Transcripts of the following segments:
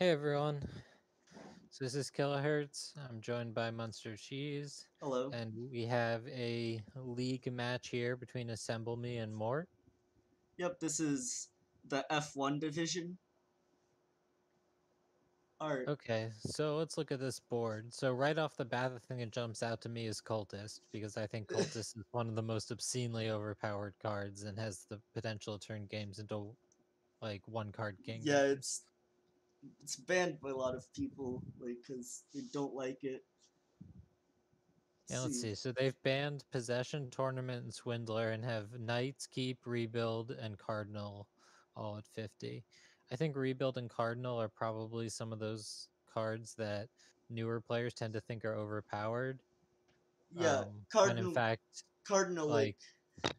Hey everyone, so this is Kilohertz. I'm joined by Munster Cheese, Hello. and we have a league match here between Assemble Me and Mort. Yep, this is the F1 division. Alright. Okay, so let's look at this board. So right off the bat, the thing that jumps out to me is Cultist, because I think Cultist is one of the most obscenely overpowered cards and has the potential to turn games into like one-card Yeah, kingdoms. it's banned by a lot of people, like, because they don't like it. Yeah, let's See. see. So they've banned Possession, Tournament, and Swindler, and have Knights, Keep, Rebuild, and Cardinal all at 50. I think Rebuild and Cardinal are probably some of those cards that newer players tend to think are overpowered. Yeah, When in fact, Cardinal, like, like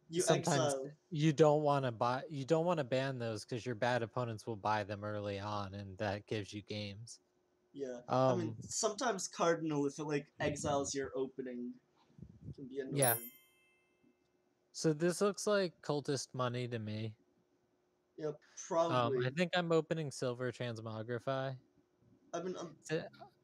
you sometimes exile. you don't want to ban those because your bad opponents will buy them early on, and that gives you games. Yeah. I mean, Um, sometimes Cardinal, if it, like, exiles your opening, can be yeah. annoying. So this looks like cultist money to me. Yep, I probably. think I'm opening Silver Transmogrify. I mean, Uh,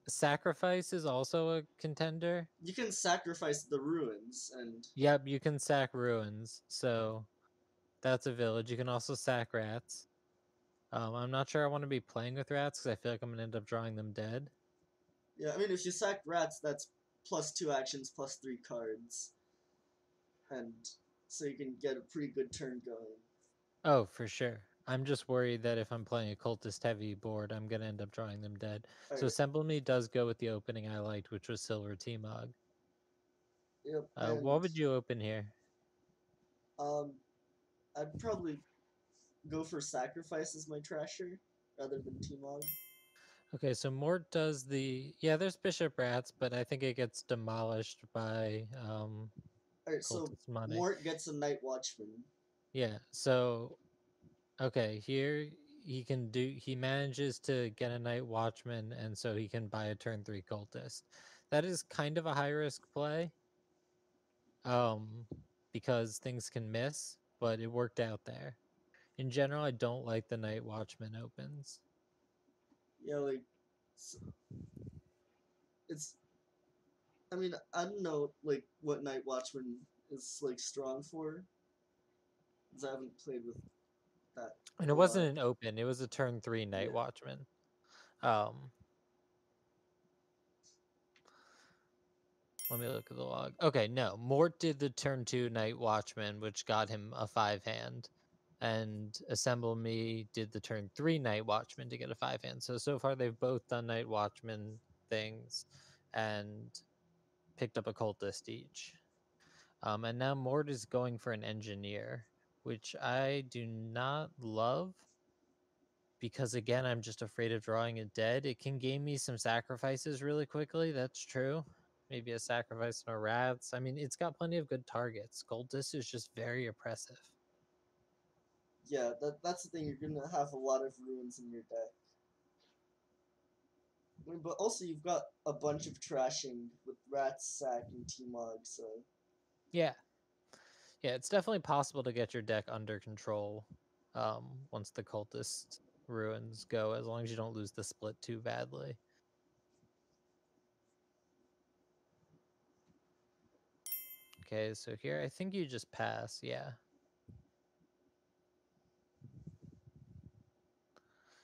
Sacrifice is also a contender. you can sacrifice the ruins, and Yep, you can sack ruins, so that's a village. You can also sack rats. I'm not sure I want to be playing with rats because I feel like I'm gonna end up drawing them dead. yeah, I mean, if you sack rats, that's +2 actions, +3 cards. And so you can get a pretty good turn going. Oh, for sure. I'm just worried that if I'm playing a cultist heavy board, I'm gonna end up drawing them dead. So Alright, Assemble Me does go with the opening I liked, which was Silver T-Mog. yep, What and would you open here? um, I'd probably go for Sacrifice as my Trasher rather than T-Mog. Okay, so Mort does the there's Bishop Rats, but I think it gets demolished by Alright, so Cultist Money. Mort gets a Night Watchman. Yeah, so okay, here he manages to get a Night Watchman, and so he can buy a turn 3 Cultist. That is kind of a high risk play. Um because things can miss, but it worked out there. In general, I don't like the Night Watchman opens. Yeah, like, it's, I mean, I don't know, like, what Night Watchman is, like, strong for, because I haven't played with that And a it wasn't lot. an open, it was a turn 3 Night Yeah. Watchman. Um Let me look at the log. Okay, no. Mort did the turn 2 Night Watchman, which got him a 5 hand. And Assemble Me did the turn 3 Night Watchman to get a 5 hand. So far they've both done Night Watchman things and picked up a cultist each. And now Mort is going for an engineer, which I do not love because, again, I'm just afraid of drawing it dead. It can gain me some sacrifices really quickly. That's true. Maybe a sacrifice no rats. I mean, it's got plenty of good targets. Cultist is just very oppressive. Yeah, that's the thing, you're gonna have a lot of ruins in your deck. I mean, but also you've got a bunch of trashing with Rats, Sack, and T-Mog, so Yeah. Yeah, it's definitely possible to get your deck under control once the cultist ruins go, as long as you don't lose the split too badly. Okay, so here I think you just pass, yeah.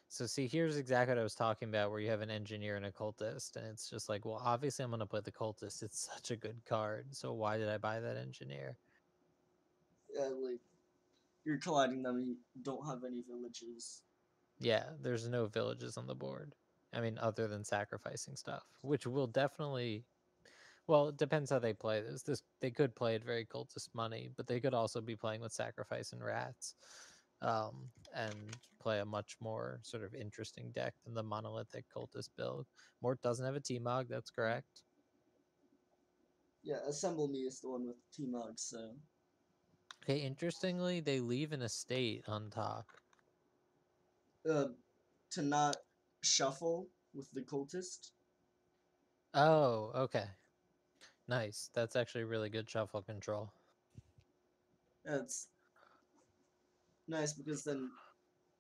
So see, here's exactly what I was talking about, where you have an engineer and a cultist, and it's just like, well, obviously I'm gonna play the cultist. It's such a good card. So why did I buy that engineer? yeah, like you're colliding them and you don't have any villages. Yeah, there's no villages on the board. I mean, other than sacrificing stuff, which will definitely well, it depends how they play this. They could play it very cultist money, but they could also be playing with sacrifice and rats. And play a much more sort of interesting deck than the monolithic cultist build. Mort doesn't have a T-Mog, that's correct. Yeah, Assemble Me is the one with T-Mog, so Okay, interestingly, they leave an estate on top. uh, to not shuffle with the cultist. Oh, okay. Nice. That's actually really good shuffle control. Yeah, it's nice because then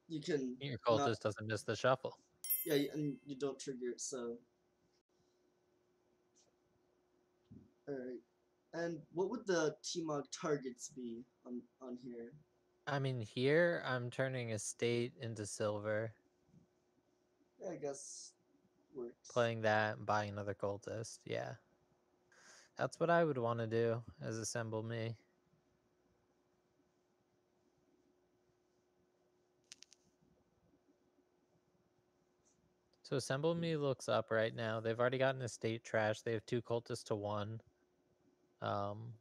you can Your not. cultist doesn't miss the shuffle. Yeah, and you don't trigger it. So, all right. And what would the T-Mog targets be on here? I mean, here I'm turning a state into silver, Yeah, I guess works. playing that and buying another cultist. Yeah. That's what I would want to do as assemble me. So assemble me looks up right now. They've already gotten a state trash. They have 2 cultists to 1.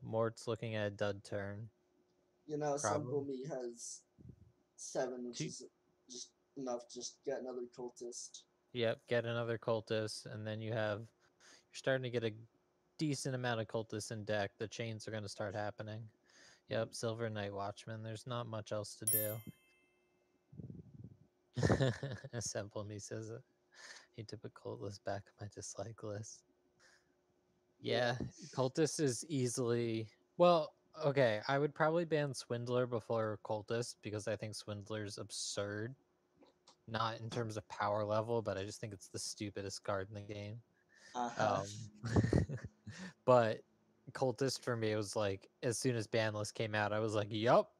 Mort's looking at a dud turn. You know, Probably. Assemble Me has 7, which Two, is just enough to just get another cultist. yep, get another cultist, and then you're starting to get a decent amount of cultists in deck. The chains are going to start happening. Yep, Silver Night Watchman. There's not much else to do. Assemble me says it. Need to put cultist back on my dislike list. Yeah. Yeah, cultist is easily well. Okay, I would probably ban Swindler before cultist because I think Swindler's absurd. Not in terms of power level, but I just think it's the stupidest card in the game. Uh-huh. Um, but cultist for me was like as soon as ban list came out, I was like, "Yup,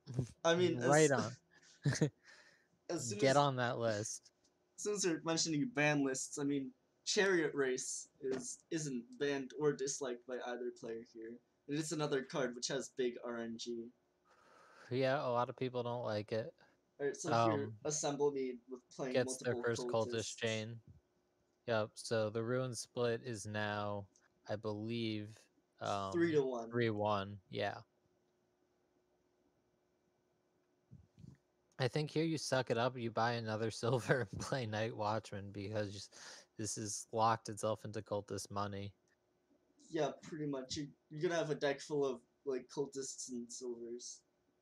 I mean, right on, as soon get as on that list." since you're mentioning ban lists, I mean, Chariot Race isn't banned or disliked by either player here. And it's another card which has big RNG. Yeah, a lot of people don't like it. Alright, so here, Um, Assemble Me with playing gets their multiple first cultist cultists. chain. Yep. So the ruin split is now, I believe, 3-1. 3-1. Yeah. I think here you suck it up, you buy another silver and play Night Watchman because this has locked itself into cultist money. Yeah, pretty much. You're gonna have a deck full of like cultists and silvers.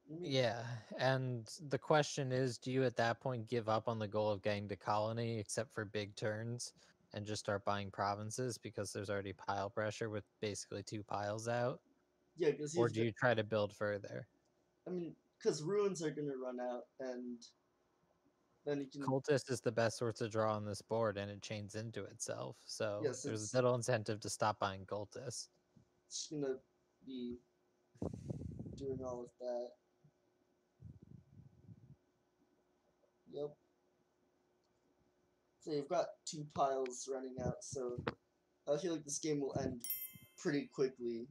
I mean, Yeah. And the question is, do you at that point give up on the goal of getting to colony except for big turns and just start buying provinces because there's already pile pressure with basically 2 piles out? yeah, because Or you've do got. you try to build further? I mean, because ruins are gonna run out, and then you can. Cultist is the best source to draw on this board, and it chains into itself. So Yes, there's it's little incentive to stop buying Cultist. gonna be doing all of that. Yep. So you've got 2 piles running out, so I feel like this game will end pretty quickly.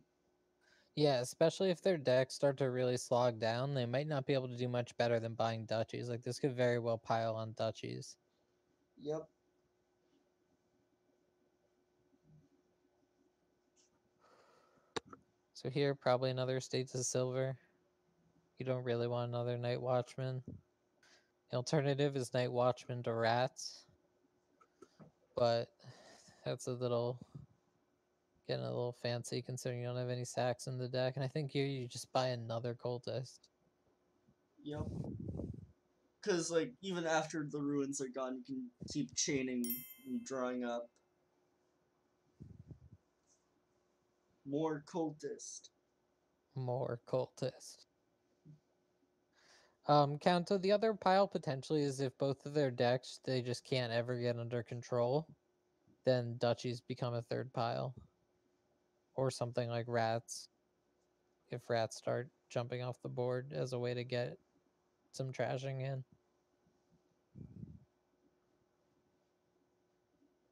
Yeah, especially if their decks start to really slog down, they might not be able to do much better than buying duchies. Like this could very well pile on duchies. Yep. So here, probably another States of Silver. You don't really want another Night Watchman. The alternative is Night Watchman to Rats, but that's a little getting a little fancy considering you don't have any sacks in the deck. And I think here you just buy another Cultist. Yep. Because like even after the ruins are gone, you can keep chaining and drawing up more cultist. More Cultist. Counter the other pile potentially is if both of their decks they just can't ever get under control, then duchies become a third pile. Or something like rats. If rats start jumping off the board as a way to get some trashing in.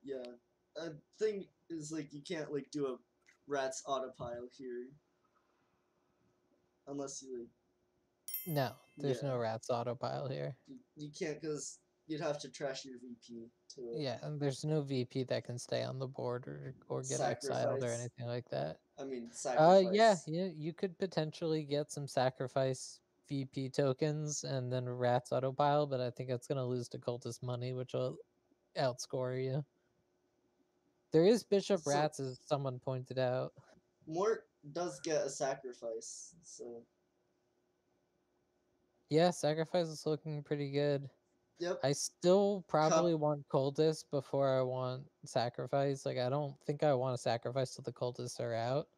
Yeah. A thing is like you can't like do a rats autopile here unless you like No, there's yeah no rats autopile here. you can't because you'd have to trash your VP to it. Yeah, and there's no VP that can stay on the board or get exiled or Sacrifice. anything like that. I mean Yeah, sacrifice. yeah, you could potentially get some sacrifice VP tokens and then rats autopile, but I think it's gonna lose to cultist money, which will outscore you. There is Bishop So Rats, as someone pointed out. Mort does get a sacrifice. So Yeah, sacrifice is looking pretty good. yep. I still probably Cup. want cultists before I want sacrifice. Like I don't think I want to sacrifice till the cultists are out.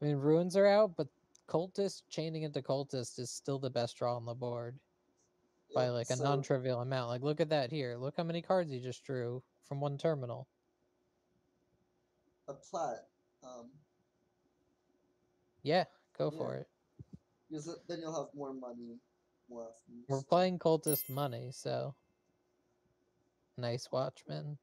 I mean ruins are out, but cultist chaining into cultist is still the best draw on the board. by Yep. like a So non-trivial amount. Like, look at that here. Look how many cards you just drew from one terminal. a plat. Um, Yeah, go yeah, for it. because then you'll have more money more often. We're So playing Cultist money, so nice Watchman.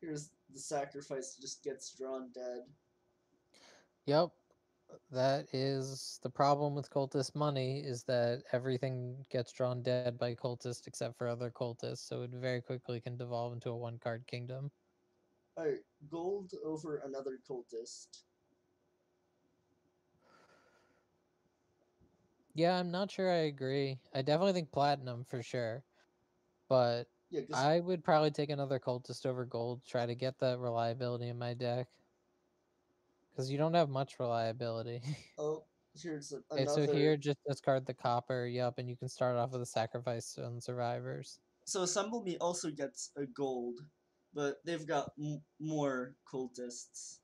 here's the sacrifice just gets drawn dead. Yep, that is the problem with Cultist money, is that everything gets drawn dead by Cultist except for other Cultists, so it very quickly can devolve into a one-card kingdom. Alright, gold over another cultist. Yeah, I'm not sure I agree. I definitely think platinum for sure, but Yeah, because I would probably take another Cultist over gold, try to get that reliability in my deck, because you don't have much reliability. oh, here's Okay, so another. here, just discard the copper, yup, and you can start off with a sacrifice on survivors. So Assemble Me also gets a gold, but they've got more cultists.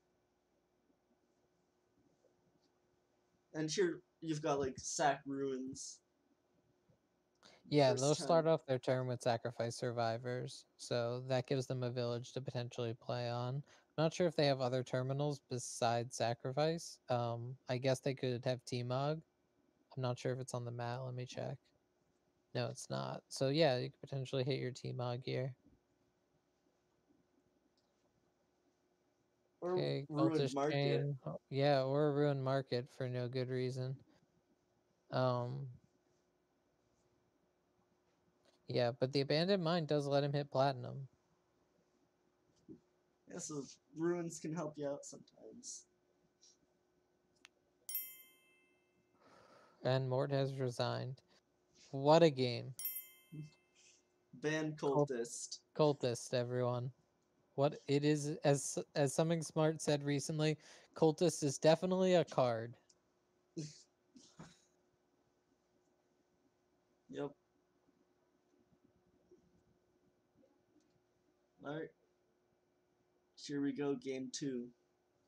And here you've got like sack ruins Yeah, first they'll start turn. off their turn with sacrifice survivors, so that gives them a village to potentially play on. Not sure if they have other terminals besides sacrifice. I guess they could have T-Mog. I'm not sure if it's on the mat. Let me check. No, it's not. So yeah, you could potentially hit your T-Mog here. Or Okay, ruined Cultist market. Chain. Yeah, or a Ruined Market for no good reason. Um, yeah, but the Abandoned Mine does let him hit Platinum. Yeah, so ruins can help you out sometimes. And Mort has resigned. What a game. Ban Cult- cultist. Cultist, everyone. What it is, as something smart said recently, Cultist is definitely a card. Yep. Alright. Here we go, game 2.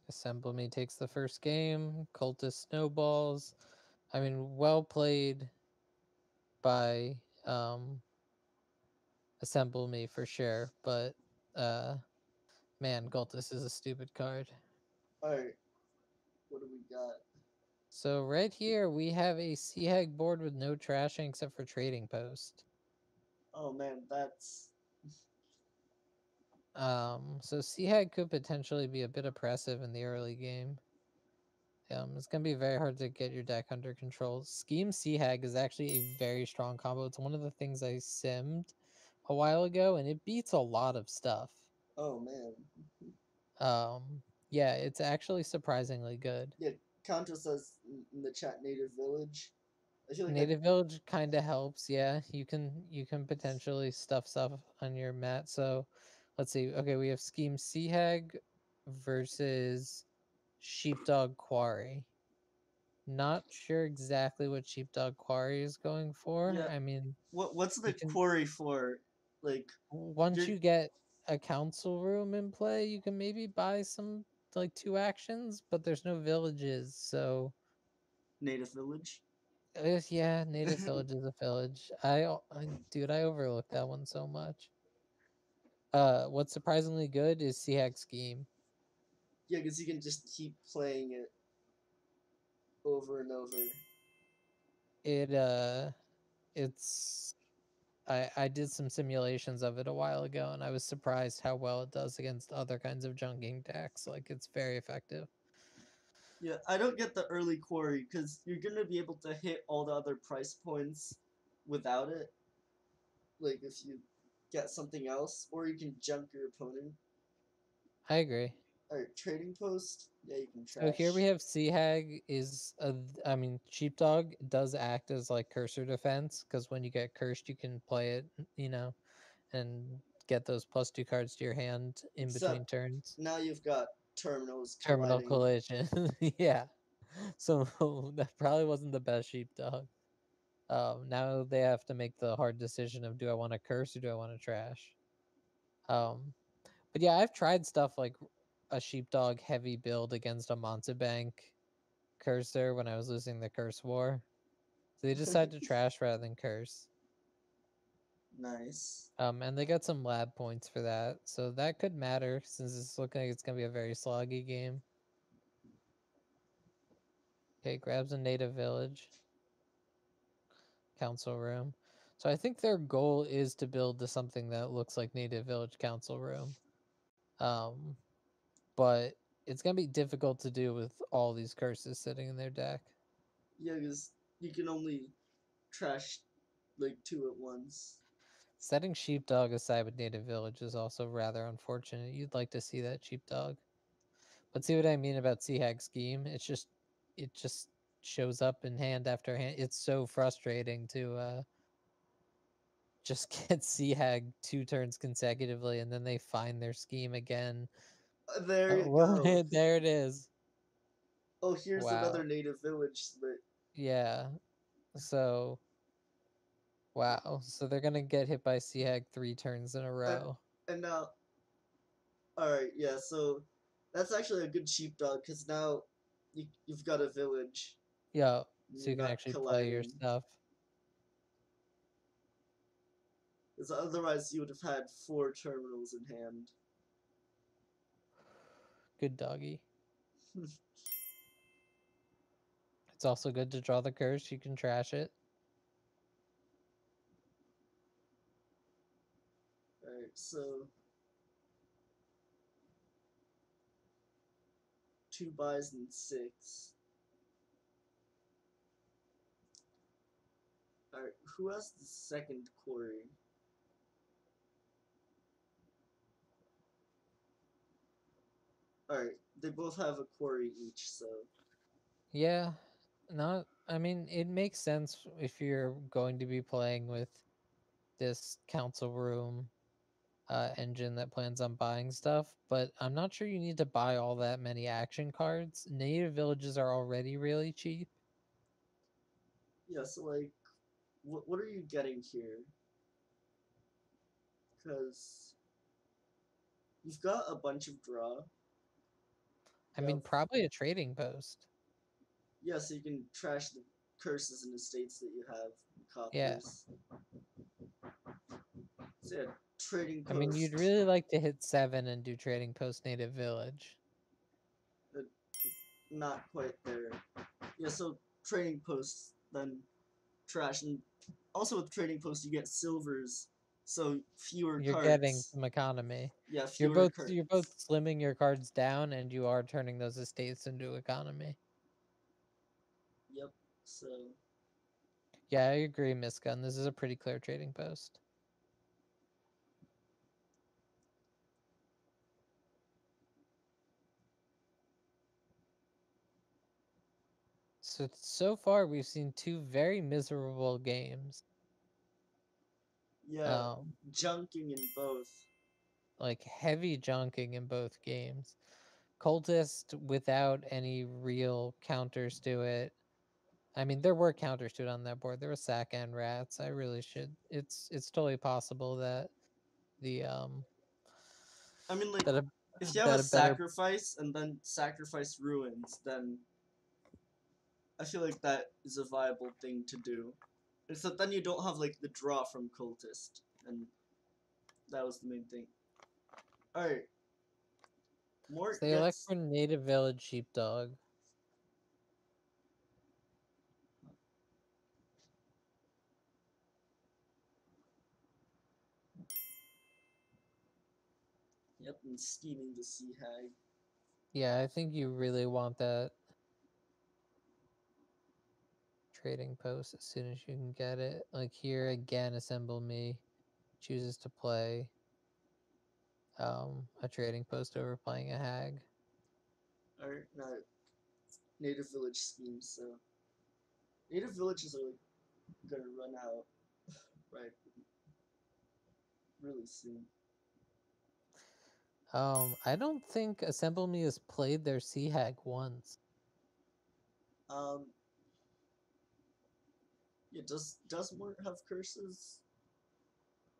Assemble Me takes the first game. Cultist snowballs. I mean, well played by Assemble Me for sure, but uh man, Cultist is a stupid card. Alright, what do we got? So right here we have a Seahag board with no trashing except for Trading Post. Oh man, that's. So Seahag could potentially be a bit oppressive in the early game. It's gonna be very hard to get your deck under control. Scheme Seahag is actually a very strong combo. It's one of the things I simmed a while ago, and it beats a lot of stuff. Oh man. Yeah, it's actually surprisingly good. Yeah, Contra says in the chat native village. I feel like that. Native Village kind of helps. Yeah, you can potentially stuff on your mat. So let's see. Okay, we have Scheme Seahag versus Sheepdog Quarry. Not sure exactly what Sheepdog Quarry is going for. Yeah, I mean, what's you the can, quarry for? Like, once you're you get a council room in play, you can maybe buy some like 2 actions, but there's no villages, so native village. yeah, native village is a village. Dude, I overlooked that one so much. What's surprisingly good is Seahag Scheme. Yeah, because you can just keep playing it over and over. It it's I did some simulations of it a while ago, and I was surprised how well it does against other kinds of junking decks. Like, it's very effective. Yeah, I don't get the early quarry because you're gonna be able to hit all the other price points without it. Like if you get something else, or you can junk your opponent. I agree. Alright, trading post. Yeah, you can So here we trash. have Seahag I mean, Sheepdog does act as like cursor defense, because when you get cursed, you can play it, you know, and get those +2 cards to your hand in between Except turns. now you've got terminals Terminal colliding. collision. Yeah. So that probably wasn't the best Sheepdog. Now they have to make the hard decision of, do I want to curse or do I want to trash? Um, but yeah, I've tried stuff like a Sheepdog heavy build against a Montebank cursor when I was losing the curse war. So they decide to trash rather than curse. Nice. And they got some lab points for that, so that could matter since it's looking like it's gonna be a very sloggy game. Okay, grabs a native village. Council room. So I think their goal is to build to something that looks like native village council room. Um, but it's gonna be difficult to do with all these curses sitting in their deck. Yeah, because you can only trash like two at once. Setting sheepdog aside with native village is also rather unfortunate. You'd like to see that sheepdog. But see what I mean about Sea Hag scheme? It just shows up in hand after hand. It's so frustrating to just get Sea Hag 2 turns consecutively and then they find their scheme again. There Oh, you well, go. there it is. Oh, here's Wow. another native village split. Yeah. So, wow. So they're gonna get hit by Sea Hag 3 turns in a And, row. and now, alright, yeah, so that's actually a good sheepdog because now you've got a village Yeah. and So you're you can not actually play your colliding. stuff. Because otherwise you would have had 4 terminals in hand. Good doggy. It's also good to draw the curse. You can trash it. Alright, so 2 buys and 6. Alright, who has the second quarry? Alright, they both have a quarry each, so. Yeah. Not. I mean, it makes sense if you're going to be playing with this council room engine that plans on buying stuff, but I'm not sure you need to buy all that many action cards. Native villages are already really cheap. Yeah, so like, what are you getting here? Because you've got a bunch of draw. I You have, mean, probably a trading post. yeah, so you can trash the curses and estates that you have, Yeah. coppers. So yeah, trading I mean, you'd post. really like to hit 7 and do trading post native village. uh, Not quite there. Yeah, so trading posts, then trash, and also with trading posts you get silvers, so fewer You're getting cards. some economy. Yeah, You're fewer both you're both cards. slimming your cards down and you are turning those estates into economy. Yep. So Yeah, I agree, Misgun. This is a pretty clear trading post. So far we've seen 2 very miserable games. yeah, Um, junking in both. like heavy junking in both games. Cultist without any real counters to it. I mean, there were counters to it on that board. There were sack and rats. I really should. It's totally possible that the I mean, like, that a if you have a that a better sacrifice and then sacrifice ruins, then I feel like that is a viable thing to do. Except then you don't have like the draw from cultist, and that was the main thing. All right, Mort they elect gets. for native village sheepdog. Yep, and scheming the sea hag. Yeah, I think you really want that trading post as soon as you can get it. Like here again, assemble me chooses to play a trading post over playing a hag. All right, now native village schemes. So native villages are like gonna run out right really soon. I don't think Assemble Me has played their Sea Hag once. Um, yeah, does Mort have curses?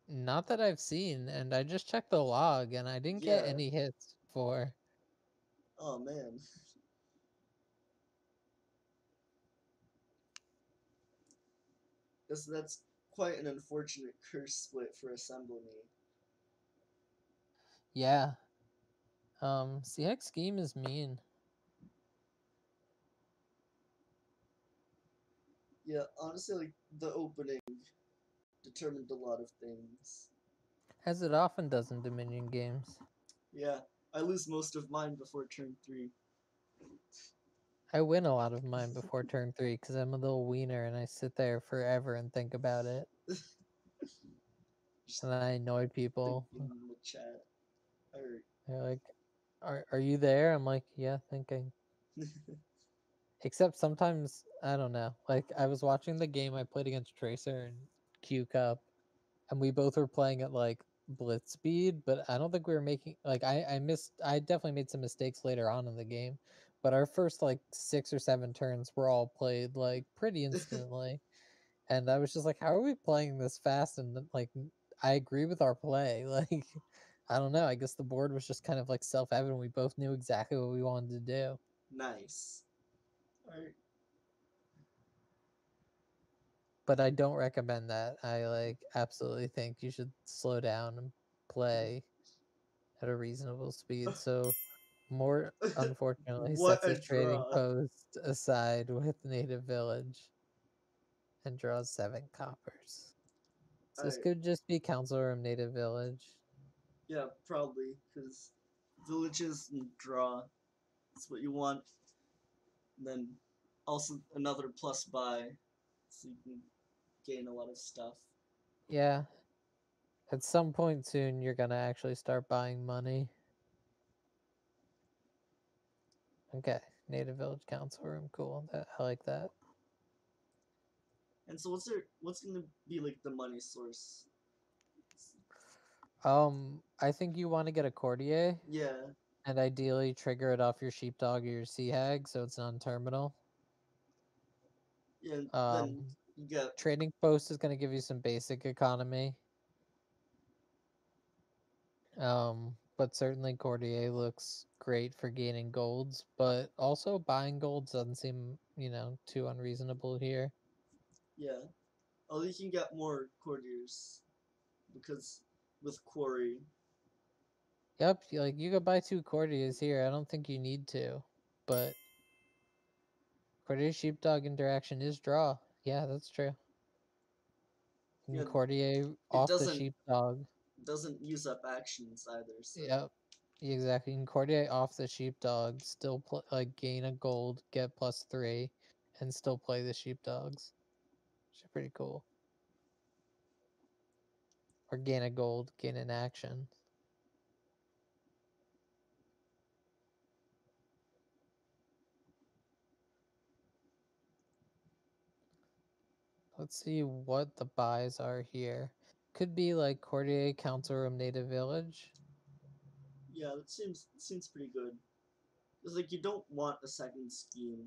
Not that I've seen, and I just checked the log and I didn't get Yeah. any hits for. Oh man. That's quite an unfortunate curse split for Assemble Me. Yeah. CX scheme is mean. Yeah, honestly, like the opening determined a lot of things. As it often does in Dominion games. Yeah, I lose most of mine before turn 3. I win a lot of mine before turn 3 because I'm a little wiener and I sit there forever and think about it. Just And I annoy people. thinking in the chat. Or They're like, are you there? I'm like, yeah, thinking. Except sometimes, I don't know. Like, I was watching the game I played against Tracer and Q Cup, and we both were playing at like blitz speed, but I don't think we were making like I definitely made some mistakes later on in the game, but our first like 6 or 7 turns were all played like pretty instantly, and I was just like, how are we playing this fast? And like, I agree with our play. Like, I don't know. I guess the board was just kind of like self evident. We both knew exactly what we wanted to do. nice. Alright. But I don't recommend that. I like absolutely think you should slow down and play at a reasonable speed. So Mort unfortunately What sets a his trading draw. post aside with Native Village and draws 7 coppers. So this Alright. could just be Council Room Native Village. Yeah, probably, because villages and draw. That's what you want. And then also another plus buy, so you can gain a lot of stuff. Yeah. At some point soon you're gonna actually start buying money. Okay. Native Village Council Room, cool. I like that. And so what's gonna be like the money source? I think you want to get a courtier Yeah, and ideally trigger it off your sheepdog or your sea hag so it's non-terminal. yeah, and then Um, you get Trading post is going to give you some basic economy. But certainly courtier looks great for gaining golds, but also buying golds doesn't seem, too unreasonable here. yeah. Oh, you can get more courtiers because with quarry. Yep, like you could buy 2 courtiers here. I don't think you need to, but courtier sheepdog interaction is draw. Yeah, that's true. Yeah, And courtier it off the sheepdog. doesn't use up actions either. So Yep, exactly. And courtier off the sheepdog, still like gain a gold, get +3, and still play the sheepdogs. Which is pretty cool. Or gain a gold, gain an action. Let's see what the buys are here. Could be like courtier, council room, native village. yeah, that seems pretty good. It's like you don't want a second scheme.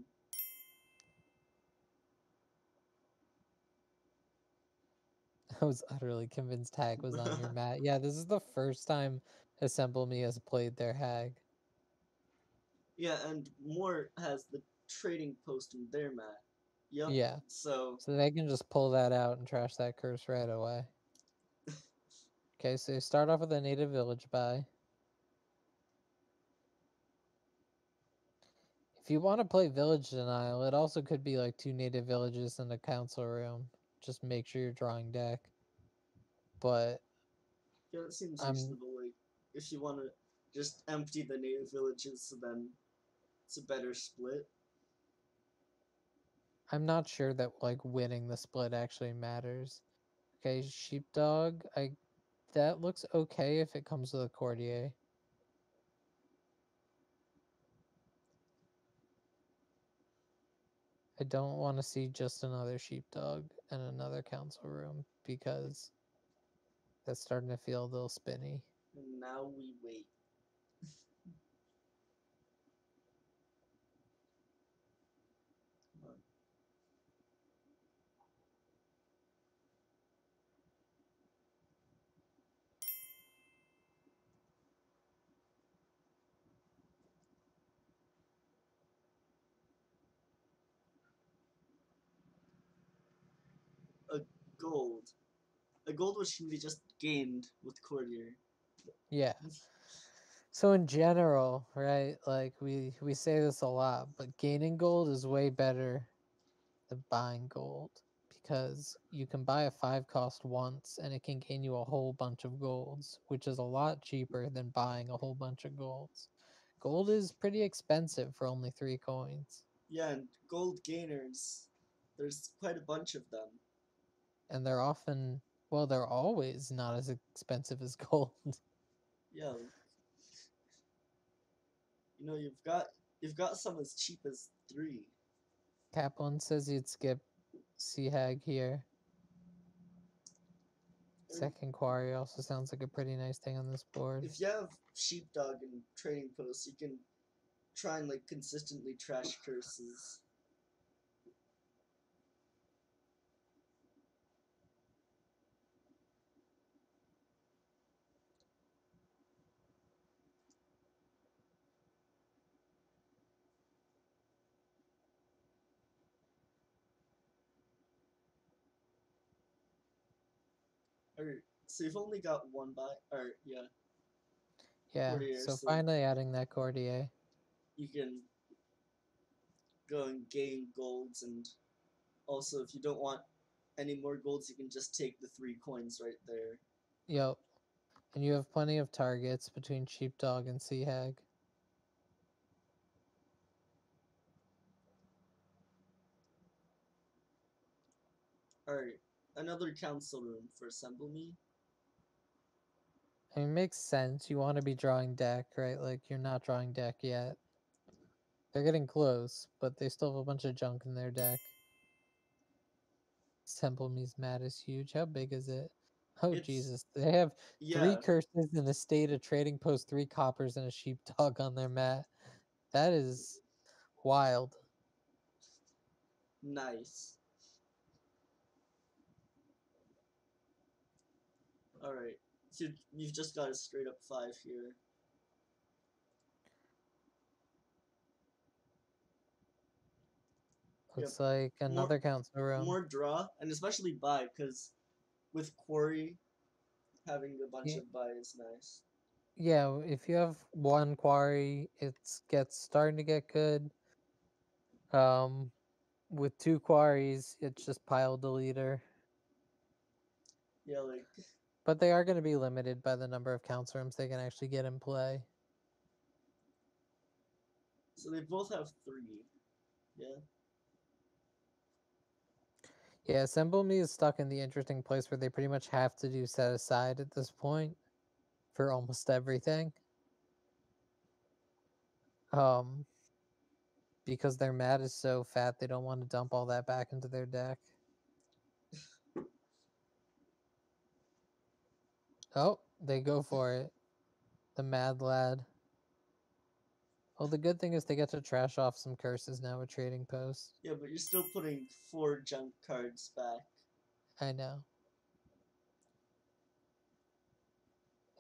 I was utterly convinced hag was on your mat. Yeah, this is the first time Assemble Me has played their hag. Yeah, and Mort has the trading post in their mat. Yep. Yeah, So so they can just pull that out and trash that curse right away. Okay, so you start off with a native village buy. If you want to play village denial, it also could be like 2 native villages in the council room. Just make sure you're drawing deck. But yeah, that seems I'm reasonable. Like if you want to just empty the native villages, so then it's a better split. I'm not sure that like winning the split actually matters. Okay, sheepdog. That looks okay if it comes with a courtier. I don't want to see just another sheepdog and another council room because that's starting to feel a little spinny. And now we wait. Come on. gold. A gold which can be just gained with courtier. Yeah. So in general, right, like we say this a lot, but gaining gold is way better than buying gold because you can buy a 5 cost once and it can gain you a whole bunch of golds, which is a lot cheaper than buying a whole bunch of golds. Gold is pretty expensive for only 3 coins, Yeah, and gold gainers, there's quite a bunch of them. and they're often, well, they're always not as expensive as gold. Yeah, you know you've got some as cheap as 3. Kaplan says you'd skip Sea Hag here. Or Second quarry also sounds like a pretty nice thing on this board. if you have sheepdog and trading posts, you can try and like consistently trash curses. Or so you've only got one buy, or yeah, Yeah, courtier. so So finally adding that courtier. you can go and gain golds, and also if you don't want any more golds, you can just take the 3 coins right there. Yep. And you have plenty of targets between Sheepdog and Sea Hag. Alright, another council room for Assemble Me. I mean, it makes sense. You want to be drawing deck, right? Like, you're not drawing deck yet. They're getting close, but they still have a bunch of junk in their deck. Temple Me's mat is huge. How big is it? Oh, It's Jesus. They have 3 yeah, curses in a state of trading post, 3 coppers, and a sheepdog on their mat. That is wild. nice. Alright, so you've just got a straight up 5 here. Yep, Looks like more another council room. more draw, and especially buy, because with Quarry, having a bunch Ye- of buy is nice. Yeah, if you have one quarry, it's gets starting to get good. Um, with 2 quarries, it's just pile deleter. Yeah, like, But they are going to be limited by the number of council rooms they can actually get in play. so they both have 3. Yeah. Yeah, Assemble Me is stuck in the interesting place where they pretty much have to do set aside at this point for almost everything. Um, because their mat is so fat, they don't want to dump all that back into their deck. Oh, they go for it. The Mad Lad. Well, the good thing is they get to trash off some curses now with Trading Post. Yeah, but you're still putting 4 junk cards back. I know.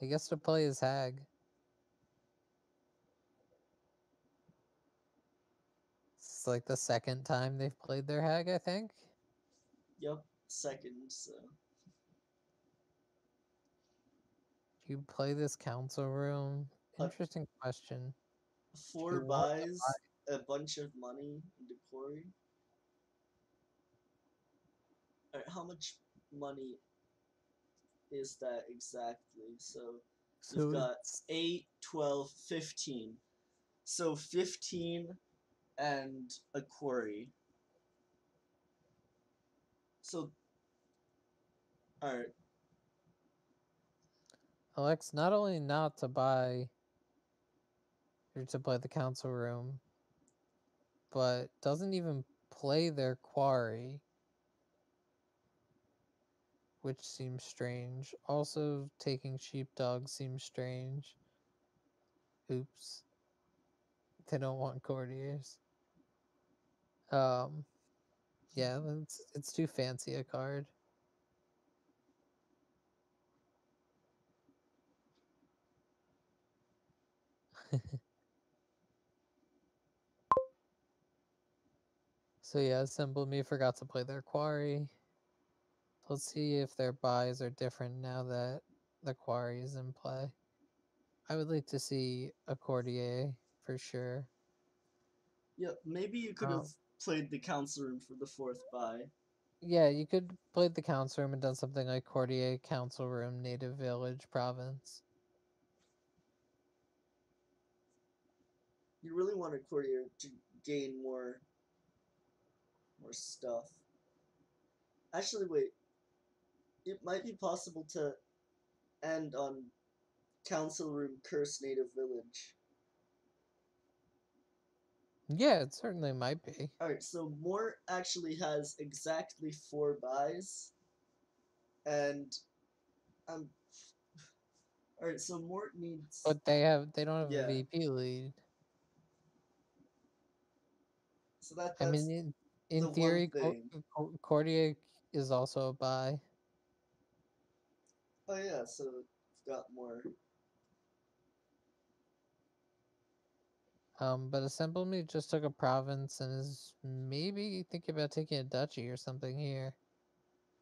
He gets to play his Hag. It's like the second time they've played their Hag, I think. Yep, second, so. Do you play this council room? Uh, Interesting question. Do 4 you want to buy? buys, a bunch of money into Quarry. Alright, how much money is that exactly? So you've So got it's 8, 12, 15. So 15 and a Quarry. So, alright, Alex not only not to buy or to play the council room, but doesn't even play their quarry, which seems strange. Also, taking sheepdog seems strange. Oops, they don't want courtiers. Um, yeah, it's too fancy a card. So yeah, Assemble Me forgot to play their quarry. Let's see if their buys are different now that the quarry is in play. I would like to see a courtier for sure. Yeah, maybe you could have Um, played the council room for the fourth buy. yeah, you could play the council room and done something like courtier, council room, native village, province. You really want a courtier to gain more stuff. Actually, wait. It might be possible to end on council room curse native village. Yeah, it certainly might be. Alright, so Mort actually has exactly 4 buys, and um, alright, so Mort needs, But they don't have a yeah. VP lead. So I mean, that's in the one theory, thing. Courtier is also a buy. Oh yeah, so we've got more. But Assemble Me just took a province and is maybe thinking about taking a duchy or something here.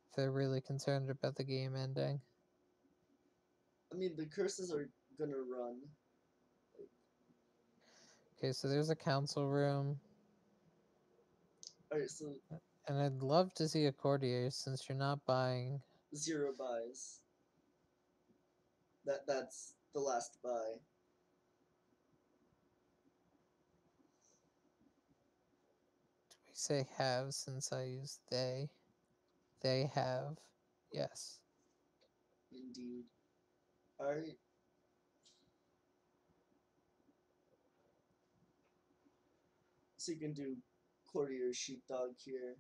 If they're really concerned about the game ending. I mean, the curses are gonna run. Okay, so there's a council room. Alright, so And I'd love to see a courtier since you're not buying. 0 buys. That's the last buy. Do we say have since I use they? They have. Yes. Indeed. Alright. So you can do courtier sheepdog here.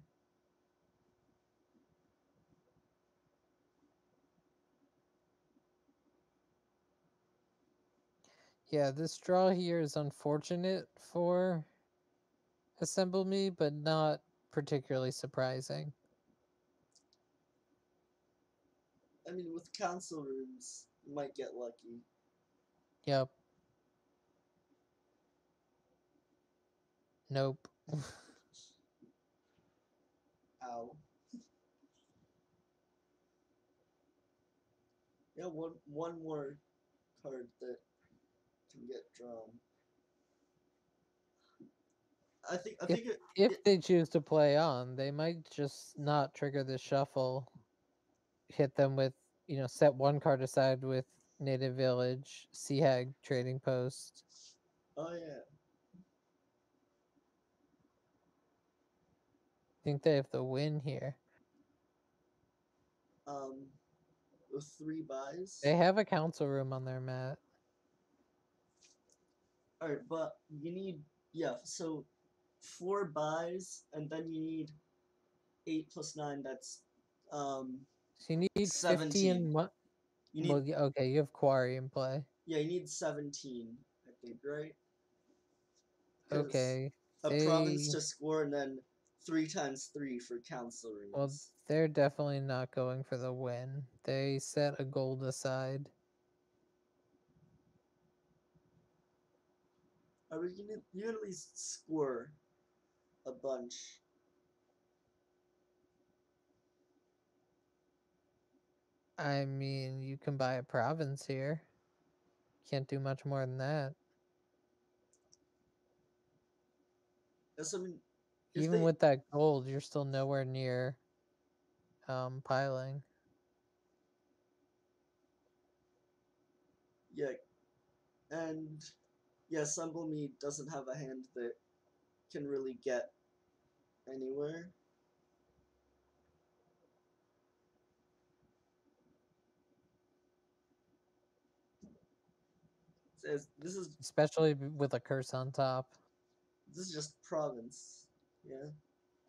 Yeah, this draw here is unfortunate for Assemble Me, but not particularly surprising. I mean, with council rooms, you might get lucky. Yep. Nope. Ow. Yeah, one more card that can get drawn. I if think if they choose to play on, they might just not trigger the shuffle. Hit them with, set one card aside with Native Village, Sea Hag, Trading Post. oh yeah. I think they have the win here. Um, with 3 buys. They have a council room on their mat. Alright, but you need, yeah, so 4 buys, and then you need 8 plus 9, that's So you need 17. 15. You need, Well, yeah, okay, you have Quarry in play. yeah, you need 17, I think, right? Because Okay, a province they. to score, and then 3 times 3 for council Well, rooms. they're definitely not going for the win. They set a gold aside. Are we gonna, you can at least score a bunch. I mean, you can buy a province here. Can't do much more than that. Yes, I mean, if Even they, with that gold, you're still nowhere near piling. yeah, and yeah, Assemble Me doesn't have a hand that can really get anywhere. Says Especially with a curse on top. this is just province. Yeah.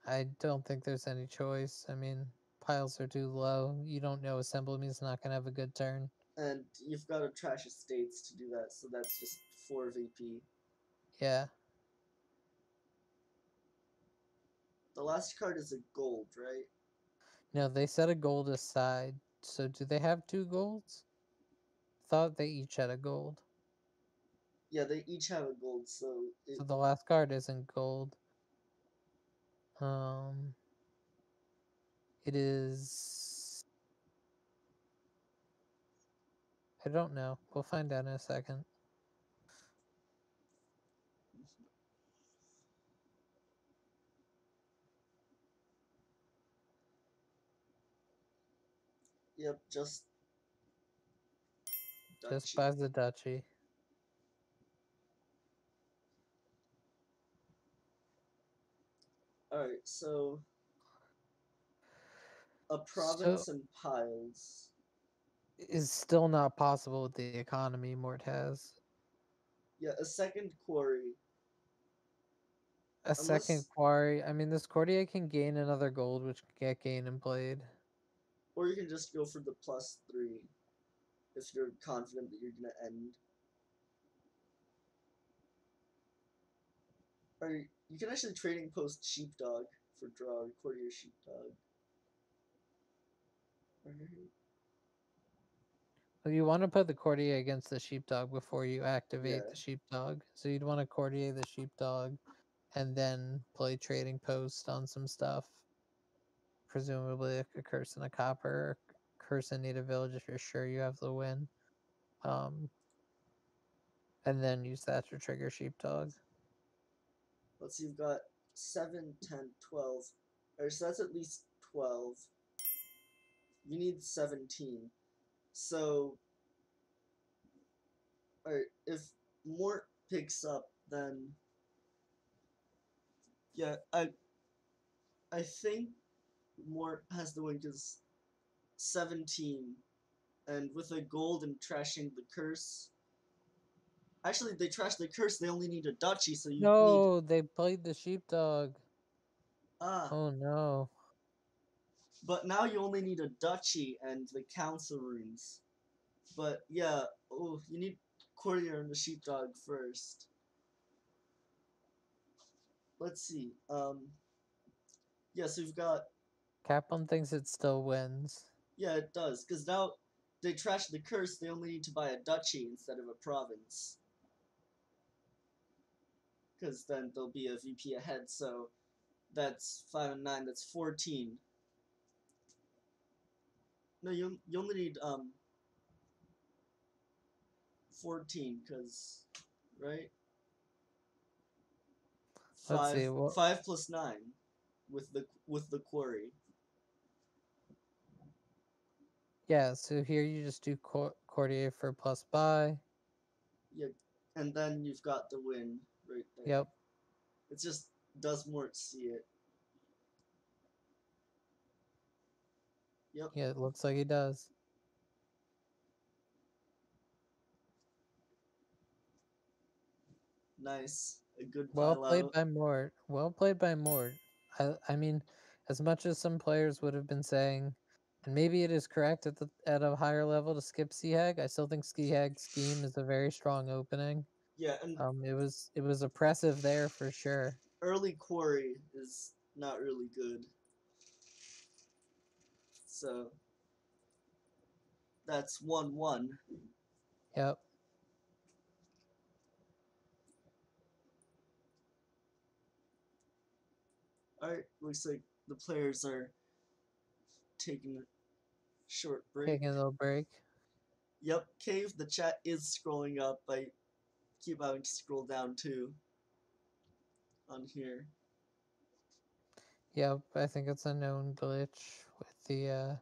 I don't think there's any choice. I mean, piles are too low. You don't know Assembly's not going to have a good turn. And you've got to trash estates to do that, so that's just 4 VP. Yeah. The last card is a gold, right? No, they set a gold aside. So do they have two golds? Thought they each had a gold. Yeah, they each have a gold, so So the last card isn't gold. Um, it is I don't know. We'll find out in a second. Yep, just Just duchy. buys the duchy. Alright, so a So province and piles. is still not possible with the economy Mort has. Yeah, a second quarry. A second Unless, quarry. I mean, this courtier can gain another gold, which can get gained and played. or you can just go for the +3 if you're confident that you're gonna end. Or you can actually trading post sheepdog for draw or courtier sheepdog. Alright. Well, you want to put the courtier against the sheepdog before you activate Yeah, the sheepdog. So you'd want to courtier the sheepdog and then play trading post on some stuff. Presumably a curse and a copper, curse and native village if you're sure you have the win. Um, and then use that to trigger sheepdog. let's see, you've got 7, 10, 12. Alright, so that's at least 12. You need 17. So, alright, if Mort picks up, then yeah, I think Mort has the win because 17, and with a gold and trashing the curse. Actually, they trashed the curse. They only need a duchy, so you need No, they played the sheepdog. ah. Oh no. But now you only need a duchy and the council runes. But yeah, oh, you need courtier and the sheepdog first. Let's see. Yeah, so we've got Kaplan thinks it still wins. yeah, it does because now they trashed the curse. They only need to buy a duchy instead of a province. Because then they'll be a VP ahead. So that's 5 and 9. That's 14. No, you only need 14 because right Let's 5 see. Well, 5 plus 9 with the quarry. yeah, so here you just do courtier for plus buy. Yeah, and then you've got the win right there. Yep. It's just does Mort see it? Yep, Yeah, it looks like he does. nice. A good Well pile played out. by Mort. Well played by Mort. I mean, as much as some players would have been saying, and maybe it is correct at a higher level to skip Seahag, I still think Seahag scheme is a very strong opening. Yeah, and It was oppressive there for sure. early quarry is not really good. So that's 1-1. Yep. Alright, looks like the players are taking a short break. Taking a little break. Yep, Cave, the chat is scrolling up. I keep having to scroll down too on here. Yep, I think it's a known glitch with the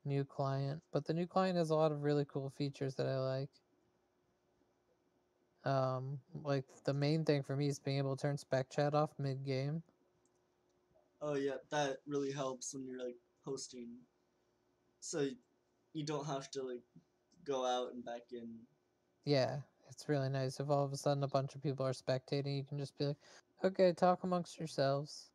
new client. But the new client has a lot of really cool features that I like. Like the main thing for me is being able to turn spec chat off mid game. Oh yeah, that really helps when you're like hosting. So you don't have to like go out and back in. Yeah, it's really nice. If all of a sudden a bunch of people are spectating, you can just be like, okay, talk amongst yourselves.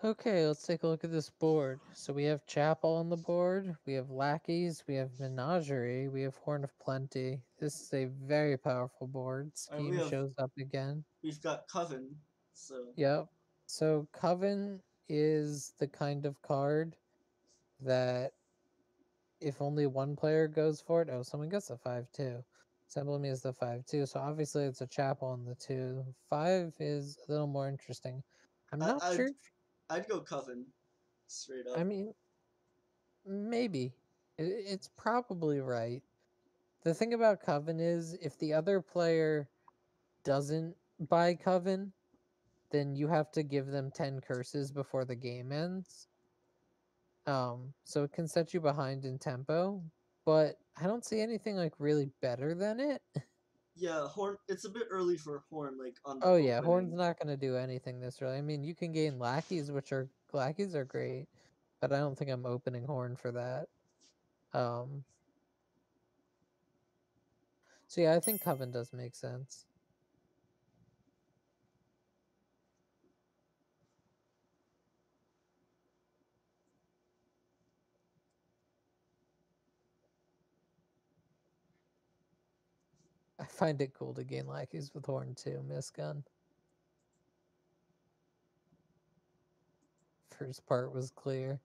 Okay, let's take a look at this board. So we have Chapel on the board, we have Lackeys, we have Menagerie, we have Horn of Plenty. This is a very powerful board. And Scheme shows up again. we've got Coven, so Yep. So Coven is the kind of card that if only one player goes for it, oh, someone gets a 5-2. Symbol me is the 5-2, so obviously it's a Chapel on the 2. 5 is a little more interesting. I'm I, not I'd sure. I'd go Coven straight I up. mean, maybe. It's probably right. The thing about Coven is if the other player doesn't buy Coven, then you have to give them 10 curses before the game ends. So it can set you behind in tempo, but I don't see anything like really better than it. Yeah, Horn. It's a bit early for Horn, like on the Oh yeah, Horn's opening. not gonna do anything this early. I mean, you can gain lackeys, lackeys are great, but I don't think I'm opening Horn for that. Um, so yeah, I think Coven does make sense. I find it cool to gain lackeys with Horn too. Miss gun. First part was clear.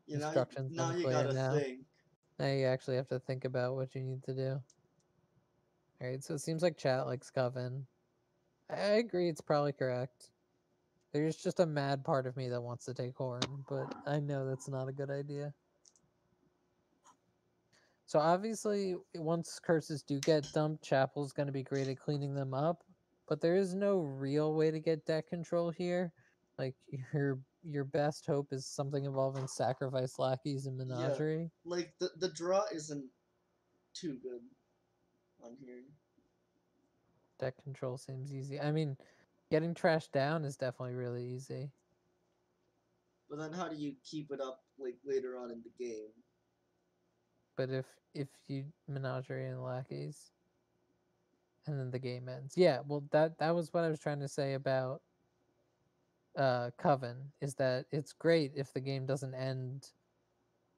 Instructions Now you unclear gotta now. think. Now you actually have to think about what you need to do. Alright, so it seems like chat likes Coven. I agree, it's probably correct. There's just a mad part of me that wants to take Horn, but I know that's not a good idea. So obviously, once curses do get dumped, Chapel's going to be great at cleaning them up, but there is no real way to get deck control here. Like your best hope is something involving sacrifice lackeys and Yeah, menagerie. like the draw isn't too good on here. Deck control seems easy. I mean, getting trashed down is definitely really easy. But then how do you keep it up like later on in the game? But if you menagerie and lackeys, and then the game ends. Yeah, well that was what I was trying to say about Coven, is that it's great if the game doesn't end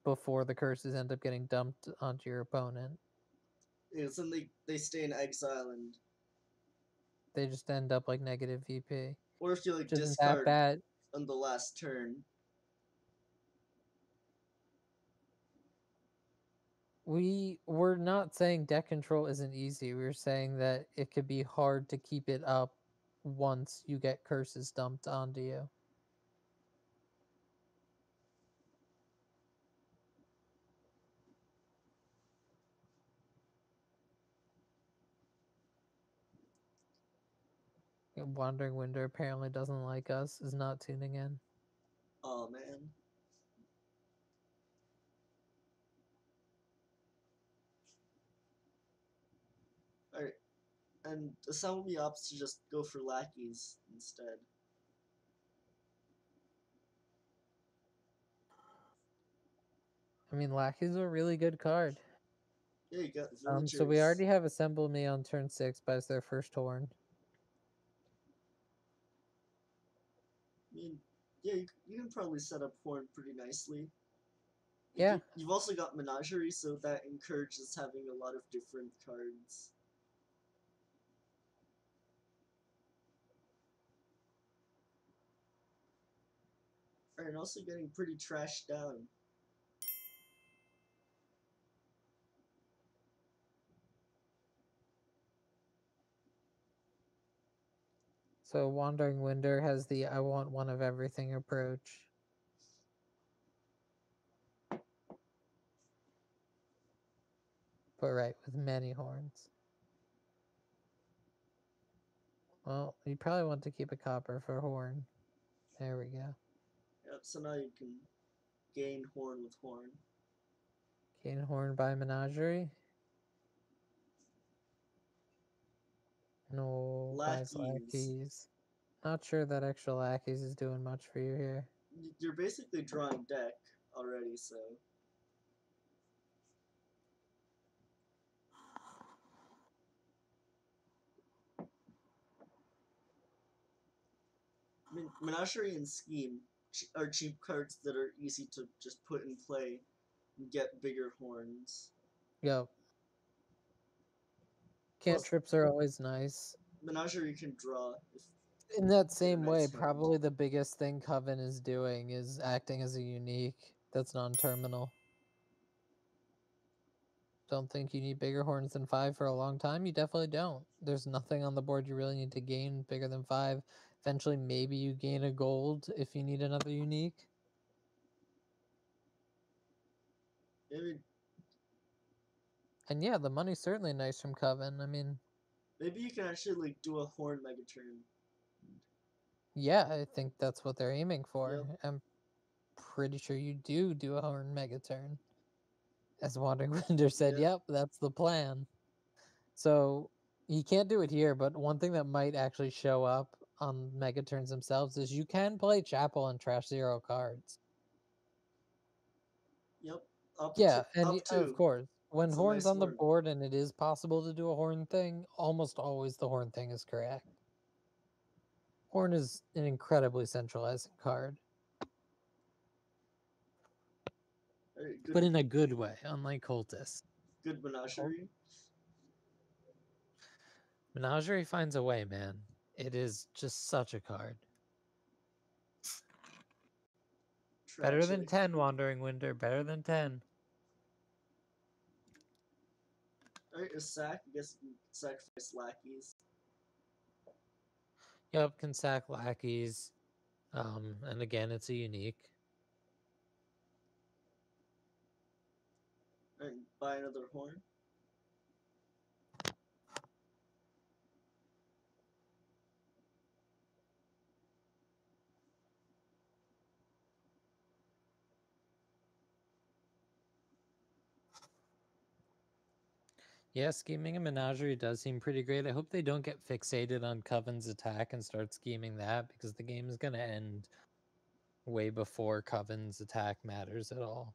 before the curses end up getting dumped onto your opponent. So then they stay in exile, and They just end up like negative VP, or if you like which isn't that discard bad. on the last turn. We're not saying deck control isn't easy. We're saying that it could be hard to keep it up once you get curses dumped onto you. Wandering Winder apparently doesn't like us, is not tuning in. Oh man. Alright, and some of me opts to just go for lackeys instead. I mean, Lackey's a really good card. Yeah, you got So we villagers. already have Assemble Me on turn 6, buys their first horn. I mean, yeah, you can probably set up Horn pretty nicely. Like Yeah, you've also got Menagerie, so that encourages having a lot of different cards. And also getting pretty trashed down. so Wandering Winder has the I want one of everything approach. But right, with many horns. Well, you probably want to keep a copper for horn. There we go. Yep, so now you can gain Horn with Horn. Gain horn by Menagerie. No, buys Lackeys. lackeys. Not sure that extra lackeys is doing much for you here. You're basically drawing deck already, so. I mean, Menagerie and Scheme are cheap cards that are easy to just put in play and get bigger horns. Yep. Plus, Cantrips are always nice. Menagerie can draw if In that you get a same way, nice hand. probably the biggest thing Coven is doing is acting as a unique that's non-terminal. Don't think you need bigger horns than 5 for a long time. You definitely don't. There's nothing on the board you really need to gain bigger than 5. Eventually, maybe you gain a gold if you need another unique. Maybe And yeah, the money's certainly nice from Coven. I mean, maybe you can actually like do a horn mega turn. yeah, I think that's what they're aiming for. Yep. I'm pretty sure you do a horn mega turn. As Wandering Winder said, Yeah. yep, that's the plan. So you can't do it here, but one thing that might actually show up on mega turns themselves is you can play Chapel and trash 0 cards. Yep. Up Yeah, to and up of to. course, when It's a Horn's nice on the horn. board and it is possible to do a Horn thing, almost always the Horn thing is correct. Horn is an incredibly centralizing card, Good but in a good way, unlike Cultist. good menagerie. Menagerie finds a way, man. It is just such a card. Better than Tragic. 10, Wandering Winder. Better than 10. Alright, a sack. I guess you can sacrifice lackeys. Yep, can sack lackeys. And again, it's a unique. Alright, buy another horn. Yeah, scheming a menagerie does seem pretty great. I hope they don't get fixated on Coven's attack and start scheming that, because the game is going to end way before Coven's attack matters at all.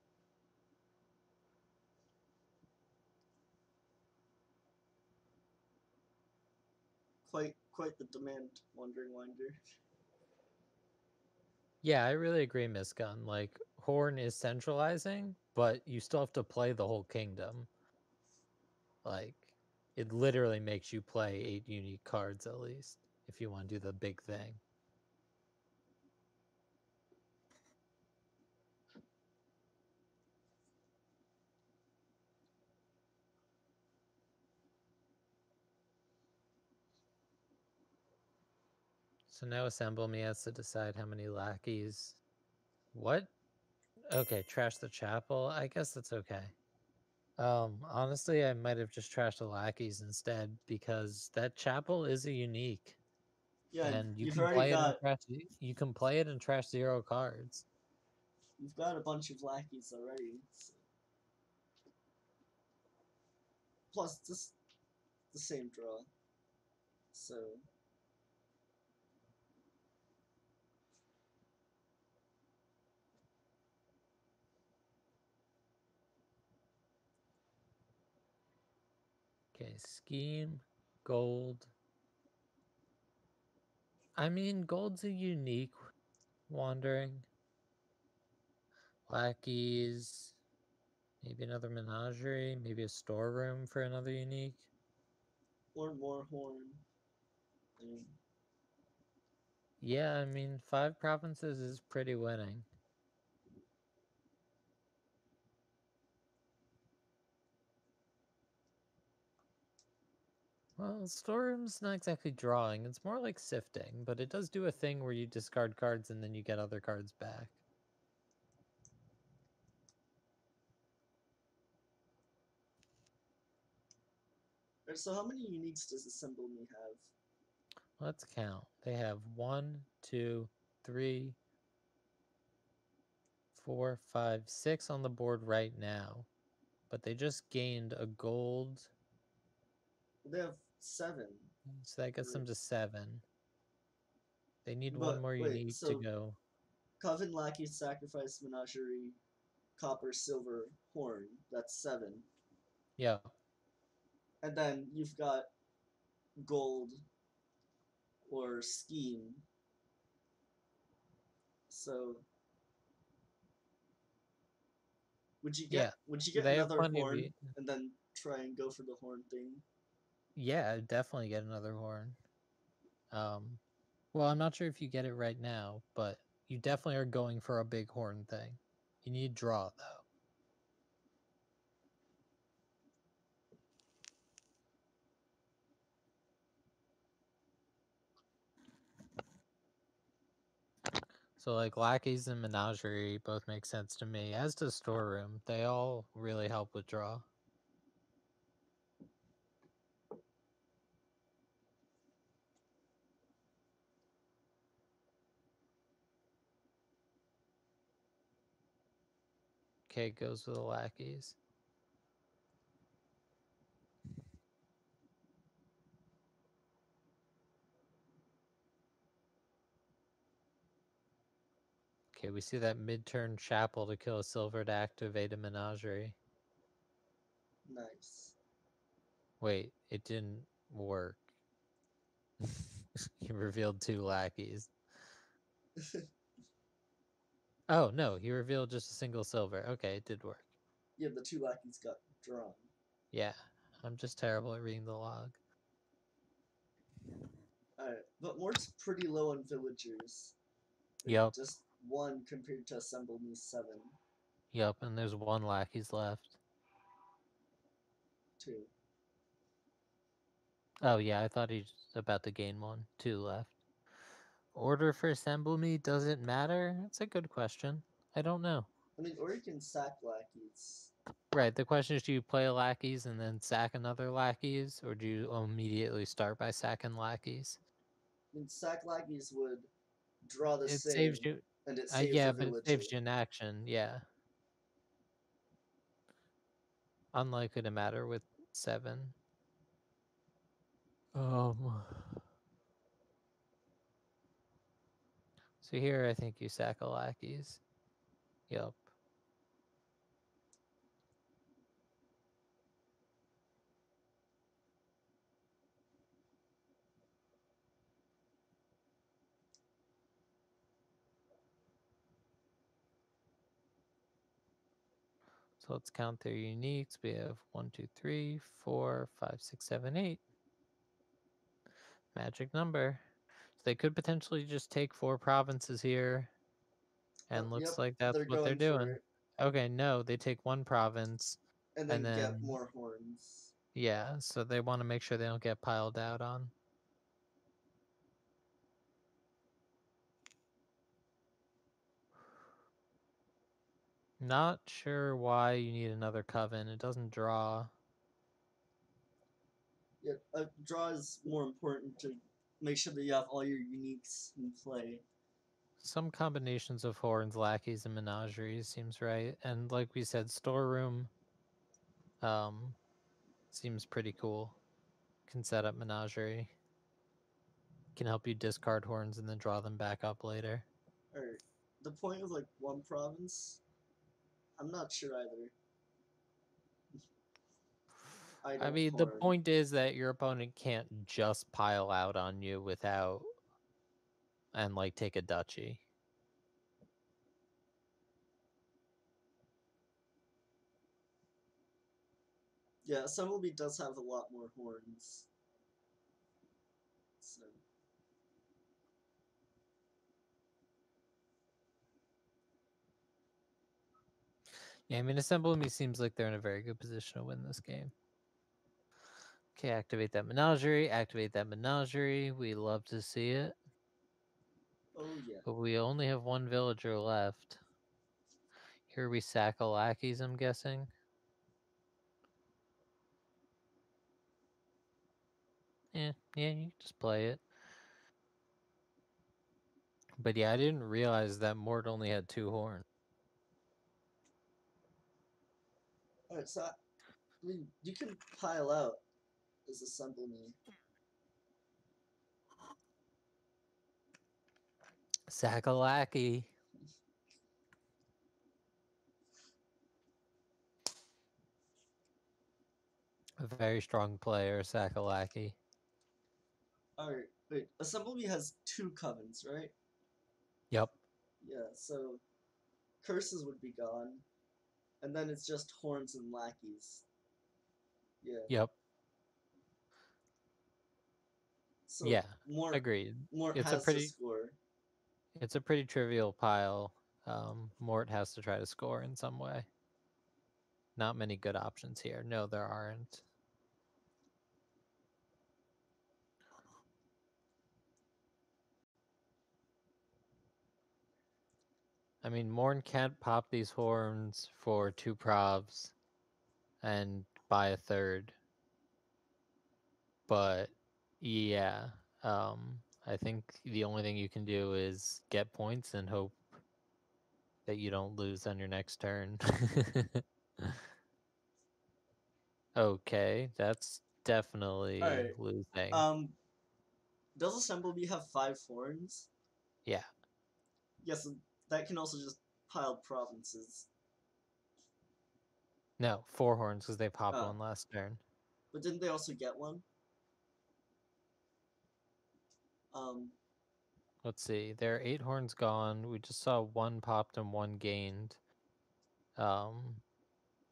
Quite the demand, Wandering Winder. Yeah, I really agree, Misgun. Like, Horn is centralizing, but you still have to play the whole kingdom. Like, it literally makes you play 8 unique cards at least, if you want to do the big thing. So now Assemble Me has to decide how many lackeys. What? Okay, trash the chapel. I guess that's okay. Honestly, I might have just trashed the lackeys instead, because that chapel is a unique, Yeah, and you you've can already play it and got trash. You can play it and trash 0 cards. you've got a bunch of lackeys already. So. Plus, this the same draw. So Okay, scheme, gold. I mean, gold's a unique. Wandering, lackeys, maybe another menagerie, maybe a storeroom for another unique. or more horn. Yeah, I mean, 5 provinces is pretty winning. Well, storeroom's not exactly drawing. It's more like sifting, but it does do a thing where you discard cards and then you get other cards back. Alright, so how many uniques does Assemble Me have? Let's count. They have 1, 2, 3, 4, 5, 6 on the board right now. But they just gained a gold, They have 7. so that gets them to 7. They need one But more wait, unique to so go. Coven Lackey Sacrifice Menagerie Copper Silver Horn. That's 7. Yeah. And then you've got Gold or Scheme. So Yeah, would you get they have another plenty of. horn and then try and go for the horn thing? Yeah, definitely get another horn. Um, well, I'm not sure if you get it right now, but you definitely are going for a big horn thing. You need draw though. So like lackeys and menagerie both make sense to me, as does storeroom. They all really help with draw. Okay, goes with the lackeys. Okay, we see that mid-turn chapel to kill a silver to activate a menagerie. Nice. Wait, it didn't work. He revealed 2 lackeys. Oh, no, he revealed just a single silver. Okay, it did work. Yeah, the two lackeys got drawn. Yeah, I'm just terrible at reading the log. Alright, but Mort's pretty low on villagers. Like, Yup, just one compared to Assemble Me 7. yup, and there's 1 lackey's left. 2. Oh, yeah, I thought he's about to gain 1. 2 left. Order for assemble me, does it matter? That's a good question. I don't know. I mean, or you can sack lackeys. Right, the question is, do you play lackeys and then sack another lackeys, or do you immediately start by sacking lackeys? I mean, sack lackeys would draw the It saves same, you. and it saves a Yeah, but it villager. saves you an action. Yeah, unlikely to matter with 7. Um. So here, I think you sack a lackeys. Yup. So let's count their uniques. We have 1, 2, 3, 4, 5, 6, 7, 8. Magic number. So they could potentially just take 4 provinces here. Oh, And yep, looks like that's they're what they're going for doing. it. Okay, no, they take 1 province. And And then get then, more horns. yeah, so they want to make sure they don't get piled out on. Not sure why you need another coven. It doesn't draw. Yeah, draw is more important to make sure that you have all your uniques in play. Some combinations of horns, lackeys, and menageries seems right. And like we said, storeroom seems pretty cool. Can set up menagerie. Can help you discard horns and then draw them back up later. Or the point of like one province, I'm not sure either. I Idle mean, the horn. point is that your opponent can't just pile out on you without and like take a duchy. Yeah, Assembleby does have a lot more horns. So Yeah, I mean, Assemble Me seems like they're in a very good position to win this game. Okay, activate that menagerie. Activate that menagerie. We love to see it. oh yeah. But we only have 1 villager left. Here we sack a lackeys, I'm guessing. Yeah, you can just play it. But yeah, I didn't realize that Mort only had 2 horns. Alright, so I mean you can pile out as Assembleby. Sack a lackey. A very strong player, sack a lackey. Alright, wait, Assembleby has 2 covens, right? Yep. Yeah, so curses would be gone. and then it's just horns and lackeys. Yeah. Yep. So Yeah. Agreed. Mort It's a has to pretty score. it's a pretty trivial pile. Mort has to try to score in some way. Not many good options here. No, there aren't. I mean, Morn can't pop these horns for 2 provs and buy a third. But yeah, I think the only thing you can do is get points and hope that you don't lose on your next turn. Okay, that's All definitely right. losing. Um, does Assemblebee have 5 horns? Yeah. Yes, that can also just pile provinces. No, 4 horns because they popped Uh, one last turn. but didn't they also get one? Um, Let's see. There are 8 horns gone. We just saw 1 popped and 1 gained.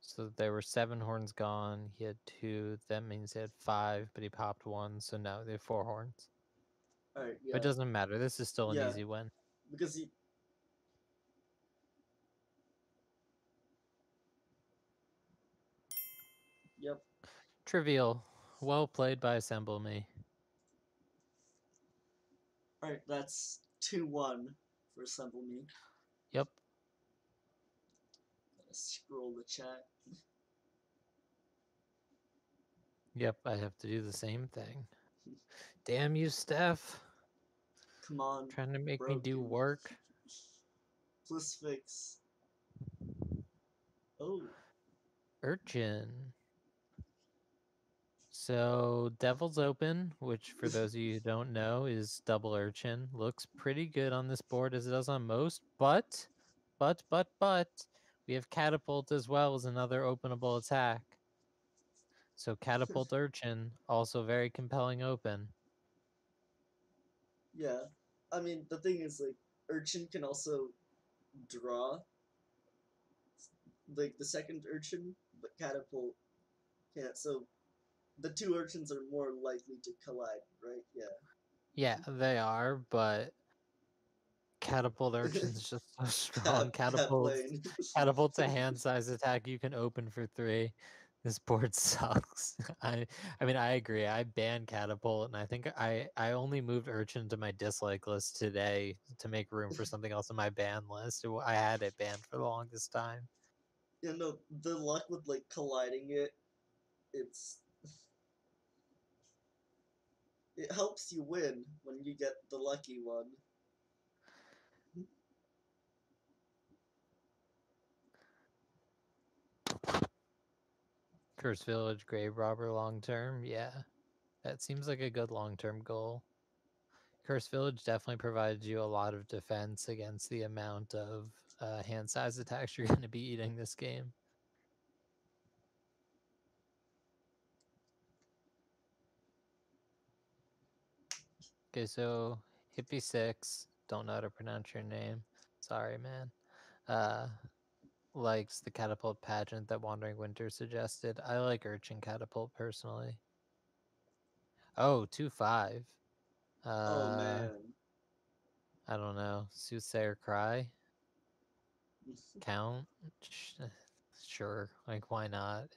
So there were 7 horns gone. He had 2. That means he had 5, but he popped 1. So no, they have 4 horns. all right, But it yeah, doesn't matter. This is still an yeah, easy win. because he. Yep. Trivial. Well played by Assemble Me. All right, that's 2-1 for Assemble Me. Yep. Gotta scroll the chat. Yep, I have to do the same thing. Damn you, Steph. Come on, Trying to make me do broken. work. Plus fix. Oh, Urchin. So Devil's Open, which for those of you who don't know is double Urchin, looks pretty good on this board as it does on most, but, we have Catapult as well as another openable attack. So Catapult Urchin, also very compelling open. yeah. I mean, the thing is, like, Urchin can also draw, like, the second Urchin, but Catapult can't. So the 2 Urchins are more likely to collide, right? Yeah, they are, but Catapult Yeah. Urchin's just so strong. Cat plane. Catapult's a hand size attack you can open for 3. This board sucks. I mean I agree. I banned Catapult and I think I only moved Urchin to my dislike list today to make room for something else in my ban list. I had it banned for the longest time. You know, the luck with, like, colliding it's it helps you win when you get the lucky one. Curse Village Grave Robber long term, yeah. That seems like a good long term goal. Curse Village definitely provides you a lot of defense against the amount of hand size attacks you're going to be eating this game. Okay, so Hippie6, don't know how to pronounce your name. Sorry, man. Uh, likes the Catapult pageant that Wandering Winter suggested. I like Urchin Catapult personally. Oh, 2-5. Oh Uh, man. I don't know. Soothsayer Cry? Count? Sure. Like, why not?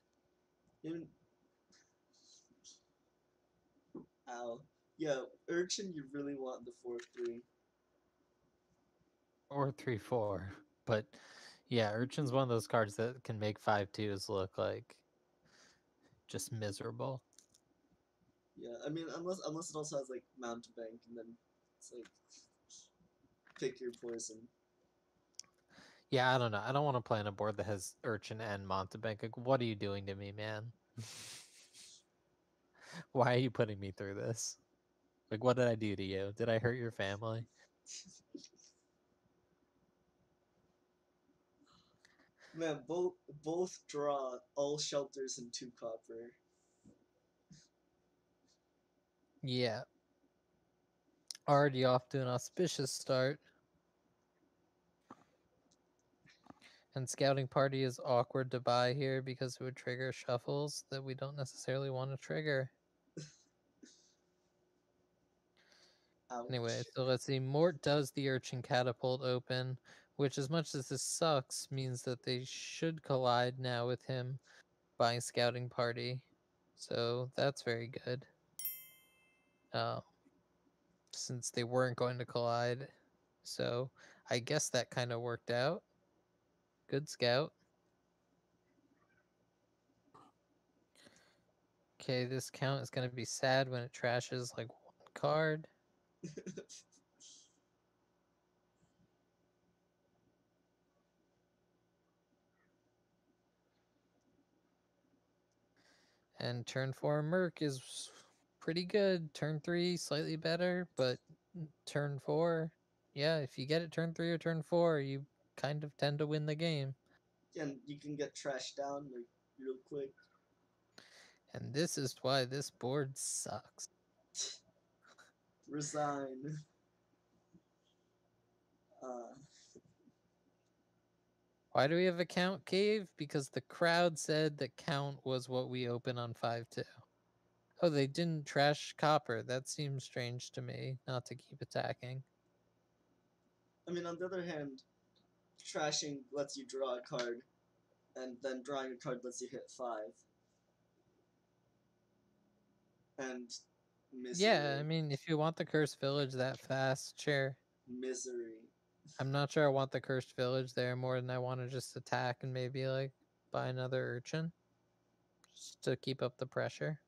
Even ow. Yeah, Urchin you really want the 4-3. Or 3-4. But yeah, Urchin's one of those cards that can make 5-2s look like just miserable. Yeah, I mean unless it also has like mountebank and then it's like pick your poison. Yeah, I don't know. I don't want to play on a board that has Urchin and Montebank. Like, what are you doing to me, man? Why are you putting me through this? Like, what did I do to you? Did I hurt your family? Man, both draw all shelters and 2 copper. Yeah. Already off to an auspicious start. And Scouting Party is awkward to buy here because it would trigger shuffles that we don't necessarily want to trigger. Anyway, Ouch. so let's see. Mort does the Urchin Catapult open, which, as much as this sucks, means that they should collide now with him buying Scouting Party. So that's very good. Uh, since they weren't going to collide. So I guess that kind of worked out. Good scout. Okay, this count is going to be sad when it trashes like one card. And turn 4 Merc is pretty good. Turn 3, slightly better, but turn 4, yeah, if you get it turn 3 or turn 4, you kind of tend to win the game. And you can get trashed down like real quick. And this is why this board sucks. Resign. Uh, Why do we have a count cave? Because the crowd said that count was what we open on 5-2. Oh, they didn't trash copper. That seems strange to me, not to keep attacking. I mean, on the other hand, trashing lets you draw a card, and then drawing a card lets you hit 5. And misery. Yeah, I mean, if you want the Cursed Village that fast, sure. Misery. I'm not sure I want the Cursed Village there more than I want to just attack and maybe, like, buy another Urchin. Just to keep up the pressure.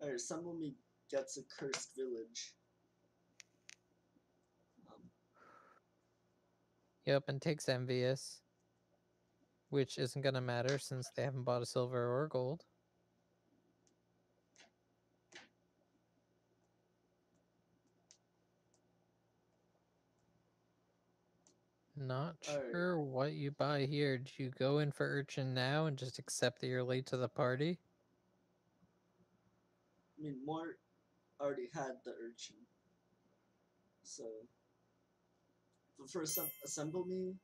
Alright, someone me gets a cursed village. Yep, and takes Envious. Which isn't going to matter since they haven't bought a silver or gold. Not sure what you buy here. Do you go in for Urchin now and just accept that you're late to the party? I mean, Mort already had the Urchin. So, but for Assemble Me,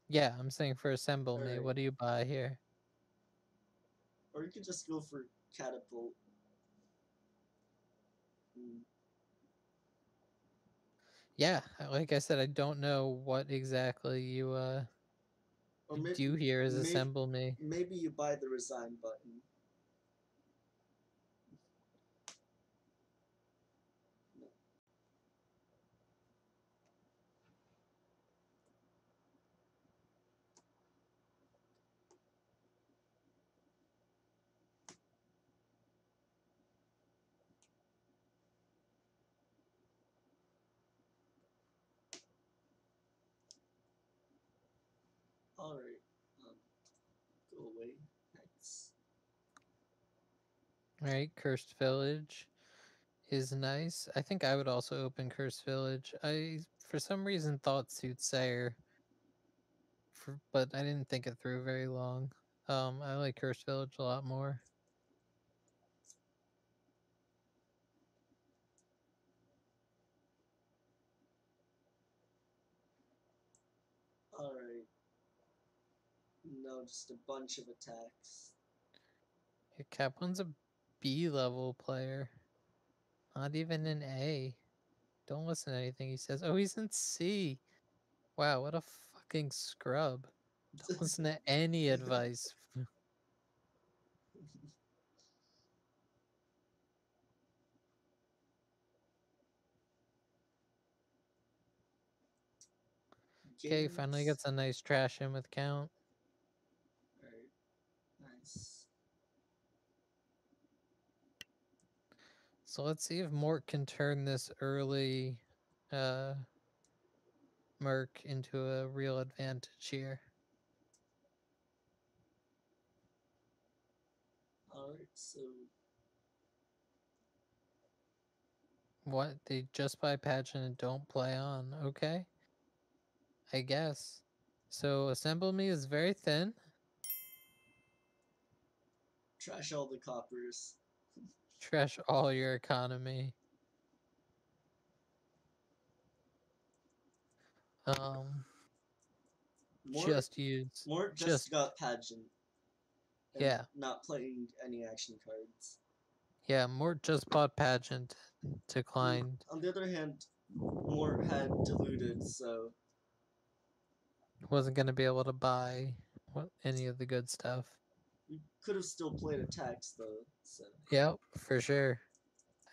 Yeah, I'm saying for Assemble Me. Alright. What do you buy here? Or you could just go for Catapult. Yeah, like I said, I don't know what exactly you Or do here as Assemble Me. maybe you buy the Resign button. Alright. Go away. Thanks. Alright, Cursed Village is nice. I think I would also open Cursed Village. I, for some reason, thought Soothsayer, but I didn't think it through very long. I like Cursed Village a lot more. Alright. No, just a bunch of attacks. Yeah, Cap1's a B level player. Not even an A. Don't listen to anything he says. Oh, he's in C. Wow, what a fucking scrub. Don't listen to any advice. Okay, finally gets a nice trash in with count. Alright. Nice. So let's see if Mort can turn this early Merc into a real advantage here. Alright, so What? They just buy Pageant and don't play on. Okay. I guess. So Assemble Me is very thin. trash all the coppers. Trash all your economy. Um, Mort use Mort just just got pageant and yeah, not playing any action cards. yeah. Mort just bought pageant, declined. On the other hand, Mort had diluted, so Wasn't gonna be able to buy any of the good stuff. you could have still played attacks though. So Yep, for sure.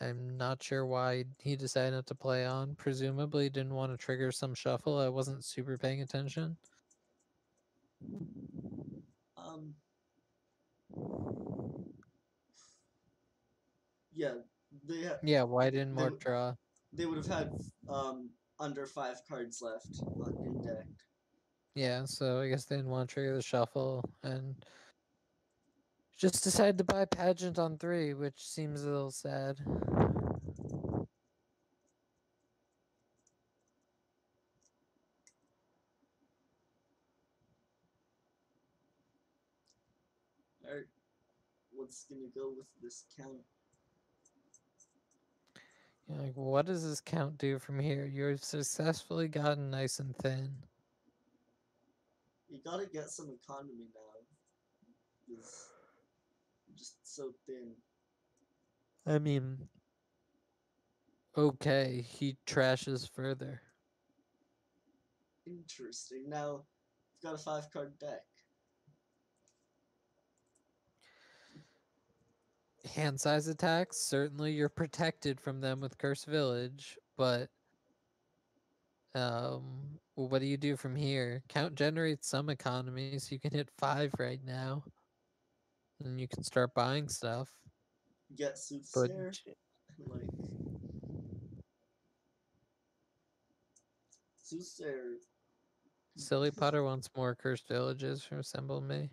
I'm not sure why he decided not to play on. Presumably didn't want to trigger some shuffle. I wasn't super paying attention. um yeah, they ha- Yeah, why didn't they Mort draw? they would have had under 5 cards left in deck. Yeah, so I guess they didn't want to trigger the shuffle and just decided to buy pageant on 3, which seems a little sad. Alright, what's gonna go with this count? You're like, what does this count do from here? You've successfully gotten nice and thin. You gotta get some economy now, because you're just so thin. I mean, okay, he trashes further. Interesting. Now, you've got a 5 card deck. Hand size attacks, certainly you're protected from them with Curse Village, but what do you do from here? Count generates some economy, so you can hit 5 right now, and you can start buying stuff. Get But Soothsayer. Like, Soothsayer. Silly Potter wants more Cursed Villages from Assemble Me.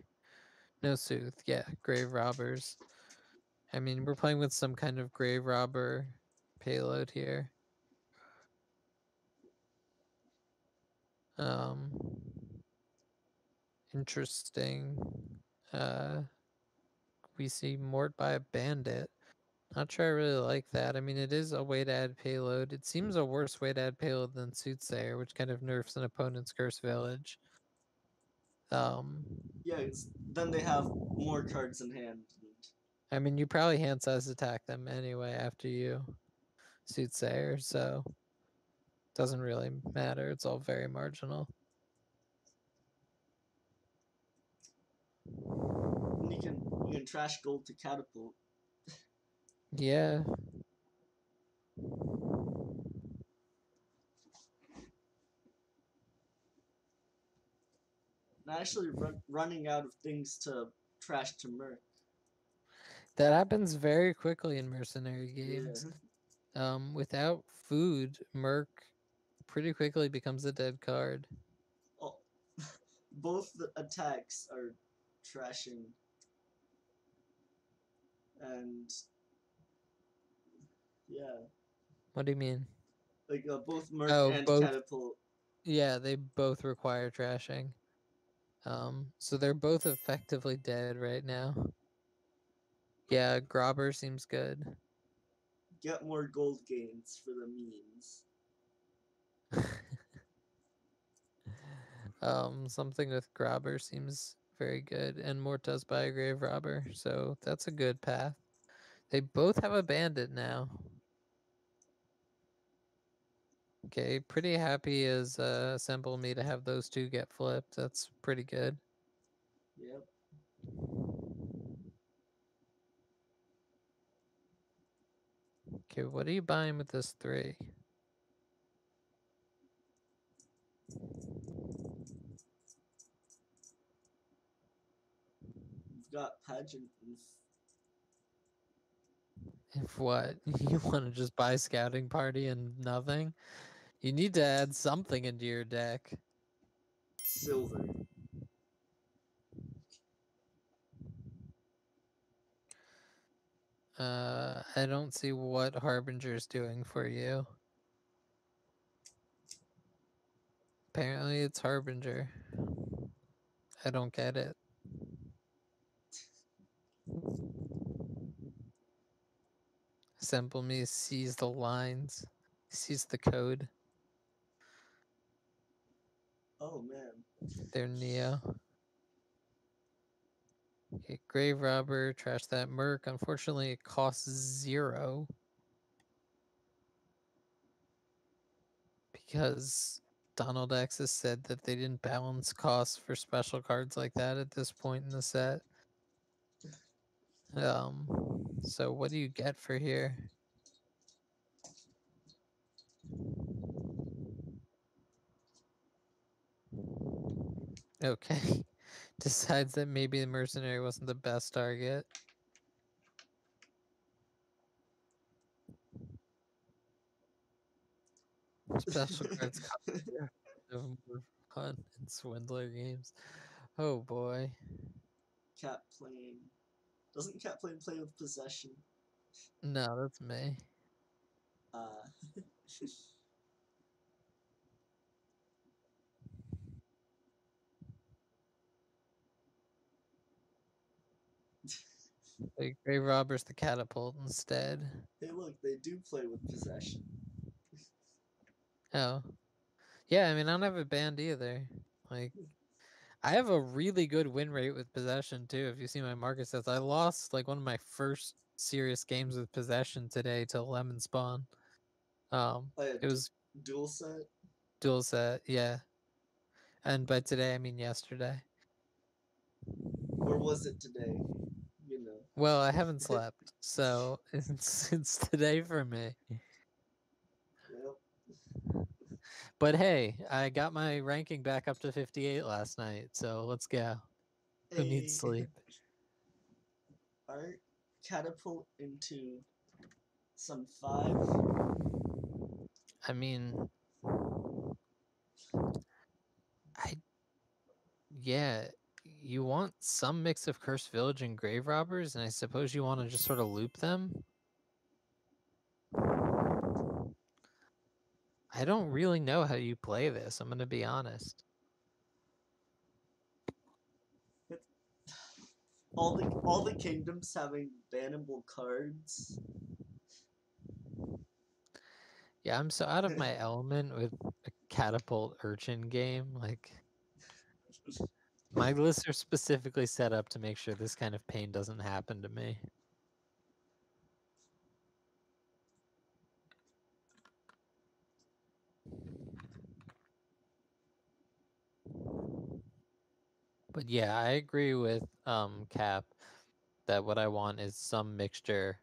No Sooth, yeah, Grave Robbers. I mean, we're playing with some kind of Grave Robber payload here. Um, interesting. Uh, we see Mort by a bandit. Not sure I really like that. I mean, it is a way to add payload. It seems a worse way to add payload than Soothsayer, which kind of nerfs an opponent's Curse Village. Um, Yeah, then they have more cards in hand. I mean, you probably hand size attack them anyway after you Soothsayer, so doesn't really matter. It's all very marginal. And you can trash gold to catapult. Yeah, And actually running out of things to trash to Merc. that happens very quickly in mercenary games. Yeah. Without food, Merc pretty quickly becomes a dead card. Oh, both the attacks are trashing. And yeah, What do you mean? like both Merc Oh, and both. Catapult. Yeah, they both require trashing. So they're both effectively dead right now. Yeah, Grobber seems good. Get more gold gains for the memes. Something with Grobber seems very good, and Mort does buy a Grave Robber, so that's a good path. They both have a bandit now. Okay, pretty happy as Assemble Me to have those two get flipped. That's pretty good. Yep. Okay, what are you buying with this 3? You've got Pageant and If what? You want to just buy Scouting Party and nothing? You need to add something into your deck. Silver. I don't see what Harbinger's doing for you. Apparently it's Harbinger. I don't get it. Assemble Me sees the lines, sees the code. Oh man. Their Neo. Okay, Grave Robber, trash that Merc. Unfortunately, it costs 0. Because Donald X has said that they didn't balance costs for special cards like that at this point in the set. So what do you get for here? Okay. Decides that maybe the mercenary wasn't the best target. Special cards cost more fun in Swindler games. Oh boy. Cat Plane. Doesn't Cat Plane play with possession? No, that's me. Uh Like Grave Robber's the catapult instead. hey look, they do play with possession. Oh. Yeah, I mean I don't have a band either. Like I have a really good win rate with possession too. If you see my market stats, I lost like one of my first serious games with possession today to Lemon Spawn. Oh yeah, It was dual set? dual set, yeah. And by today I mean yesterday. Or was it today? You know. Well, I haven't slept, so it's today for me. Yep. But hey, I got my ranking back up to 58 last night, so let's go. Who needs A sleep? art catapult into some 5. I mean, I yeah, you want some mix of Cursed Village and Grave Robbers, and I suppose you want to just sort of loop them. I don't really know how you play this, I'm going to be honest. All the kingdoms having bannable cards. Yeah, I'm so out of my element with a catapult urchin game. Like, my lists are specifically set up to make sure this kind of pain doesn't happen to me. But yeah, I agree with Cap that what I want is some mixture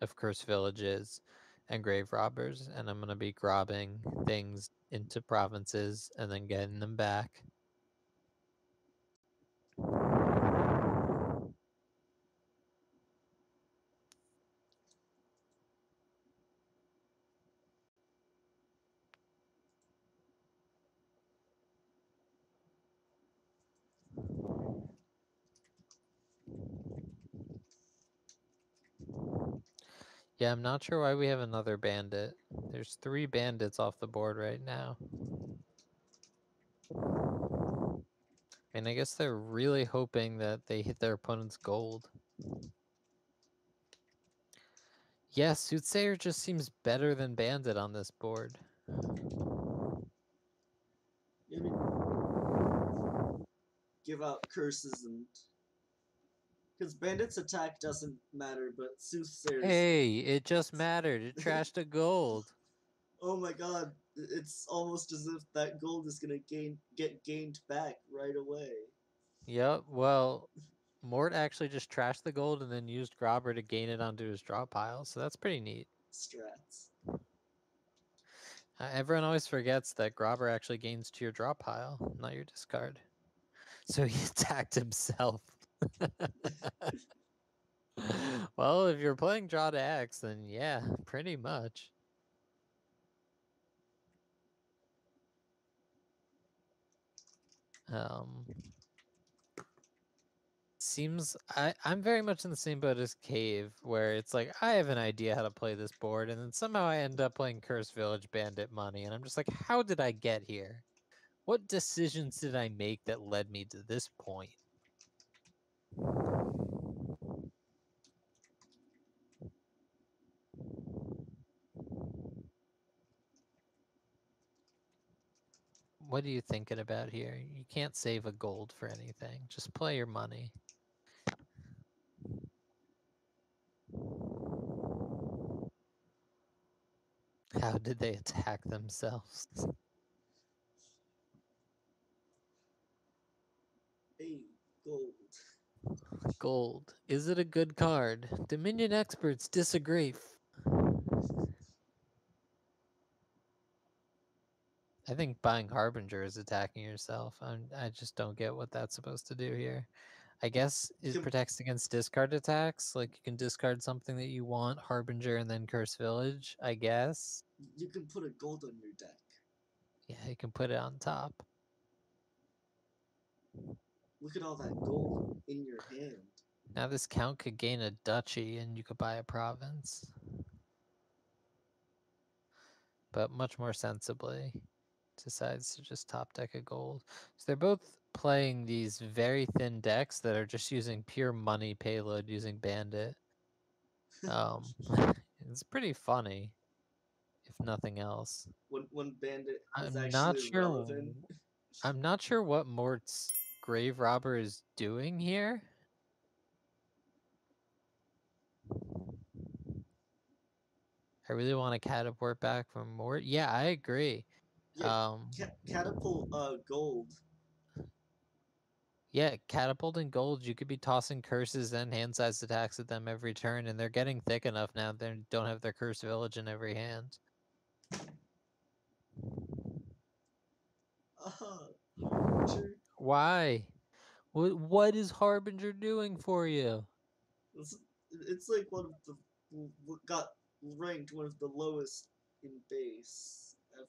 of Cursed Villages and Grave Robbers, and I'm gonna be grabbing things into provinces and then getting them back. Yeah, I'm not sure why we have another bandit. There's 3 bandits off the board right now. And I guess they're really hoping that they hit their opponent's gold. Yeah, Soothsayer just seems better than Bandit on this board. You mean give out curses and because bandits attack doesn't matter, but soothsayers. Hey, it just mattered. It trashed a gold. Oh my god, it's almost as if that gold is gonna get gained back right away. Yep, well, Mort actually just trashed the gold and then used Grobber to gain it onto his draw pile, so that's pretty neat. Strats. Everyone always forgets that Grobber actually gains to your draw pile, not your discard. So he attacked himself. Well, if you're playing draw to X, then yeah, pretty much. Um, I'm very much in the same boat as Cave, where it's like I have an idea how to play this board, and then somehow I end up playing Cursed Village Bandit Money, and I'm just like, how did I get here? What decisions did I make that led me to this point? What are you thinking about here? You can't save a gold for anything. Just play your money. How did they attack themselves? Hey, gold. Gold. Is it a good card? Dominion experts disagree. I think buying Harbinger is attacking yourself. I just don't get what that's supposed to do here. I guess You it can protects against discard attacks. Like you can discard something that you want, Harbinger, and then Curse Village. I guess. you can put a gold on your deck. Yeah, you can put it on top. Look at all that gold in your hand. Now this count could gain a duchy, and you could buy a province. But much more sensibly, decides to just top deck a gold. So they're both playing these very thin decks that are just using pure money payload using Bandit. It's pretty funny, if nothing else. When Bandit is I'm not actually sure. relevant. I'm not sure what Mort's Grave Robber is doing here. I really want to catapult back from Mort. Yeah, I agree. Yeah, catapult gold. Yeah, catapulting gold, you could be tossing curses and hand size attacks at them every turn, and they're getting thick enough now they don't have their cursed village in every hand. Harbinger. Why? What is Harbinger doing for you? It's like one of the got ranked one of the lowest in base. Like,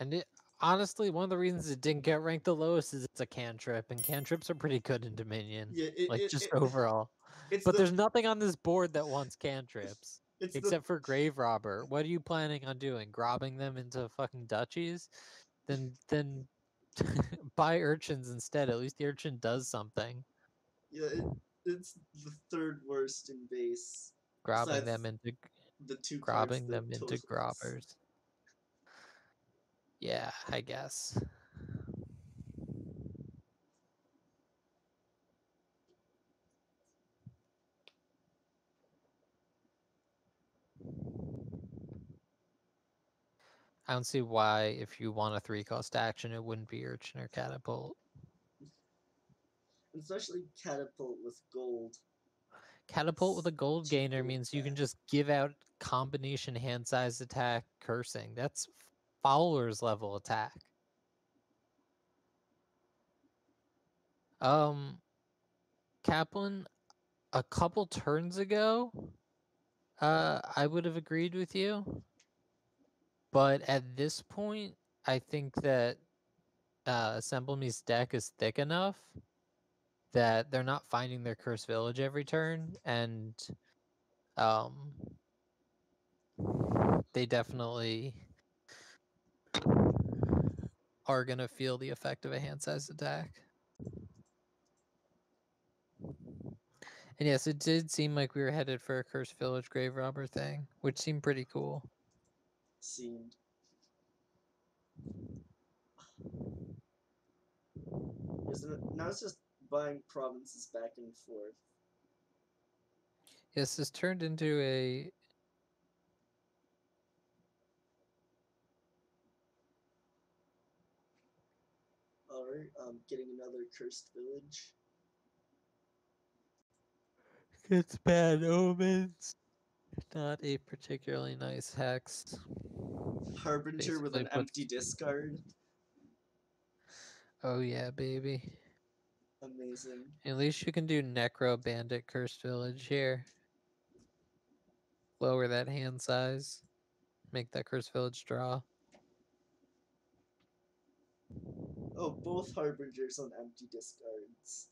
And it honestly, one of the reasons it didn't get ranked the lowest is it's a cantrip, and cantrips are pretty good in Dominion. yeah, Like just overall. it's But the there's nothing on this board that wants cantrips. it's the Except for Grave Robber. What are you planning on doing? Grabbing them into fucking duchies? Then buy urchins instead. At least the urchin does something. yeah it's the third worst in base Grabbing them besides into the two cards grabbing the them into totals. grabbers. Yeah, I guess. I don't see why, if you want a 3-cost action, it wouldn't be Urchin or Catapult. Especially catapult with gold. Catapult with a gold Cheap gainer gold means you can back. just give out combination hand size attack cursing. That's Fowler's level attack. Kaplan, a couple turns ago, I would have agreed with you. But at this point, I think that Assemble Me's deck is thick enough that they're not finding their cursed village every turn, and um, they definitely are gonna feel the effect of a hand-sized attack. And yes, it did seem like we were headed for a cursed village grave robber thing, which seemed pretty cool. Seemed. Yes, now it's just buying provinces back and forth. Yes, this turned into a Alright, getting another cursed village. it's bad omens. Not a particularly nice hex. Harbinger with Basically an puts. empty discard. Oh yeah, baby. Amazing. At least you can do Necro Bandit Cursed Village here. Lower that hand size. Make that Cursed Village draw. Oh, both Harbingers on empty discards.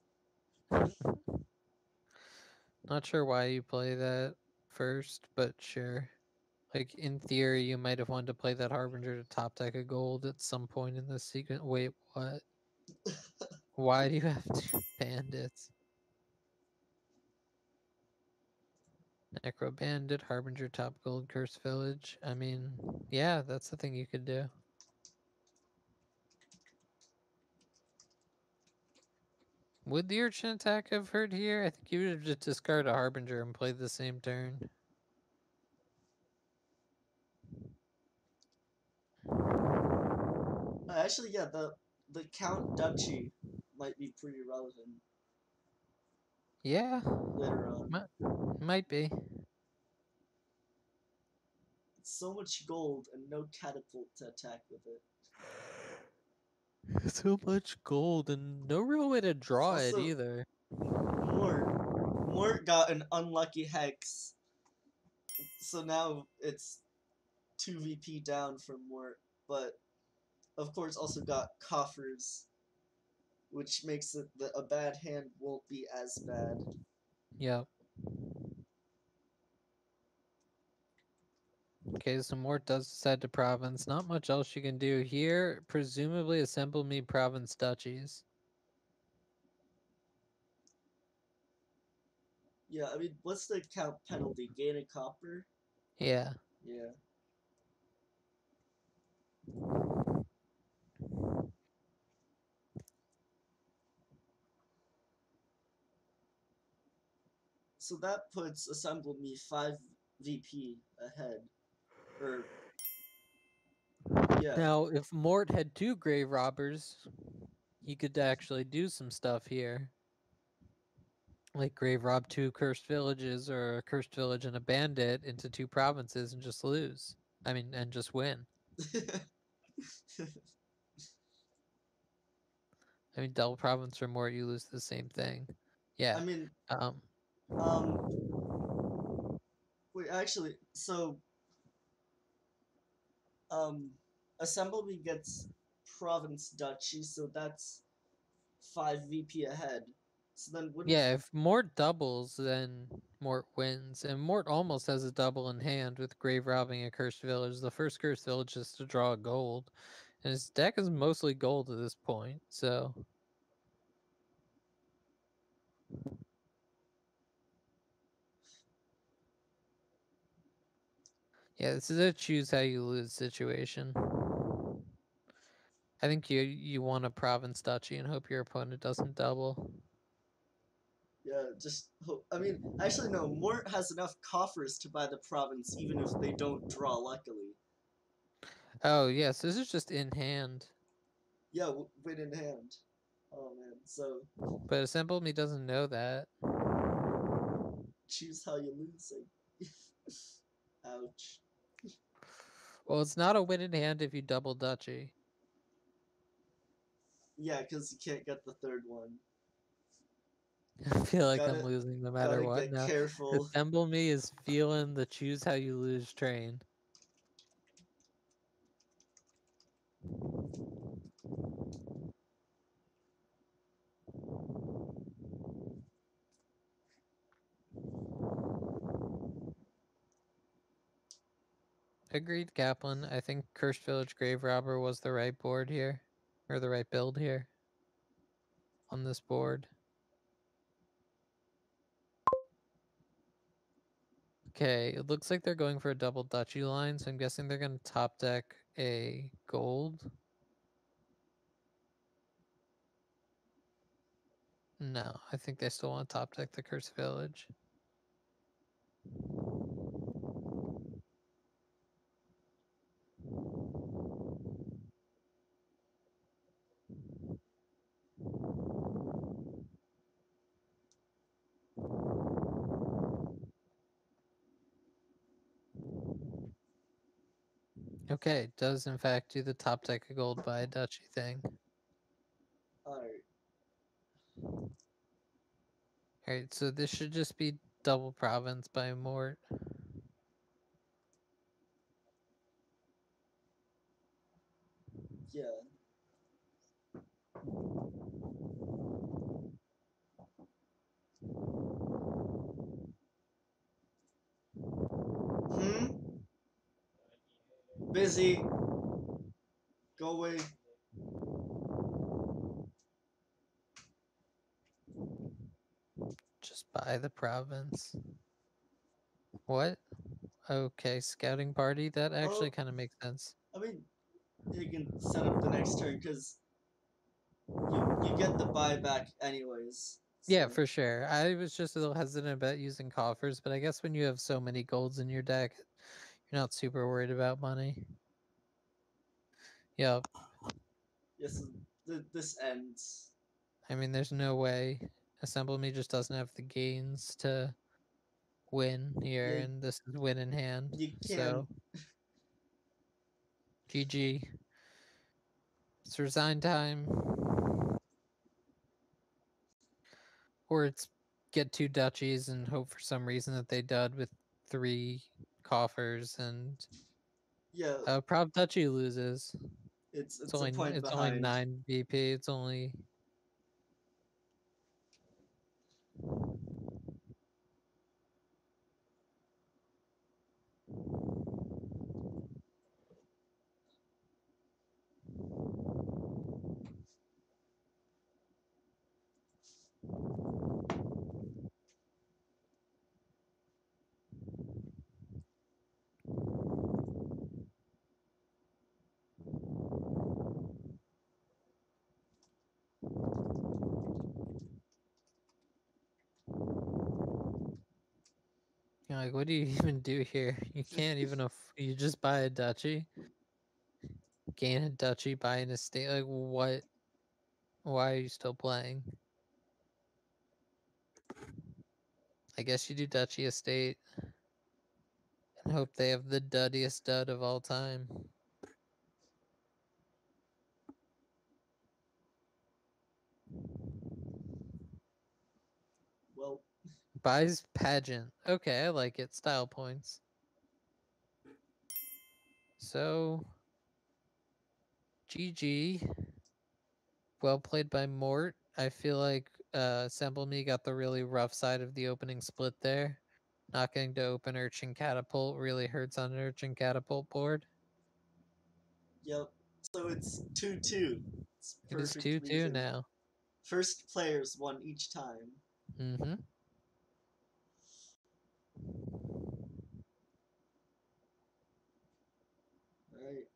Not sure why you play that first, but sure. Like, in theory, you might have wanted to play that Harbinger to top deck a gold at some point in the sequence. Wait, what? Why do you have two bandits? Necro Bandit, Harbinger, Top Gold, Curse Village. I mean, yeah, that's the thing you could do. Would the Urchin attack have hurt here? I think you would have just discarded a Harbinger and played the same turn. Actually, yeah, the Count Duchy might be pretty relevant Yeah, later on. might be. It's so much gold and no catapult to attack with it. So much gold and no real way to draw it Also, either. Mort Mort got an unlucky hex, so now it's 2 VP down from Mort, but of course also got coffers, which makes it that a bad hand won't be as bad. Yep. Okay, so Mort does decide to province. Not much else you can do here. Presumably assemble me province duchies. Yeah, I mean, what's the count penalty? Gain a copper? Yeah. Yeah. So that puts Assemble Me 5 VP ahead. Or, yeah. Now, if Mort had 2 grave robbers, he could actually do some stuff here. Like grave rob 2 cursed villages or a cursed village and a bandit into 2 provinces and just lose. I mean, and just win. I mean, double province or Mort, you lose the same thing. I Yeah. mean, Um, um, wait, actually, so, um, Assemble Me gets Province Duchy, so that's 5 VP ahead. So then wouldn't. yeah, if Mort doubles, then Mort wins. And Mort almost has a double in hand with grave robbing a cursed village. The first cursed village is to draw gold. And his deck is mostly gold at this point, so yeah, this is a choose how you lose situation. I think you want a province duchy and hope your opponent doesn't double. Yeah, just hope. I mean, actually, no. Mort has enough coffers to buy the province, even if they don't draw. Luckily, Oh yes, this is just in hand. yeah, win in hand. Oh man, so But Assemble Me doesn't know that. choose how you lose. Like, ouch. Well, it's not a win in hand if you double duchy. Yeah, because you can't get the third one. I feel like I'm Gotta losing no matter gotta what get now. careful. Assemble Me is feeling the choose how you lose train. Agreed, Kaplan. I think Cursed Village Grave Robber was the right board here. Or the right build here. On this board. Okay, it looks like they're going for a double duchy line, so I'm guessing they're going to top deck a gold. No, I think they still want to top deck the Cursed Village. Okay, it does in fact do the top deck a gold by a duchy thing. Alright. Alright, so this should just be double province by Mort. Yeah. Hmm. Busy. Go away. Just buy the province. What? Okay, scouting party. That actually Oh, kind of makes sense. I mean, you can set up the next turn because you get the buyback anyways. Yeah, So for sure. I was just a little hesitant about using coffers, but I guess when you have so many golds in your deck, you're not super worried about money. Yep. yes, this ends. I mean, there's no way Assemble Me just doesn't have the gains to win here, Yeah, and this is win in hand. you can. So, GG. It's resign time. Or it's get two duchies and hope for some reason that they dud with three coffers and Yeah, Prop Duchy loses. it's a point It's only behind. 9 VP. It's only you're like, what do you even do here? You can't even you just buy a duchy, gain a duchy, buy an estate. Like what? Why are you still playing? I guess you do duchy estate and hope they have the duddiest dud of all time. Well, Buys pageant. Okay, I like it. Style points. So GG. Well played by Mort. I feel like Assemble Me got the really rough side of the opening split there. Not getting to open Urchin Catapult really hurts on an Urchin Catapult board. yep. So it's 2-2. It's It is perfectly 2-2 even. now. First players won each time. Mm-hmm. Right.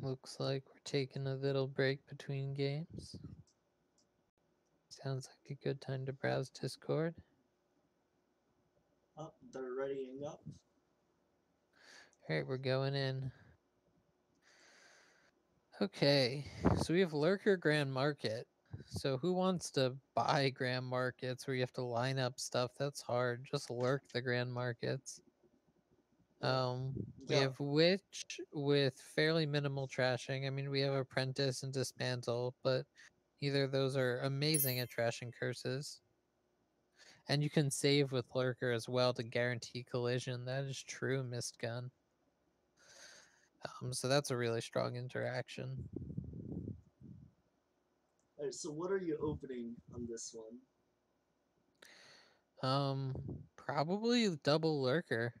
Looks like we're taking a little break between games. Sounds like a good time to browse Discord. Oh, they're readying up. Alright, we're going in. Okay, so we have Lurker Grand Market. So who wants to buy Grand Markets where you have to line up stuff? That's hard. Just lurk the Grand Markets. Yeah. We Yeah. have Witch with fairly minimal trashing. I mean, we have Apprentice and Dismantle, but either of those are amazing at trashing curses. And you can save with Lurker as well to guarantee collision. That is true, Mist Gun. So that's a really strong interaction. Alright, so what are you opening on this one? Probably double Lurker.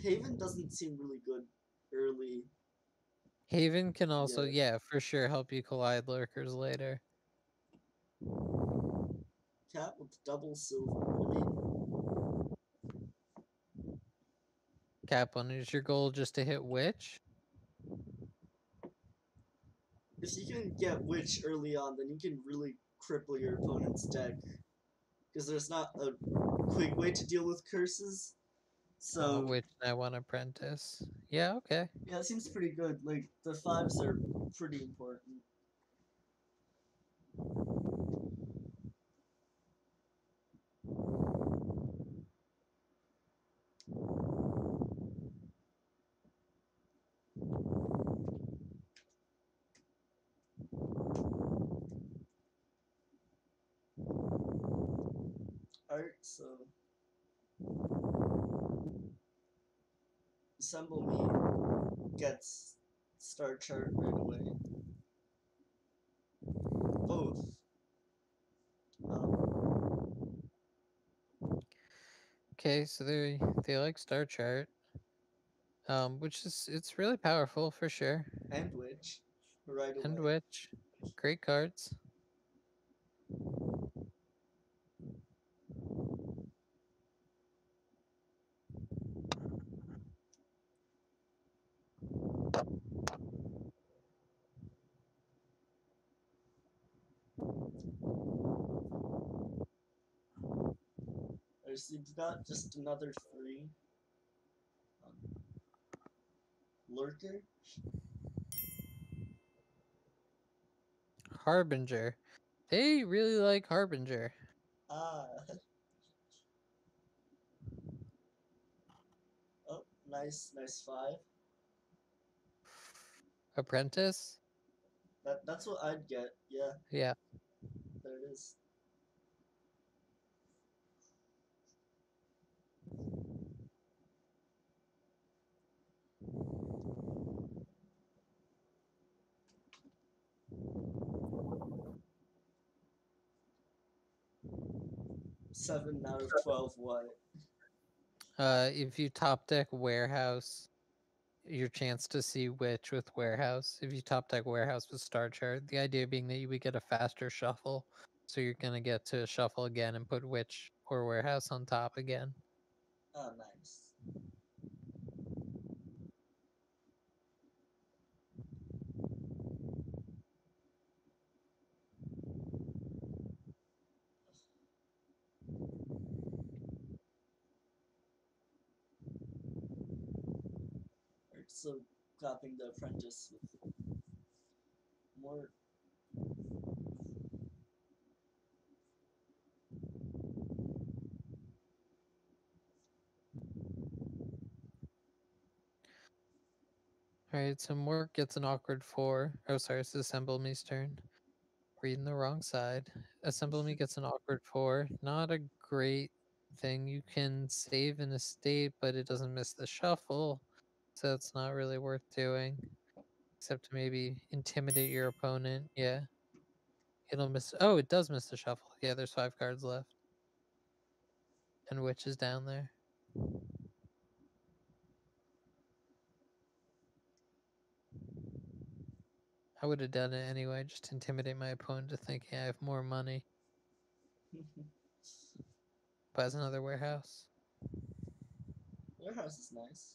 Haven doesn't seem really good early. Haven can also, Yeah. yeah, for sure help you collide Lurkers later. Cat with double silver. I mean, Kaplan, is your goal just to hit Witch? if you can get Witch early on, then you can really cripple your opponent's deck. Because there's not a quick way to deal with curses. So, Witch, I want Apprentice. Yeah, okay. yeah, it seems pretty good. Like, the fives are pretty important. Alright, so Assemble Me gets Star Chart right away. Both. Um, Okay, so they like Star Chart, which is it's really powerful for sure. and Witch right And away. Witch, great cards. There's you've got just another three. Um, Lurker. Harbinger, they really like Harbinger. Ah, oh, nice, nice five. Apprentice, That's what I'd get. Yeah, yeah. there it is. Seven out of 12. What? If you top deck Warehouse, your chance to see Witch with Warehouse. If you top deck Warehouse with Star Chart, the idea being that you would get a faster shuffle, so you're gonna get to shuffle again and put Witch or Warehouse on top again. Oh, nice. Alright, so copying the Apprentice with more. All right, so Mort gets an awkward 4. Oh, sorry, it's Assemble Me's turn. Reading the wrong side. Assemble Me gets an awkward 4. Not a great thing. You can save an estate, but it doesn't miss the shuffle, so it's not really worth doing. Except to maybe intimidate your opponent. Yeah. It'll miss. Oh, it does miss the shuffle. Yeah, there's 5 cards left. And Witch is down there. I would have done it anyway, just to intimidate my opponent to thinking I have more money. Buys another warehouse. Warehouse is nice.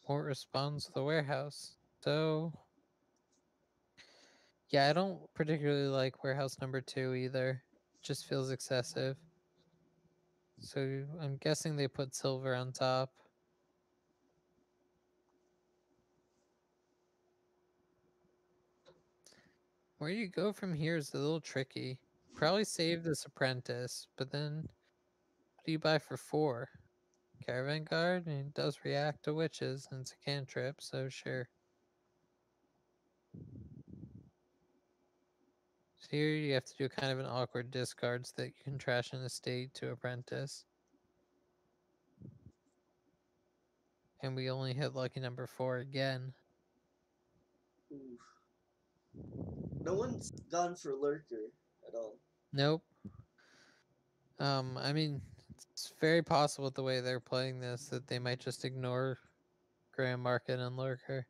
Mort responds with a warehouse. So, yeah, I don't particularly like warehouse number 2 either. Just feels excessive. So I'm guessing they put silver on top. Where you go from here is a little tricky. Probably save this apprentice, but then what do you buy for 4? Caravan guard, and it does react to witches, and it's a cantrip, so sure. So here you have to do kind of an awkward discard so that you can trash an estate to apprentice. And we only hit lucky number 4 again. Ooh. No one's gone for Lurker at all. Nope. I mean, it's very possible with the way they're playing this that they might just ignore Grand Market and Lurker.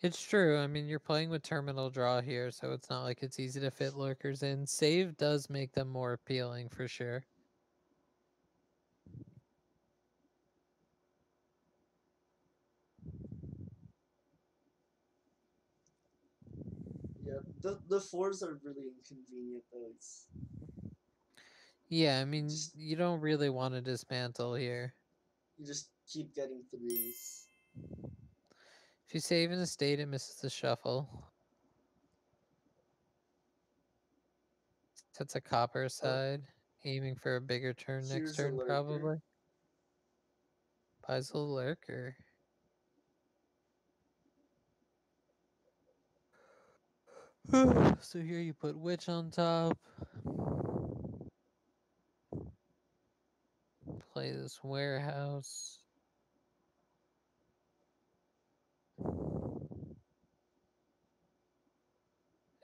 It's true. I mean, you're playing with terminal draw here, so it's not like it's easy to fit lurkers in. Save does make them more appealing for sure. Yeah, the fours are really inconvenient though. It's Yeah, I mean, just you don't really want to dismantle here. you just keep getting threes. If you save an estate, it misses the shuffle. Sets a copper Oh, aside, aiming for a bigger turn next here's a turn, Lurker. probably. Buys a lurker. So here you put witch on top. Play this warehouse.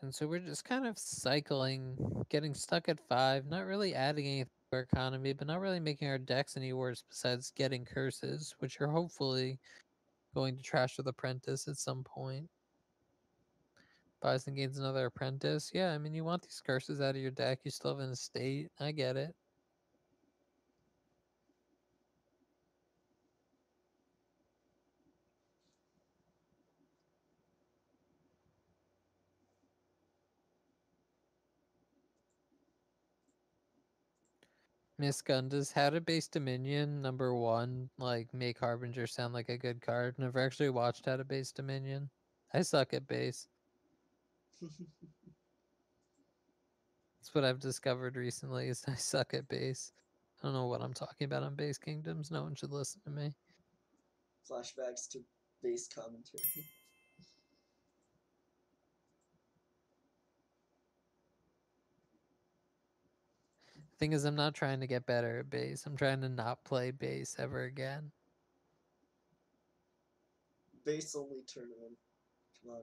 And so we're just kind of cycling, getting stuck at 5, not really adding anything to our economy, but not really making our decks any worse besides getting curses, which are hopefully going to trash with apprentice at some point. Buys and gains another apprentice. Yeah, I mean, you want these curses out of your deck. You still have an estate. I get it. Miss Gun, does How to Base Dominion #1 like make Harbinger sound like a good card? Never actually watched How to Base Dominion. I suck at base. That's what I've discovered recently is I suck at base. I don't know what I'm talking about on Base Kingdoms. No one should listen to me. Flashbacks to base commentary. Thing is, I'm not trying to get better at base. I'm trying to not play base ever again. Base only tournament. Come on.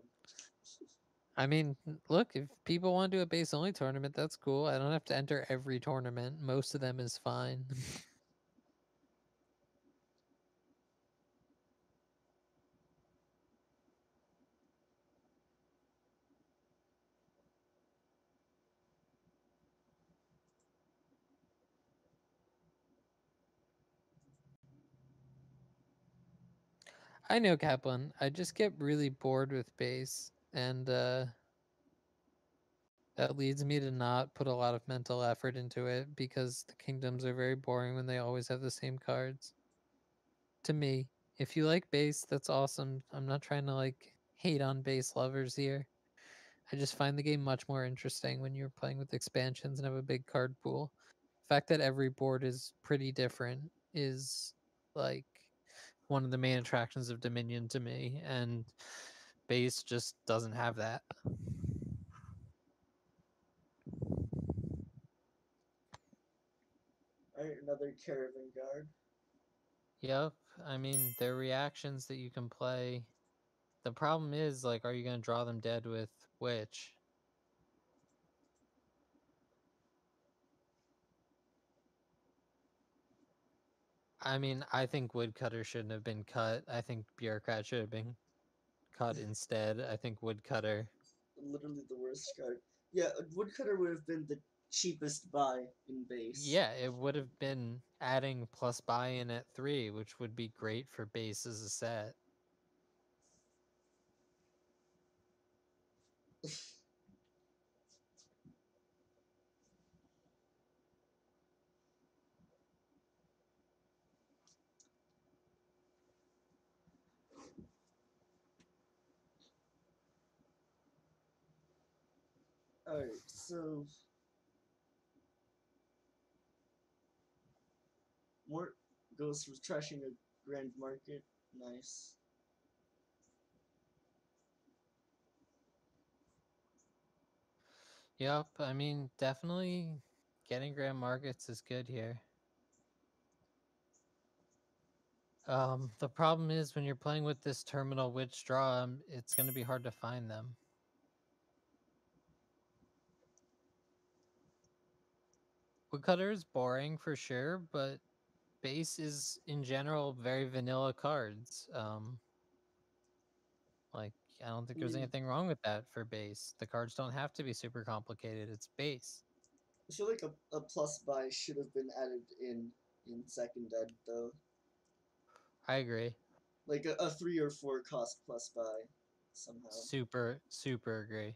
I mean, look, if people want to do a base only tournament, that's cool. I don't have to enter every tournament. Most of them is fine. I know, Kaplan. I just get really bored with base, and that leads me to not put a lot of mental effort into it because the kingdoms are very boring when they always have the same cards. To me, if you like base, that's awesome. I'm not trying to like hate on base lovers here. I just find the game much more interesting when you're playing with expansions and have a big card pool. The fact that every board is pretty different is like one of the main attractions of Dominion to me, and base just doesn't have that. Alright, another Caravan Guard. Yep. I mean, they're reactions that you can play. The problem is, like, are you going to draw them dead with Witch? I mean, I think Woodcutter shouldn't have been cut. I think Bureaucrat should have been cut instead. I think Woodcutter. Literally the worst card. Yeah, a Woodcutter would have been the cheapest buy in base. Yeah, it would have been adding plus buy-in at 3, which would be great for base as a set. Alright, so Mort goes for trashing a Grand Market. Nice. Yep, I mean, definitely getting Grand Markets is good here. The problem is when you're playing with this terminal witch draw, it's going to be hard to find them. Woodcutter is boring for sure, but base is in general very vanilla cards. Like I don't think I there's mean, anything wrong with that for base. The cards don't have to be super complicated. It's base. I feel like a plus buy should have been added in second ed though. I agree. Like a 3 or 4 cost plus buy somehow. Super agree.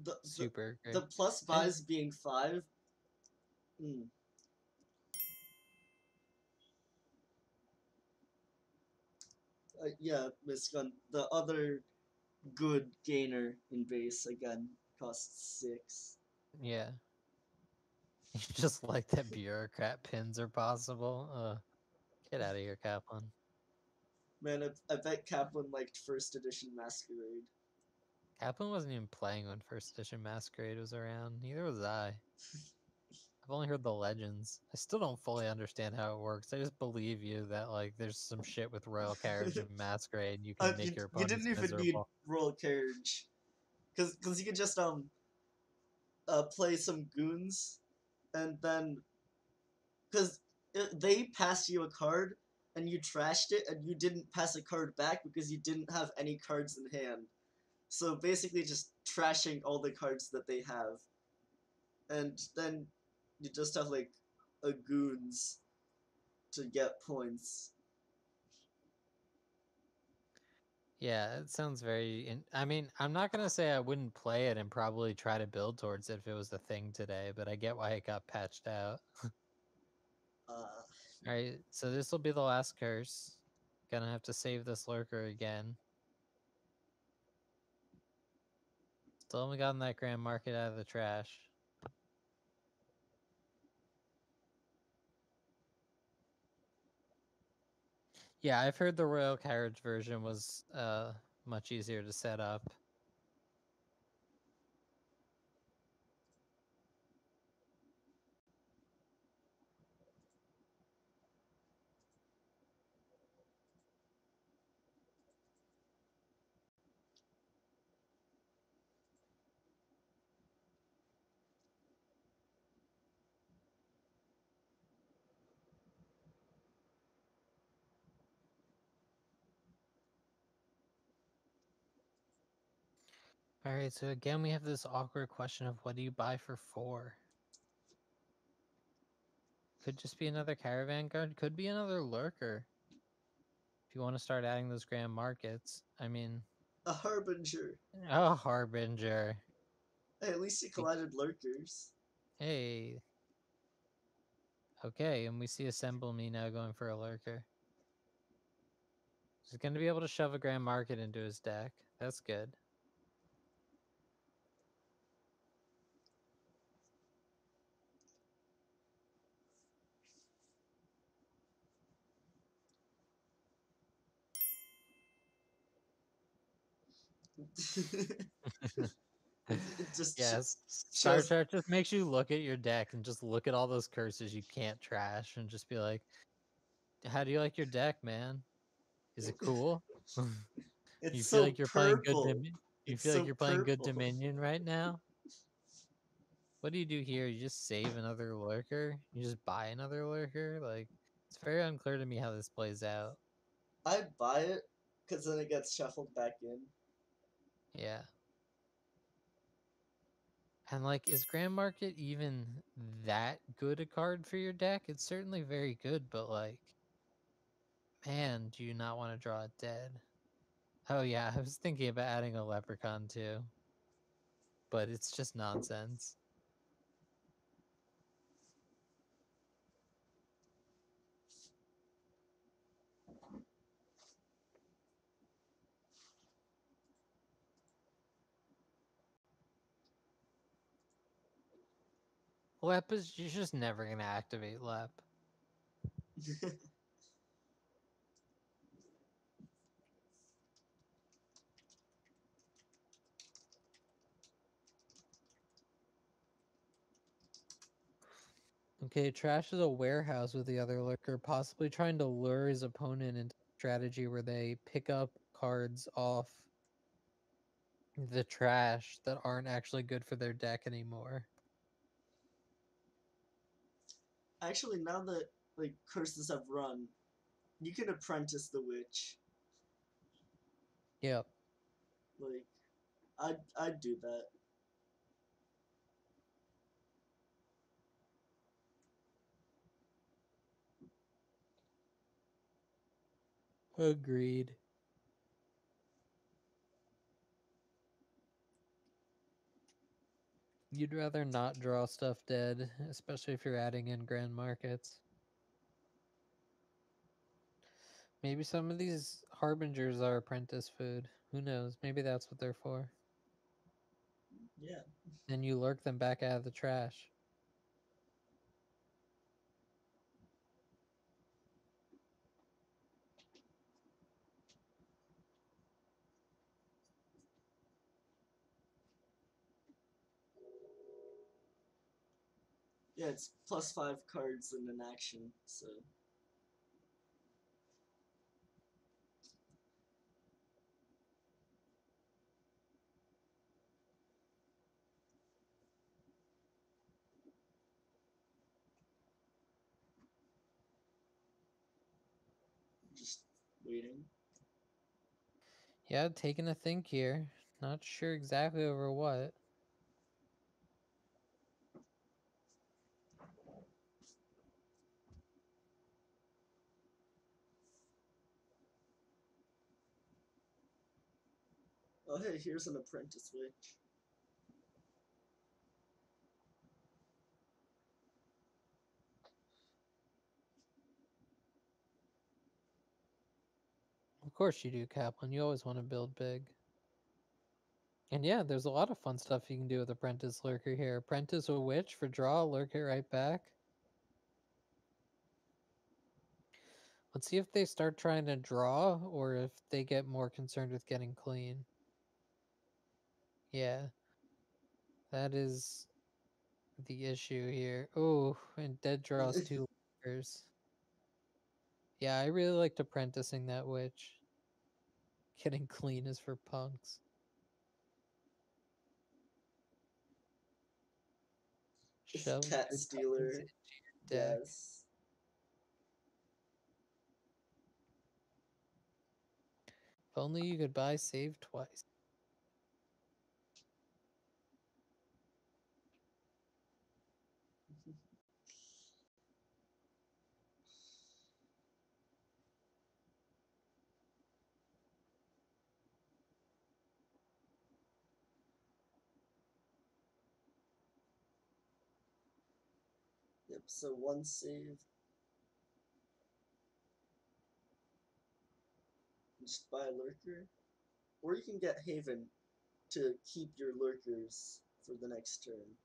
The the Super agree. the plus And buys being 5. Mm, yeah, Miss Gun. The other good gainer in base again costs 6. yeah, you just like that bureaucrat pins are possible. Get out of here, Kaplan. Man, I bet Kaplan liked first edition Masquerade. Kaplan wasn't even playing when first edition Masquerade was around. Neither was I. I've only heard the legends. I still don't fully understand how it works. I just believe you that like there's some shit with royal carriage and Masquerade and you can make your You didn't opponents even need miserable. royal carriage, cause you could just play some goons, and then because they pass you a card and you trashed it and you didn't pass a card back because you didn't have any cards in hand. So basically, just trashing all the cards that they have, and then you just have like a goons to get points. Yeah, it sounds I mean, I'm not gonna say I wouldn't play it and probably try to build towards it if it was a thing today, but I get why it got patched out. Uh, Alright, so this will be the last curse. Gonna have to save this lurker again. Still haven't gotten that grand market out of the trash. Yeah, I've heard the royal carriage version was much easier to set up. Alright, so again we have this awkward question of what do you buy for 4? Could just be another caravan guard, could be another lurker. If you want to start adding those grand markets. I mean, a harbinger. a harbinger. Hey, at least you collided lurkers. Hey. Okay, and we see Assemble Me now going for a lurker. He's going to be able to shove a grand market into his deck. That's good. It just Yes, Star shows. Chart just makes you look at your deck and just look at all those curses you can't trash and just be like, how do you like your deck, man? Is it cool? It's You feel so like you're playing good purple. you It's feel like so you're playing good purple. Dominion right now? What do you do here? You just save another lurker? You just buy another lurker? Like, it's very unclear to me how this plays out. I'd buy it because then it gets shuffled back in. Yeah. And like, is Grand Market even that good a card for your deck? It's certainly very good, but like, man, do you not want to draw it dead? Oh yeah, I was thinking about adding a leprechaun too, but it's just nonsense. Lep is you're just never gonna activate Lep. Okay, Trash is a warehouse with the other lurker, possibly trying to lure his opponent into a strategy where they pick up cards off the trash that aren't actually good for their deck anymore. Actually, now that like curses have run, you can apprentice the witch. Yep. Like, I'd do that. Agreed. You'd rather not draw stuff dead, especially if you're adding in grand markets. Maybe some of these harbingers are apprentice food. Who knows? Maybe that's what they're for. Yeah. And you lurk them back out of the trash. Yeah, it's +5 cards in an action, so just waiting. Yeah, taking a think here. Not sure exactly over what. Oh hey, here's an apprentice witch. Of course you do, Kaplan. You always want to build big. And yeah, there's a lot of fun stuff you can do with Apprentice Lurker here. Apprentice a Witch for draw, lurk it right back. Let's see if they start trying to draw or if they get more concerned with getting clean. Yeah, that is the issue here. Oh, and dead draws 2 lurkers. Yeah, I really liked apprenticing that witch. Getting clean is for punks. It's Shove cat your tokens stealer. into your deck. Yes. If only you could buy save twice. Yep, so one save. Just buy a lurker. Or you can get Haven to keep your lurkers for the next turn.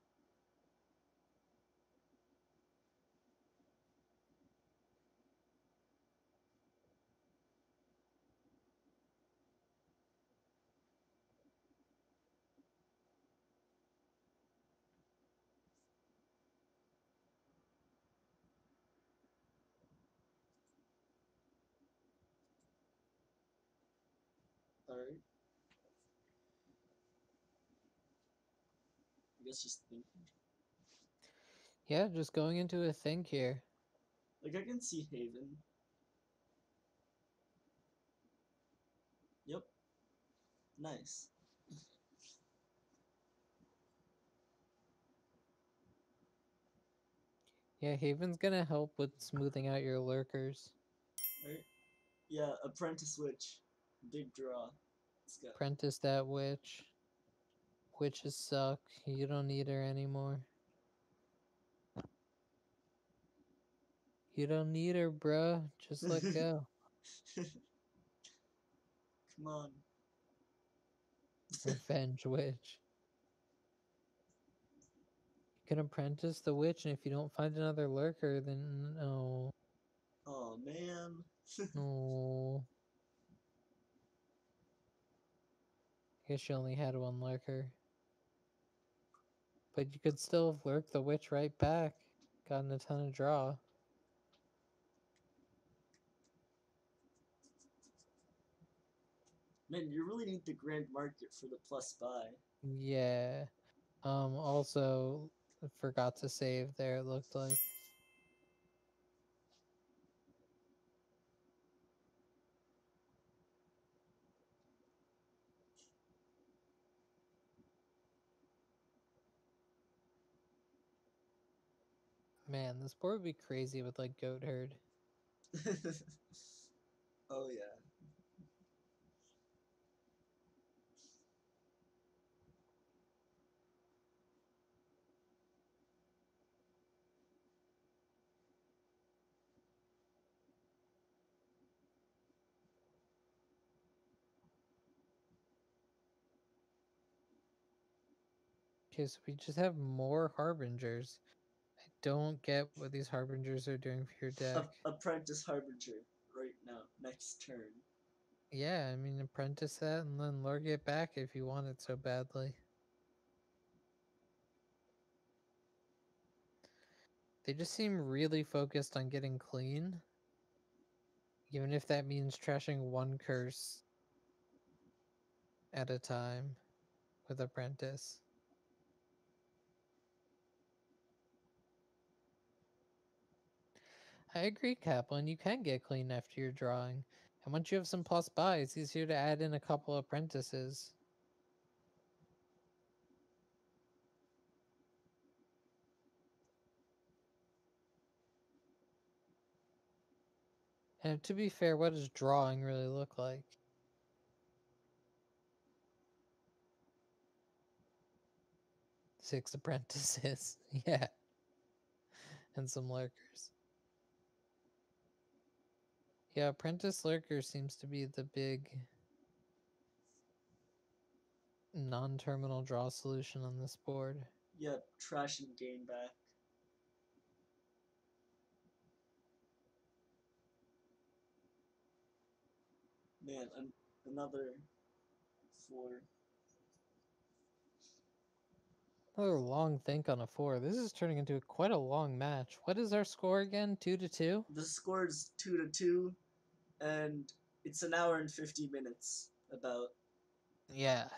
Alright. I guess just thinking. Yeah, just going into a think here. Like, I can see Haven. Yep. Nice. Yeah, Haven's gonna help with smoothing out your lurkers. Alright. Yeah, Apprentice Witch. Big draw. Let's go. Apprentice that witch. Witches suck. You don't need her anymore. You don't need her, bruh. Just let go. Come on. Revenge witch. You can apprentice the witch, and if you don't find another lurker, then no. Oh man. No. I guess you only had one lurker. But you could still have lurked the witch right back. Gotten a ton of draw. Man, you really need the grand market for the plus buy. Yeah. Also forgot to save there, it looked like. Man, this board would be crazy with like goat herd. Oh yeah. Okay, so we just have more harbingers. I don't get what these harbingers are doing for your deck. Apprentice Harbinger right now. Next turn. Yeah, I mean apprentice that and then lurk it back if you want it so badly. They just seem really focused on getting clean, even if that means trashing one curse at a time with Apprentice. I agree, Kaplan. You can get clean after your drawing. And once you have some plus buy, it's easier to add in a couple apprentices. And to be fair, what does drawing really look like? 6 apprentices. Yeah. And some lurkers. Yeah, apprentice lurker seems to be the big non-terminal draw solution on this board. Yep, trash and gain back. Man, another 4. Another long think on a 4. This is turning into quite a long match. What is our score again? 2-2? The score is 2-2, and it's an hour and 50 minutes about. Yeah.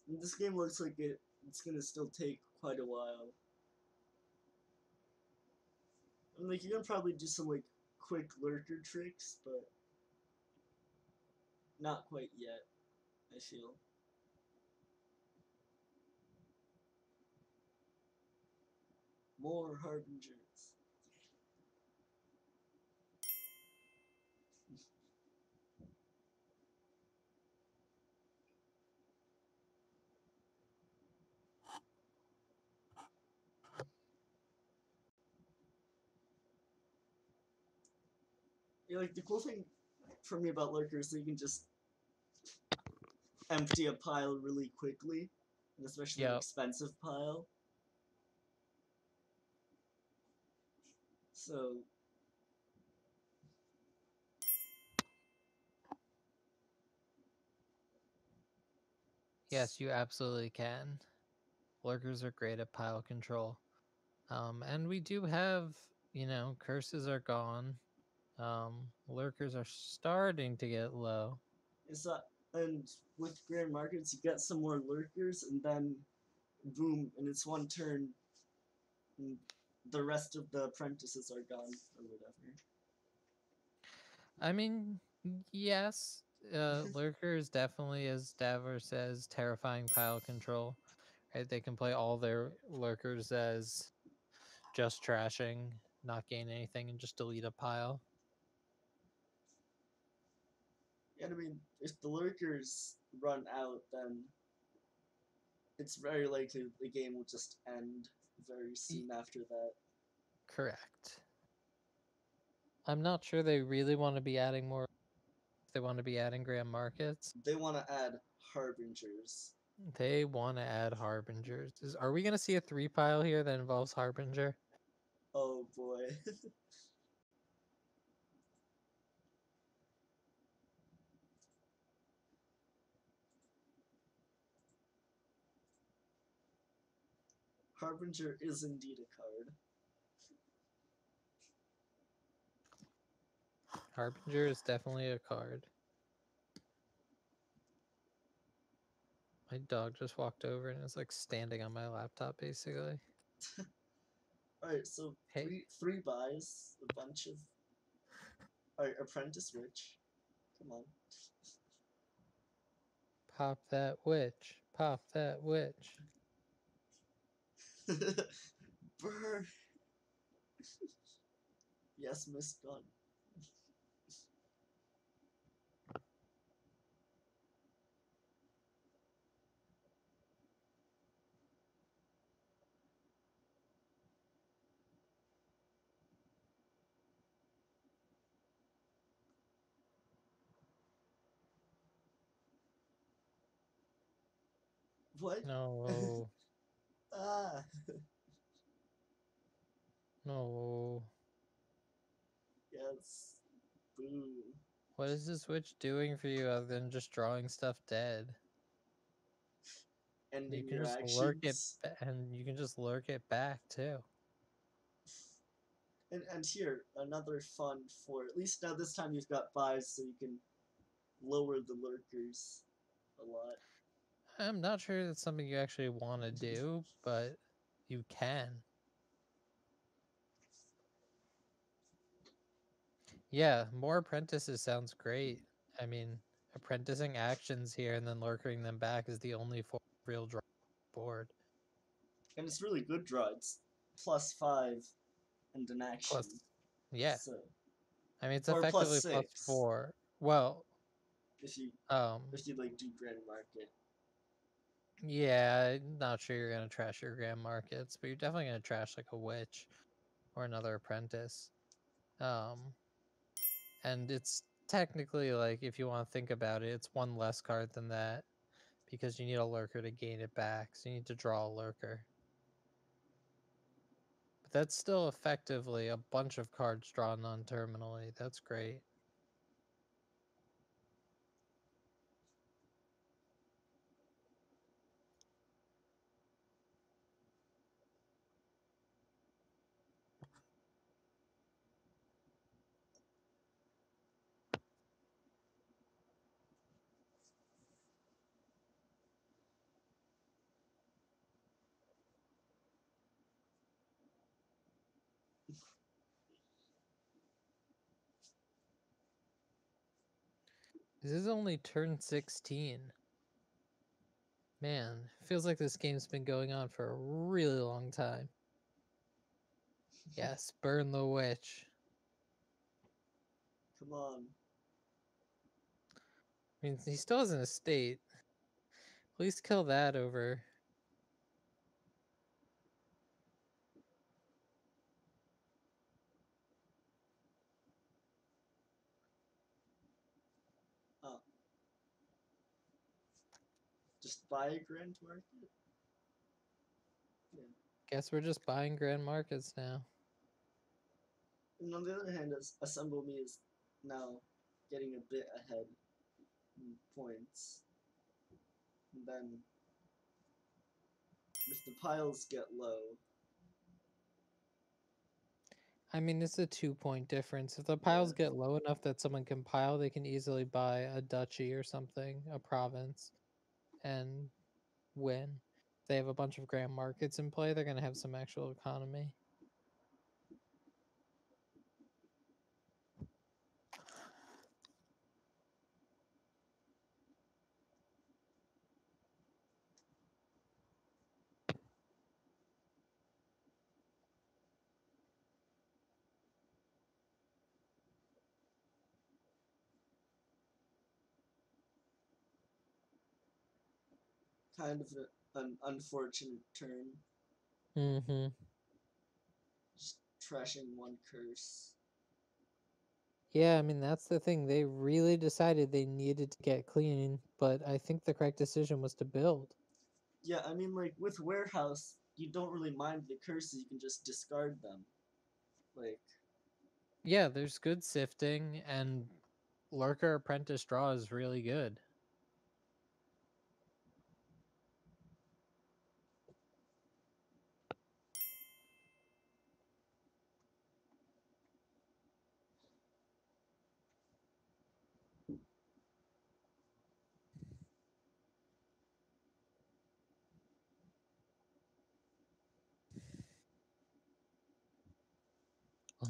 And this game looks like it's gonna still take quite a while. And like, you're gonna probably do some like quick lurker tricks, but not quite yet, I feel. More harbingers. Yeah, like the cool thing for me about lurkers is that you can just empty a pile really quickly, and especially an Yep. expensive pile. So Yes, you absolutely can. Lurkers are great at pile control. And we do have, curses are gone. Lurkers are starting to get low. it's not, and with grand markets, you get some more lurkers, and then boom, and it's one turn, and the rest of the apprentices are gone or whatever. I mean, yes, Lurker is definitely, as Davor says, terrifying pile control. Right? They can play all their Lurkers as just trashing, not gain anything, and just delete a pile. And I mean, if the lurkers run out, then it's very likely the game will just end very soon after that. Correct. I'm not sure they really want to be adding more. They want to be adding grand markets. They want to add harbingers. They want to add harbingers. Are we going to see a 3 pile here that involves harbinger? Oh boy. Harbinger is indeed a card. Harbinger is definitely a card. My dog just walked over and is like standing on my laptop basically. Alright, so Hey, three buys, a bunch of. Alright, Apprentice Witch. Come on. pop that witch. Pop that witch. Burn! Yes, Miss Gun. What? No. Ah! No. Yes. Boo. What is this witch doing for you other than just drawing stuff dead? ending You can your just lurk it, actions. and you can just lurk it back too. And here, another fun for at least now this time you've got buys so you can lower the lurkers a lot. I'm not sure that's something you actually want to do, but you can. Yeah, more apprentices sounds great. I mean, apprenticing actions here and then lurking them back is the only form of real draw board. And it's really good draw. It's +5 and an Plus, action. yeah, So I mean it's or effectively plus +6 4. Well, if you um, like do Grand Market. yeah, not sure you're gonna trash your grand markets, but you're definitely gonna trash like a witch or another apprentice. Um, and it's technically like if you want to think about it, it's one less card than that because you need a lurker to gain it back, so you need to draw a lurker. But that's still effectively a bunch of cards drawn non-terminally. That's great. This is only turn 16. Man, feels like this game's been going on for a really long time. Yes, burn the witch. Come on. I mean, he still has an estate. Please kill that over. Oh. Just buy a Grand Market? Yeah. Guess we're just buying grand markets now. And on the other hand, Assemble Me is now getting a bit ahead in points. And then if the piles get low, I mean, it's a 2-point difference. If the yeah. piles get low enough that someone can pile, they can easily buy a duchy or something, a province, and win. If they have a bunch of grand markets in play, they're going to have some actual economy. Kind of an unfortunate turn. Mm-hmm. Just trashing one curse. Yeah, I mean, that's the thing. They really decided they needed to get clean, but I think the correct decision was to build. Yeah, I mean, like, with Warehouse, you don't really mind the curses, you can just discard them. Like, Yeah, there's good sifting, and Lurker Apprentice draw is really good.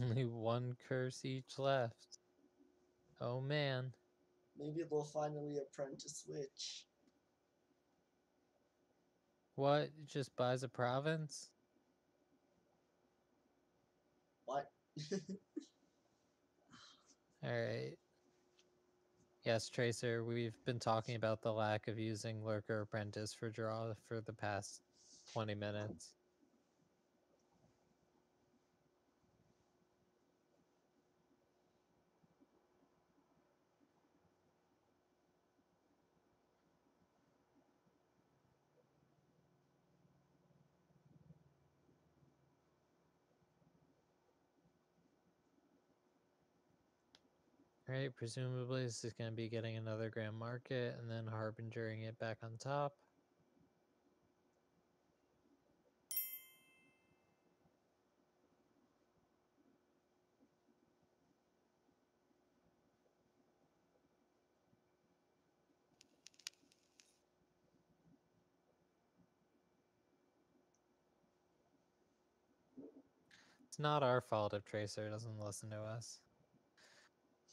Only one curse each left. Oh man. maybe they'll finally apprentice Witch. What? It just buys a province? What? Alright. Yes, Tracer, we've been talking about the lack of using Lurker Apprentice for draw for the past 20 minutes. Alright, presumably this is going to be getting another Grand Market and then Harbingering it back on top. It's not our fault if Tracer doesn't listen to us.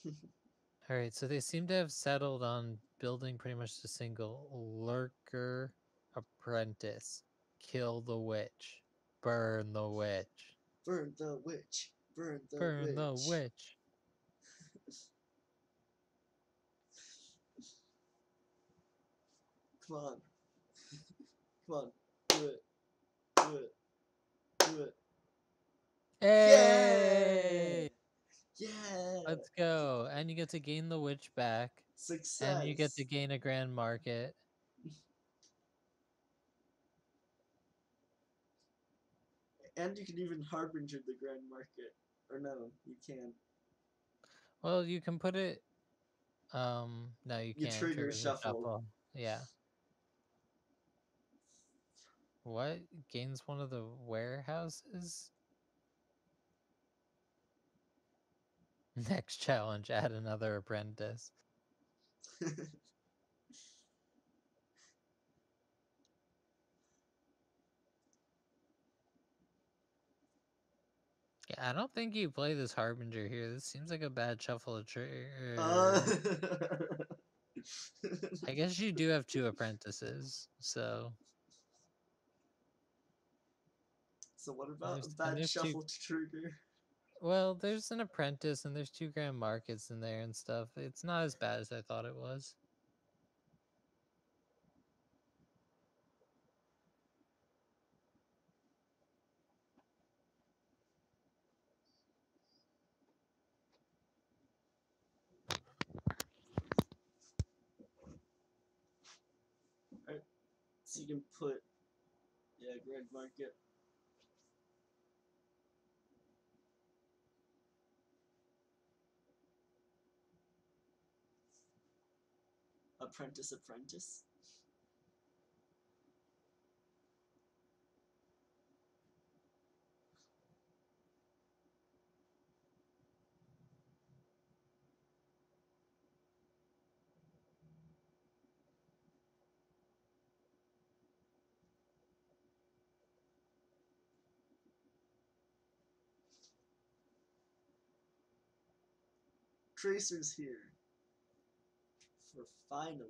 All right, so they seem to have settled on building pretty much a single lurker apprentice. Kill the witch. Burn the witch. Burn the witch. Burn the Burn the witch. witch. Come on. Come on. Do it. Do it. Do it. Hey! Yeah! Yeah! Let's go. And you get to gain the witch back. And you get to Success! gain a grand market. And you can even harbinger the grand market. Or no, you can't. Well, you can put it. No, you You can't. trigger Triggers a shuffle. shuffle. Yeah. What? Gains one of the warehouses? Next challenge, add another apprentice. Yeah, I don't think you play this Harbinger here. This seems like a bad shuffle of trigger. I guess you do have 2 apprentices, so... So what And about a and bad there's 2... shuffle to trigger? Well, there's an apprentice and there's 2 grand markets in there and stuff. It's not as bad as I thought it was. Alright, so you can put, yeah, grand market. Apprentice, apprentice. Tracer's here. For finally.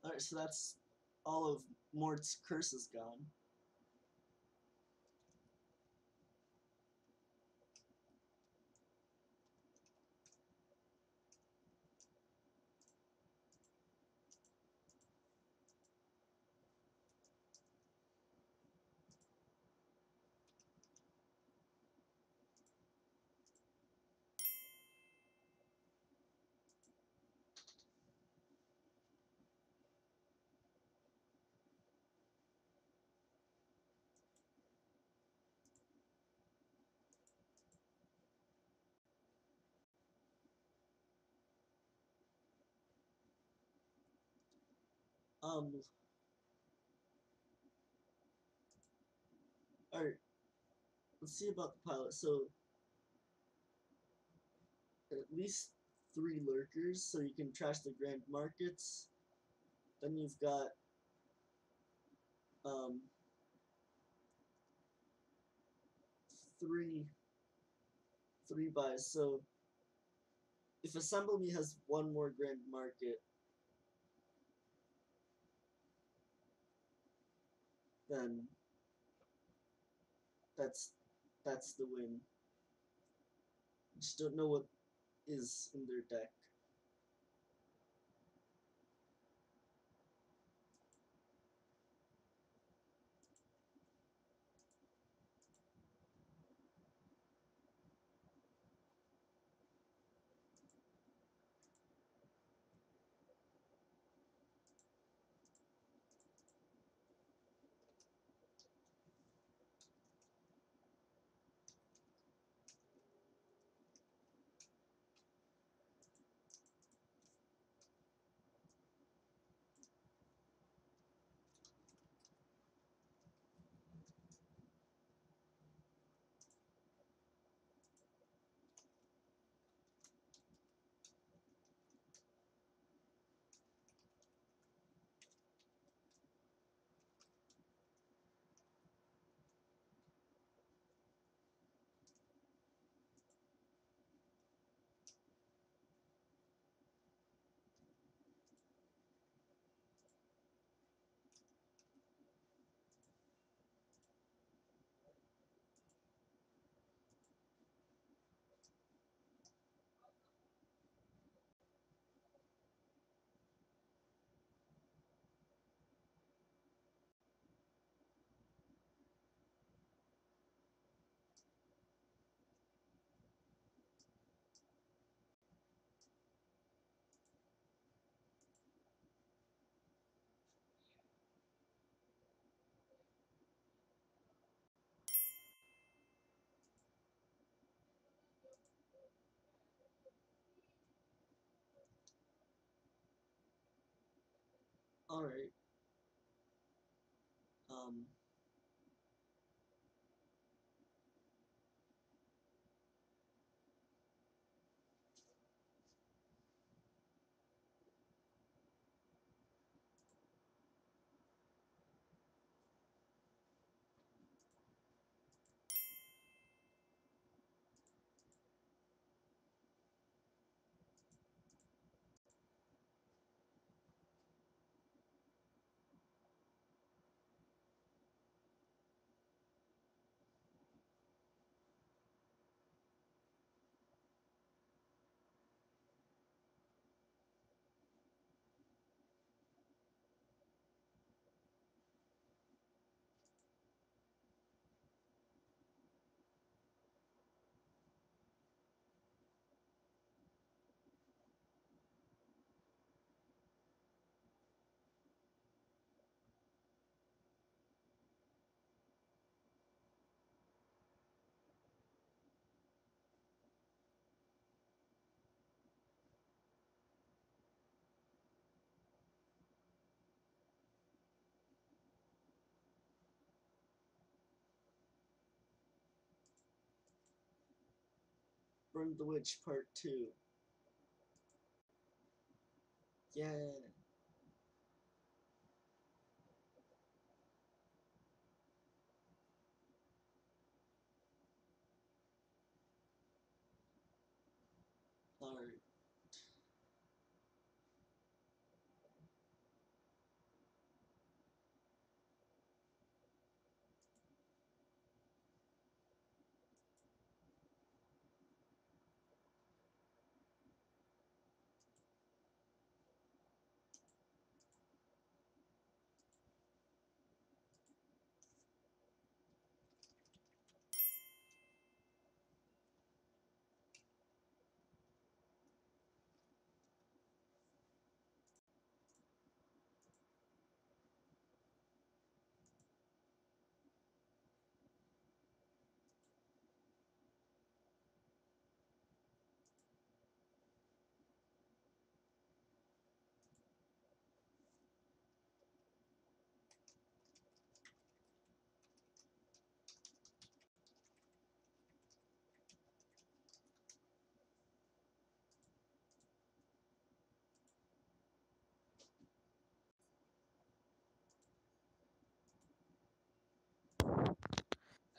Alright, so that's all of Mort's curses gone. Um, alright, let's see about the pilot. So, at least 3 lurkers, so you can trash the grand markets. Then you've got um, 3 buys. So if Assemble Me has 1 more grand market, then that's the win. Just don't know what is in their deck. Alright. Um, Burn the Witch Part 2. Yeah. Alright.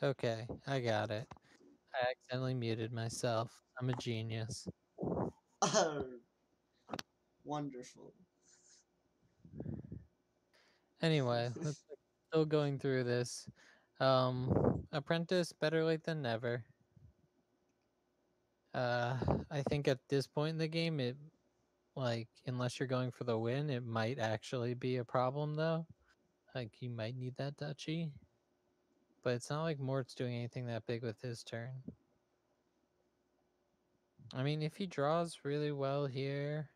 Okay, I got it. I accidentally muted myself. I'm a genius. Wonderful. Anyway, let's still going through this. Apprentice, better late than never. I think at this point in the game, it like unless you're going for the win, it might actually be a problem though. Like you might need that duchy, but it's not like Mort's doing anything that big with his turn. I mean, if he draws really well here,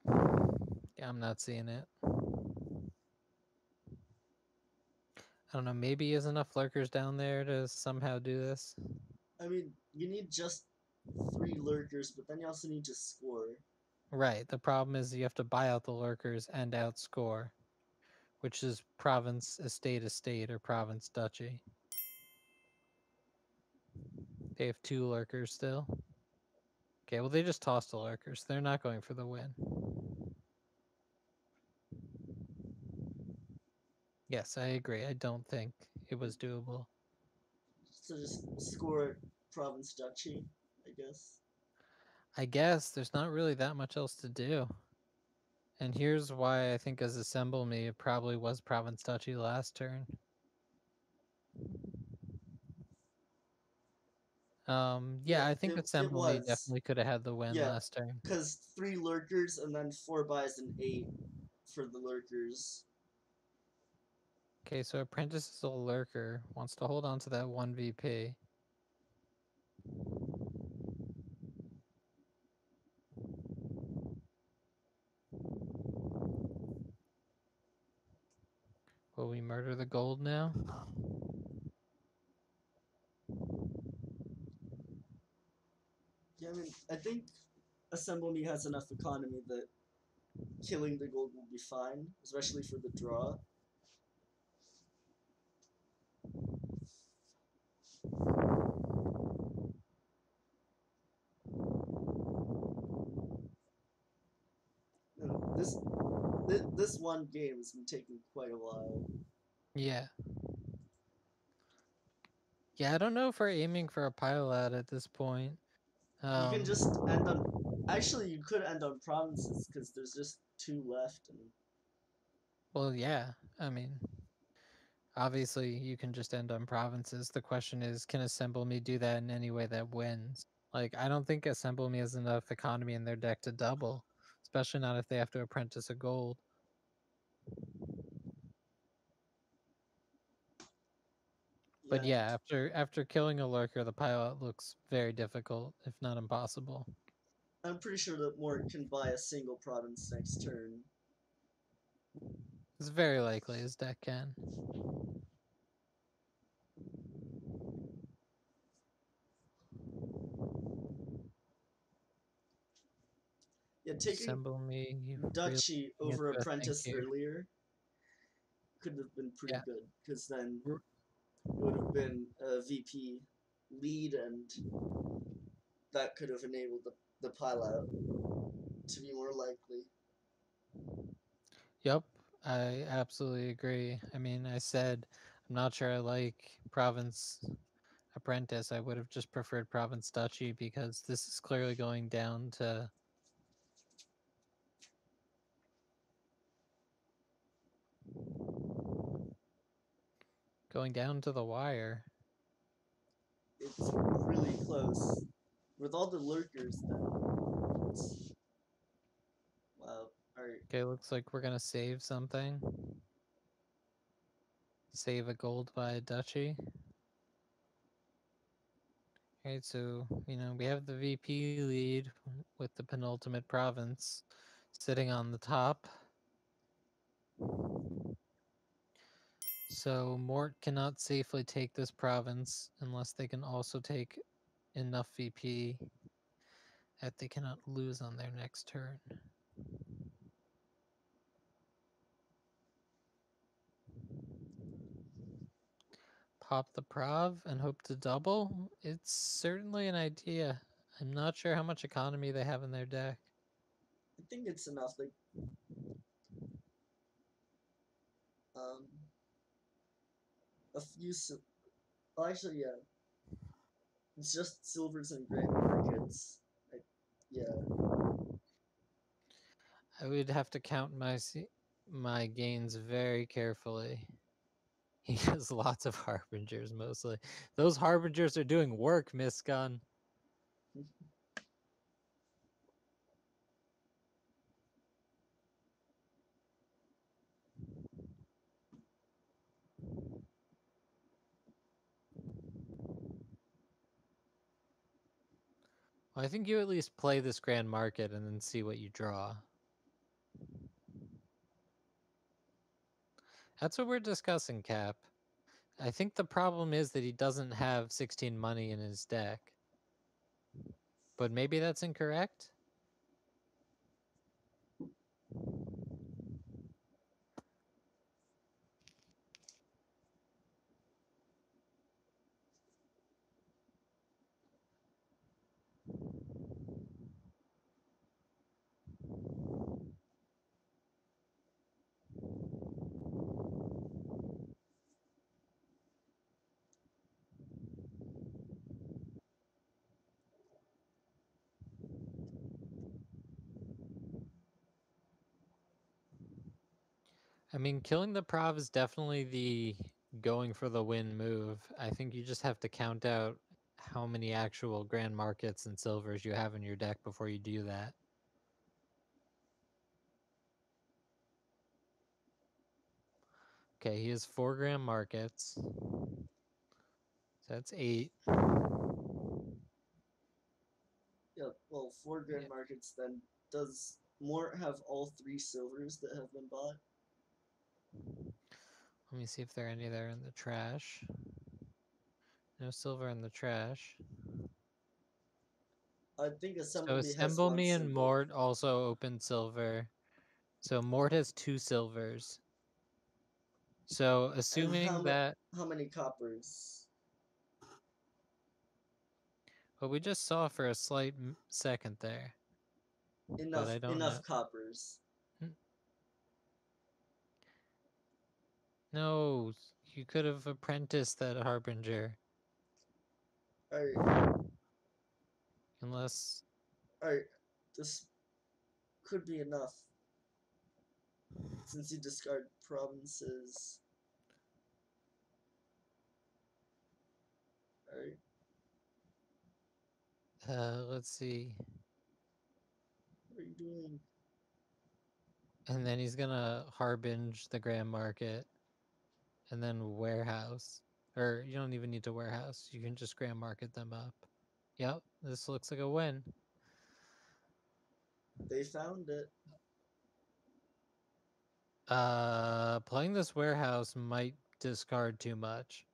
yeah, I'm not seeing it. I don't know. Maybe he has enough lurkers down there to somehow do this. I mean, you need just 3 lurkers, but then you also need to score. Right. The problem is you have to buy out the lurkers and outscore, which is province, estate, or province, duchy. They have 2 lurkers still. Okay, well, they just tossed the lurkers. They're not going for the win. Yes, I agree. I don't think it was doable. So just score province duchy, I guess. I guess there's not really that much else to do. And here's why I think as Assemble Me, it probably was province duchy last turn. Yeah, Yeah, I think it Assemble Me was. definitely could have had the win Yeah, last turn. because 3 lurkers and then 4 buys and 8 for the lurkers. Okay, so Apprentice is a lurker, wants to hold on to that 1 VP. Will we murder the gold now? Yeah, I mean, I think Assemble Me has enough economy that killing the gold will be fine, especially for the draw. And this one game has been taking quite a while. Yeah. Yeah, I don't know if we're aiming for a pile out at this point. You can just Um, end on. Actually, you could end on provinces because there's just 2 left, and well, yeah. I mean, obviously, you can just end on provinces. The question is, can Assemble Me do that in any way that wins? Like, I don't think Assemble Me has enough economy in their deck to double, especially not if they have to apprentice a gold. yeah, But yeah, after killing a lurker, the pile out looks very difficult, if not impossible. I'm pretty sure that Mort can buy a single province next turn. It's very likely his deck can. Yeah, taking Assemble Me really Duchy getting over into a think Apprentice here. earlier could have been pretty Yeah. good because then it would have been a VP lead, and that could have enabled the pile out to be more likely. Yep, I absolutely agree. I mean, I said I'm not sure I like Province Apprentice. I would have just preferred Province Duchy because this is clearly going down to the wire. It's really close. With all the lurkers, then it's wow. Alright. Okay, looks like we're gonna save something. Save a gold by a duchy. Okay, so we have the VP lead with the penultimate province sitting on the top. So Mort cannot safely take this province unless they can also take enough VP that they cannot lose on their next turn. Pop the prov and hope to double? It's certainly an idea. I'm not sure how much economy they have in their deck. I think it's enough. Like, um, a few. Well, actually, yeah, it's just silvers and grand markets. Yeah. I would have to count my gains very carefully. He has lots of harbingers mostly. Those harbingers are doing work, Miss Gun. Well, I think you at least play this grand market and then see what you draw. That's what we're discussing, Cap. I think the problem is that he doesn't have 16 money in his deck. But maybe that's incorrect? I mean, killing the prov is definitely the going for the win move. I think you just have to count out how many actual grand markets and silvers you have in your deck before you do that. Okay, he has 4 grand markets. So that's 8. Yeah. Well, 4 grand Yep. markets. Then does Mort have all 3 silvers that have been bought? Let me see if there are any there in the trash. No silver in the trash. I think So Assembly has Assemble one Me and silver. Mort also opened silver. So Mort has 2 silvers. So And assuming that how many coppers? what we just saw for a slight second there, but I don't know. Enough coppers. No, you could have apprenticed that harbinger. Alright, Unless alright. This could be enough. Since you discard provinces. Alright. let's see. What are you doing? And then he's gonna harbinge the grand market and then warehouse. Or you don't even need to warehouse. You can just grand market them up. Yep, this looks like a win. They found it. Playing this warehouse might discard too much.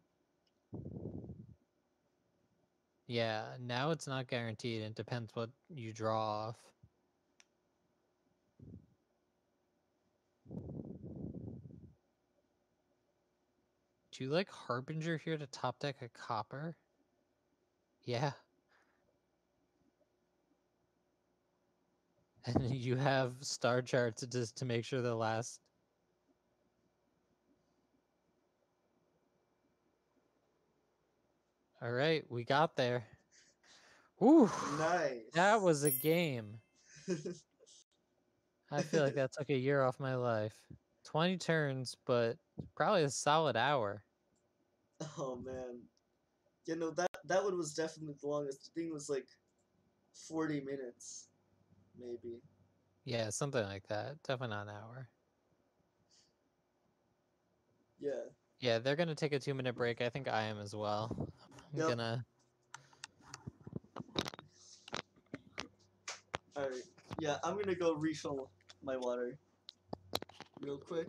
Yeah, now it's not guaranteed. It depends what you draw off. Do you like Harbinger here to top deck a copper? Yeah. And you have star charts just to make sure the last. All right, we got there. Woo! That Nice. was a game. I feel like that took a year off my life. 20 turns, but probably a solid hour. Oh man. You know that one was definitely the longest. The thing was like 40 minutes, maybe. Yeah, something like that. Definitely not an hour. Yeah. Yeah, they're gonna take a 2-minute break. I think I am as well. I'm Yep. gonna. Alright. Yeah, I'm gonna go refill my water real quick.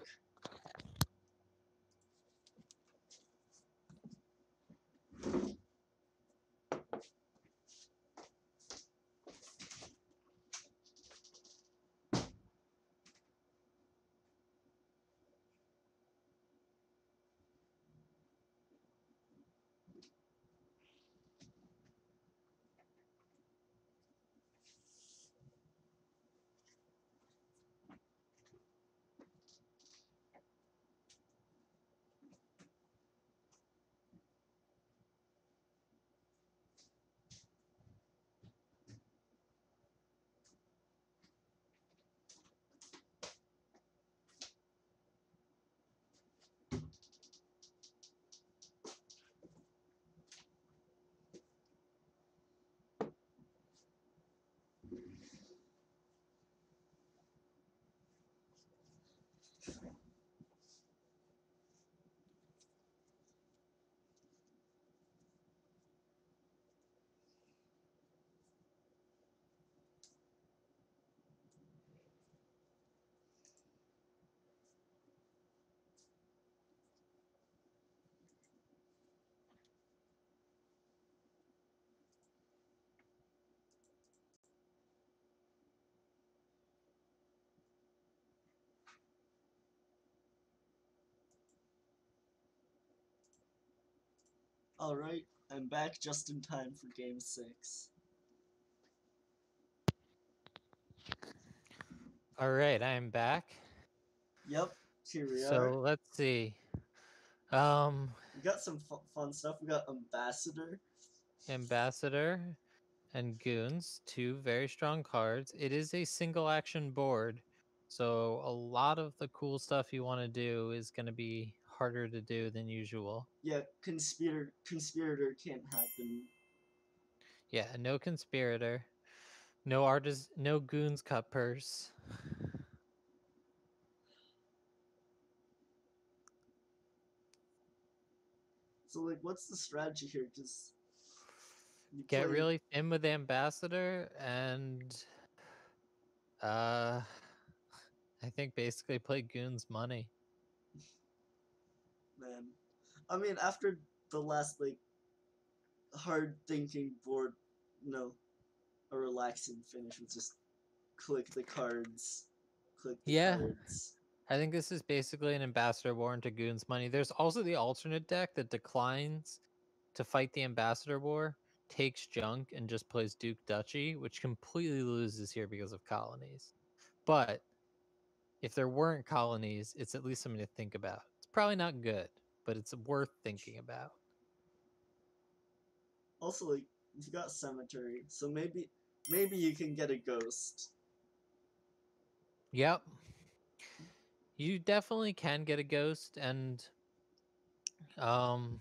Alright, I'm back just in time for game 6. All right, I'm back. Yep, here we So are. let's see. Um, We got some fun stuff. We got Ambassador. Ambassador and Goons, two very strong cards. It is a single action board, so a lot of the cool stuff you want to do is going to be harder to do than usual. Yeah, Conspirator can't happen. Yeah, no conspirator, no artist, no Goons cut purse. So, like, what's the strategy here? Because you Get play. really thin with Ambassador and uh I think basically play Goons money. Man. I mean, after the last, like, hard thinking board, no, a relaxing finish with just click the cards. Click the Yeah, cards. I think this is basically an Ambassador war into Goons money. There's also the alternate deck that declines to fight the Ambassador war, takes junk, and just plays Duke Duchy, which completely loses here because of colonies. But if there weren't colonies, it's at least something to think about. It's probably not good, but it's worth thinking about. Also, like, you got Cemetery, so maybe you can get a ghost. Yep. You definitely can get a ghost, and um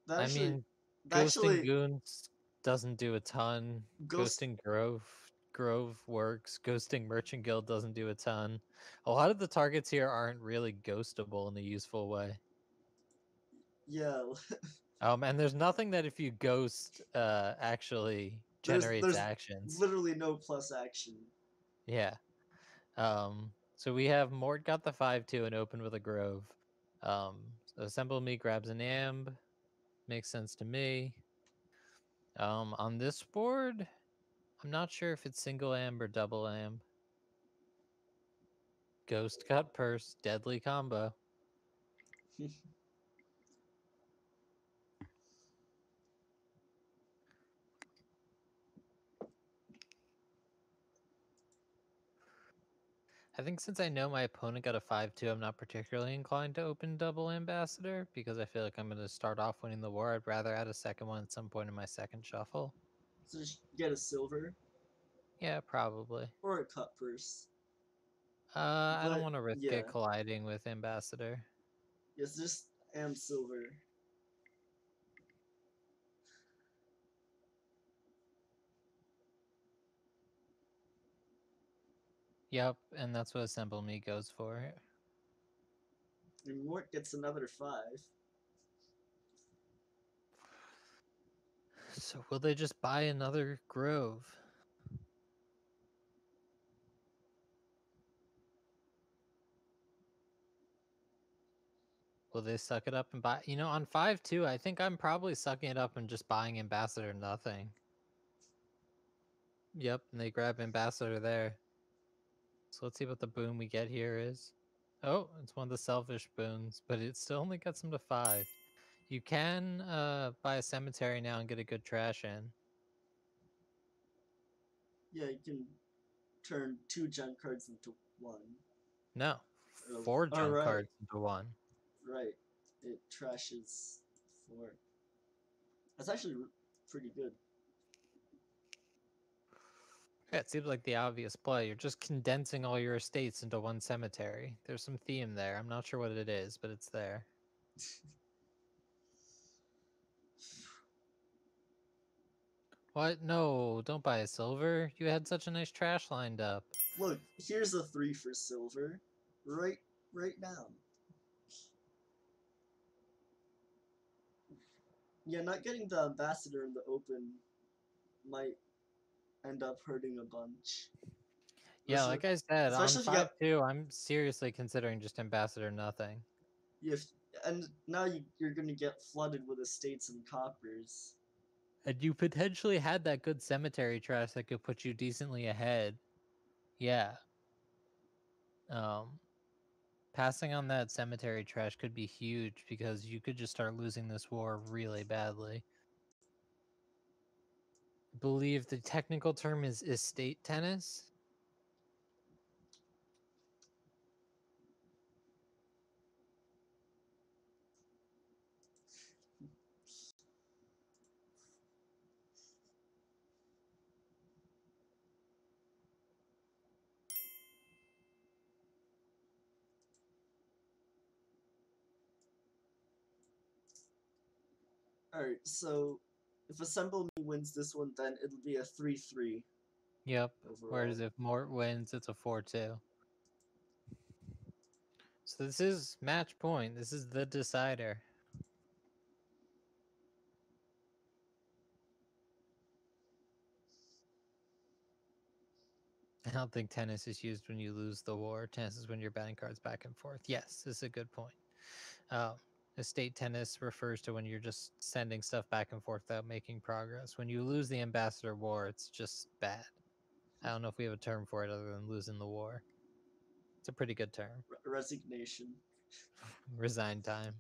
That I actually, mean, that ghosting actually, goons doesn't do a ton. ghost. Ghosting Grove works. Ghosting Merchant Guild doesn't do a ton. A lot of the targets here aren't really ghostable in a useful way. Yeah, And there's nothing that if you ghost actually generates there's actions. literally no plus action. Yeah. So we have Mort got the 5-2 and open with a Grove. So Assemble Me grabs an Amb. Makes sense to me. On this board, I'm not sure if it's single Amb or double Amb. Ghost cut purse, deadly combo. I think since I know my opponent got a 5-2, I'm not particularly inclined to open double ambassador because I feel like I'm going to start off winning the war. I'd rather add a second one at some point in my second shuffle. So just get a silver Yeah, probably. or a cut purse. I don't But want to risk it yeah, colliding with ambassador. yes, just am silver. Yep, and that's what Assemble Me goes for. And Mort gets another 5. So will they just buy another Grove? Will they suck it up and buy? You know, on 5-2, I think I'm probably sucking it up and just buying Ambassador nothing. Yep, and they grab Ambassador there. So let's see what the boon we get here is. Oh, it's one of the selfish boons, but it still only gets them to 5. You can buy a cemetery now and get a good trash in. Yeah, you can turn 2 junk cards into 1. No, Oh, 4 junk alright, cards into 1. right. It trashes 4. That's actually pretty good. Yeah, it seems like the obvious play. You're just condensing all your estates into one cemetery. There's some theme there. I'm not sure what it is, but it's there. What? No, don't buy a silver. You had such a nice trash lined up. Look, here's a 3 for silver. Right right now. Yeah, not getting the ambassador in the open might end up hurting a bunch. Yeah, Especially, like I said, on especially if you got 5-2, I'm seriously considering just Ambassador nothing. if and now you're gonna get flooded with estates and coppers. And you potentially had that good cemetery trash that could put you decently ahead. Yeah. Um, Passing on that cemetery trash could be huge because you could just start losing this war really badly. I believe the technical term is estate tennis. Alright, so if Assemble Me wins this one, then it'll be a 3-3 Yep. overall. Whereas if Mort wins, it's a 4-2. So this is match point. This is the decider. I don't think tennis is used when you lose the war. Tennis is when you're batting cards back and forth. Yes, this is a good point. Estate tennis refers to when you're just sending stuff back and forth without making progress. When you lose the ambassador war, it's just bad. I don't know if we have a term for it other than losing the war. It's a pretty good term. Resignation. Resign time.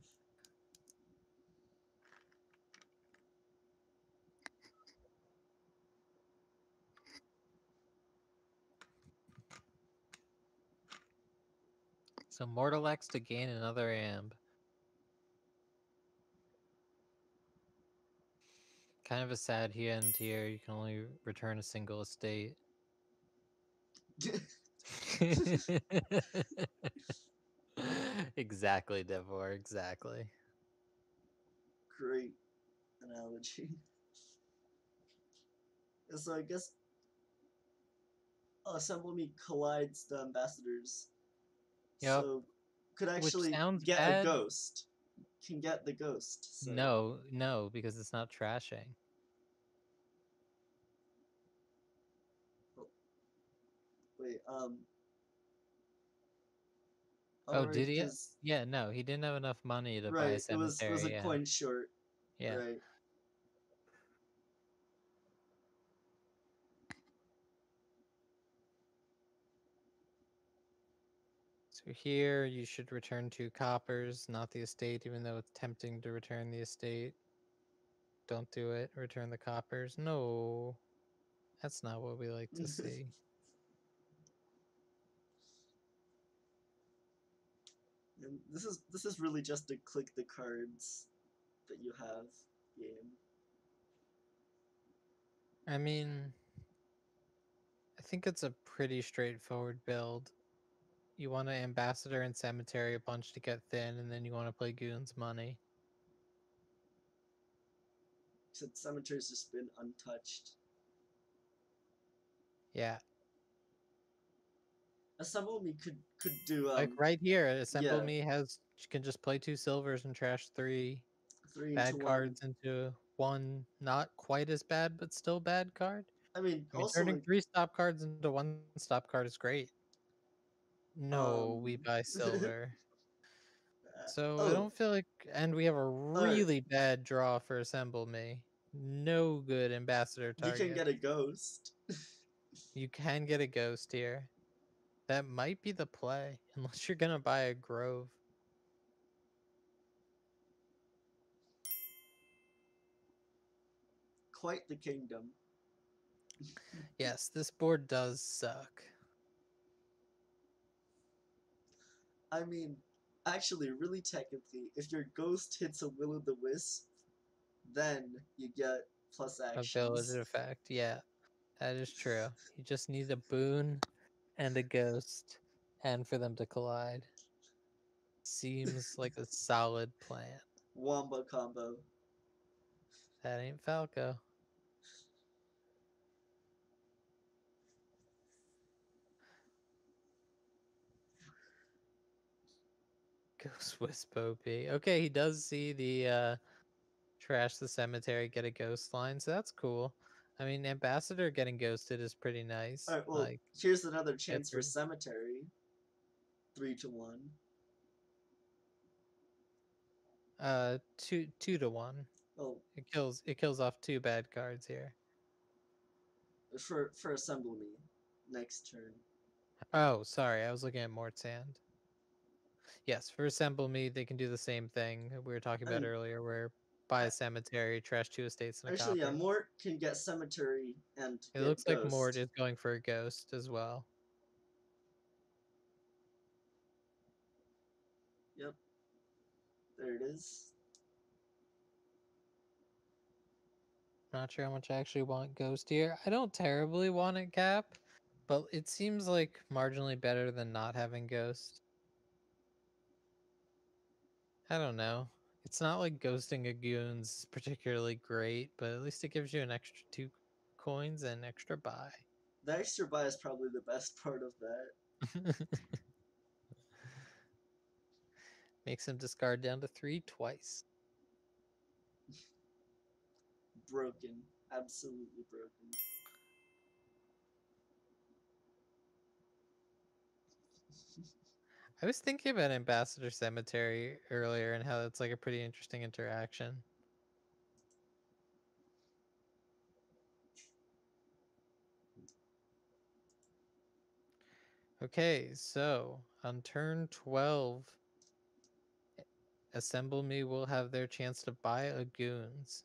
So Mortal X to gain another amb. Kind of a sad end here. You can only return a single estate. Exactly, Devor. Exactly. Great analogy. So I guess Assemble Me collides the ambassadors. Yep. So could Which actually sounds get a bad. ghost. Can get the ghost. So No, because it's not trashing. oh, wait, Oh, alright, did he? because Yeah, no, he didn't have enough money to buy a right, it was a cemetery. Yeah, coin short. yeah. Right. So here you should return 2 coppers, not the estate, even though it's tempting to return the estate. Don't do it. Return the coppers. No, that's not what we like to see. And this is really just to click the cards that you have game. I mean, I think it's a pretty straightforward build. You want to ambassador and cemetery a bunch to get thin, and then you want to play goons money. Except Cemetery's just been untouched. Yeah, Assemble Me could do like right here, Assemble yeah, Me has can just play 2 silvers and trash 3 3 into bad 1. cards into one not quite as bad but still bad card. I mean, I mean, also turning like 3 stop cards into 1 stop card is great. No, we um buy silver. So I oh, don't feel like, and we have a all right. really bad draw for Assemble Me. No good ambassador You can target. get a ghost. You can get a ghost here. That might be the play, unless you're gonna buy a grove. Quite the kingdom. Yes, this board does suck. I mean, actually, really technically, if your ghost hits a will o' the wisp, then you get plus A village actions. effect, yeah, that is true. You just need a boon and a ghost, and for them to collide. Seems like a solid plan. Wamba combo. That ain't Falco. Ghost Wisp OP. Okay, he does see the trash the cemetery, get a ghost line, so that's cool. I mean, Ambassador getting ghosted is pretty nice. Alright, well, Like, here's another get chance for through. Cemetery. 3-1. 2 to 1. Oh, It kills off 2 bad cards here. for Assemble Me next turn. Oh, sorry, I was looking at Mort's hand. Yes, for Assemble Me, they can do the same thing we were talking about And earlier, where buy I, a cemetery, trash 2 estates, and a actually, yeah, copper. Mort can get cemetery and It get looks like Mort ghost. is going for a ghost as well. Yep, there it is. Not sure how much I actually want ghost here. I don't terribly want it cap, but it seems like marginally better than not having ghost. I don't know. It's not like ghosting a goon's is particularly great, but at least it gives you an extra 2 coins and extra buy. The extra buy is probably the best part of that. Makes him discard down to 3 twice. Broken. Absolutely broken. I was thinking about Ambassador Cemetery earlier and how it's like a pretty interesting interaction. Okay, so on turn 12, Assemble Me will have their chance to buy a goons.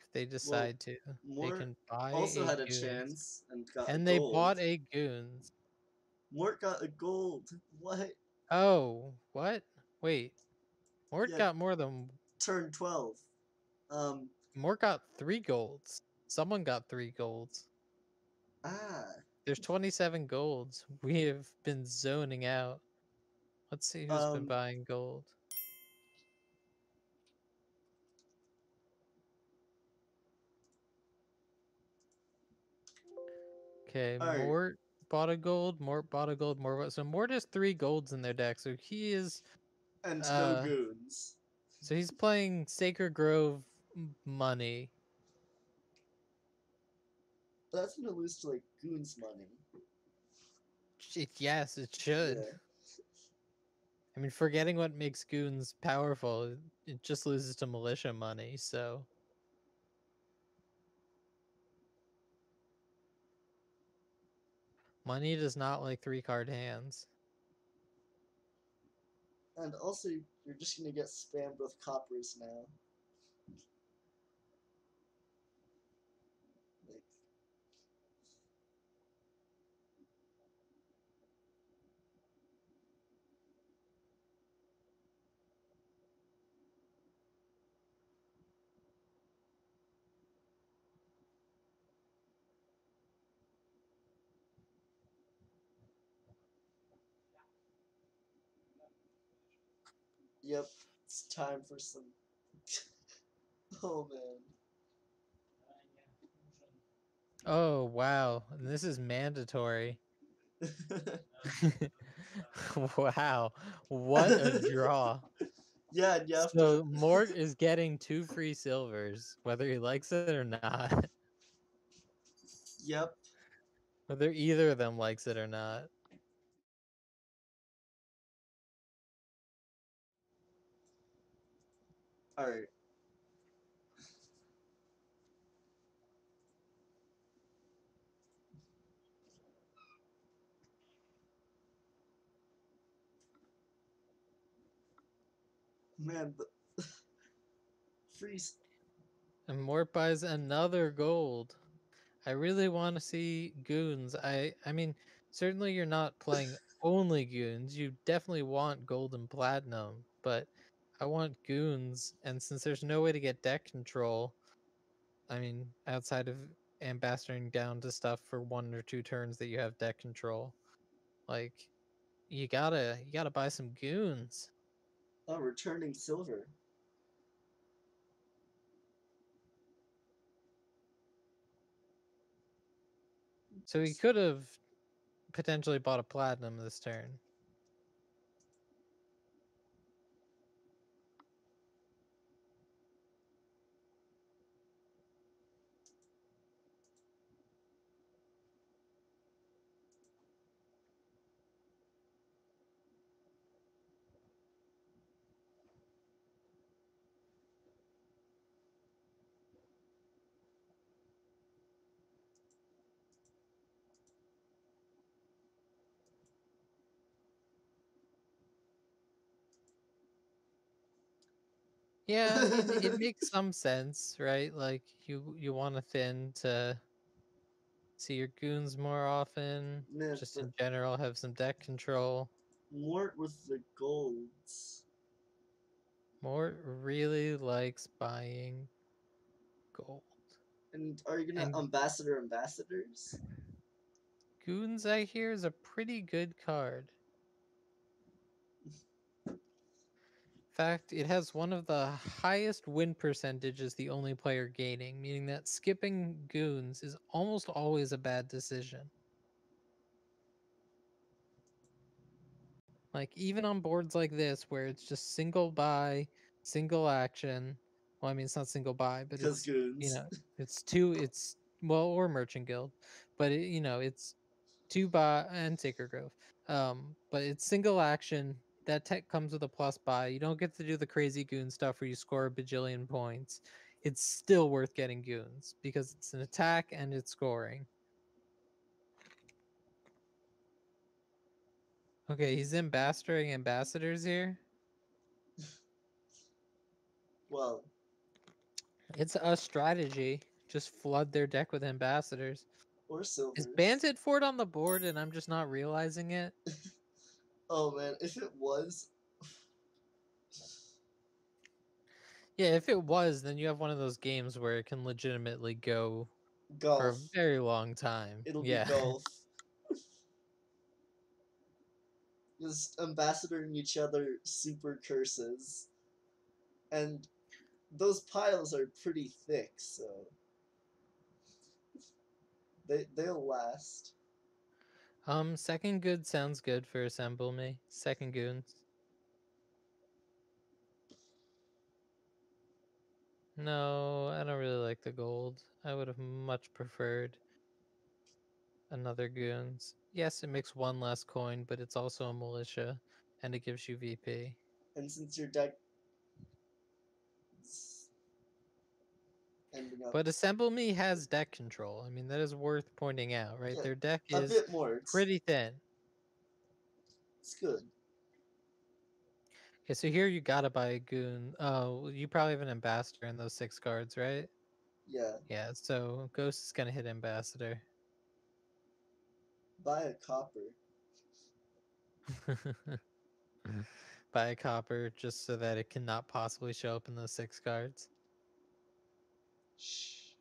If they Well, decide to, they Mort can buy also a had a goons. chance and got a And they gold. bought a goons. Mort got a gold. What? Oh, what? Wait. Mort Yeah, got more than turn 12. Um, Mort got 3 golds. Someone got 3 golds. ah. There's 27 golds. We have been zoning out. Let's see who's been Um, buying gold. Okay, alright. Mort bought a gold. Mort bought a gold. So Mort has 3 golds in their deck. So he is And no uh goons. so he's playing Sacred Grove money. That's gonna lose to, like, goons money. Yes, it should. Yeah. I mean, forgetting what makes goons powerful, it just loses to militia money. So money does not like 3 card hands. And also, you're just gonna get spammed with coppers now. Like, yep, it's time for some. Oh man. Oh wow, and this is mandatory. Wow, what a draw. Yeah, and you have to. So Mort is getting 2 free silvers, whether he likes it or not. Yep. Whether either of them likes it or not. Alright. Man, the freeze. And Mort buys another gold. I really want to see goons. I mean, certainly you're not playing only goons. You definitely want gold and platinum, but I want goons, and since there's no way to get deck control, I mean, outside of ambassadoring down to stuff for 1 or 2 turns that you have deck control, like you gotta buy some goons. Oh, returning silver. So he could have potentially bought a platinum this turn. Yeah, I mean, it makes some sense, right? Like you want to thin to see your goons more often, Man, just but in general have some deck control. Mort with the golds. Mort really likes buying gold. And are you gonna And ambassadors? goons, I hear, is a pretty good card. Fact, it has one of the highest win percentages the only player gaining, meaning that skipping goons is almost always a bad decision. Like even on boards like this where it's just single buy, single action. Well, I mean it's not single buy, but Because it's goons. it's two it's well or merchant guild, but it's two buy and Sacred Grove. But it's single action. That tech comes with a plus buy. You don't get to do the crazy goon stuff where you score a bajillion points. It's still worth getting goons because it's an attack and it's scoring. Okay, he's ambassadoring ambassadors here. Well, It's a strategy. Just flood their deck with ambassadors. or Is silvers. Bandit Fort on the board and I'm just not realizing it? Oh man, if it was, Yeah, if it was, then you have one of those games where it can legitimately go for a golf. very long time. It'll be Yeah. golf. Just ambassadoring each other super curses. And those piles are pretty thick, so they'll last. Second good sounds good for Assemble Me. Second goons. No, I don't really like the gold. I would have much preferred another goons. Yes, it makes one less coin, but it's also a militia, and it gives you VP. And since your deck is ending up, But Assemble Me has deck control. I mean, that is worth pointing out, right? yeah, Their deck a is bit more. pretty thin. It's good. Okay, so here you gotta buy a goon. Oh, you probably have an ambassador in those 6 cards, right? Yeah, Yeah, so Ghost is gonna hit ambassador. buy a copper. Buy a copper just so that it cannot possibly show up in those 6 cards. Shh.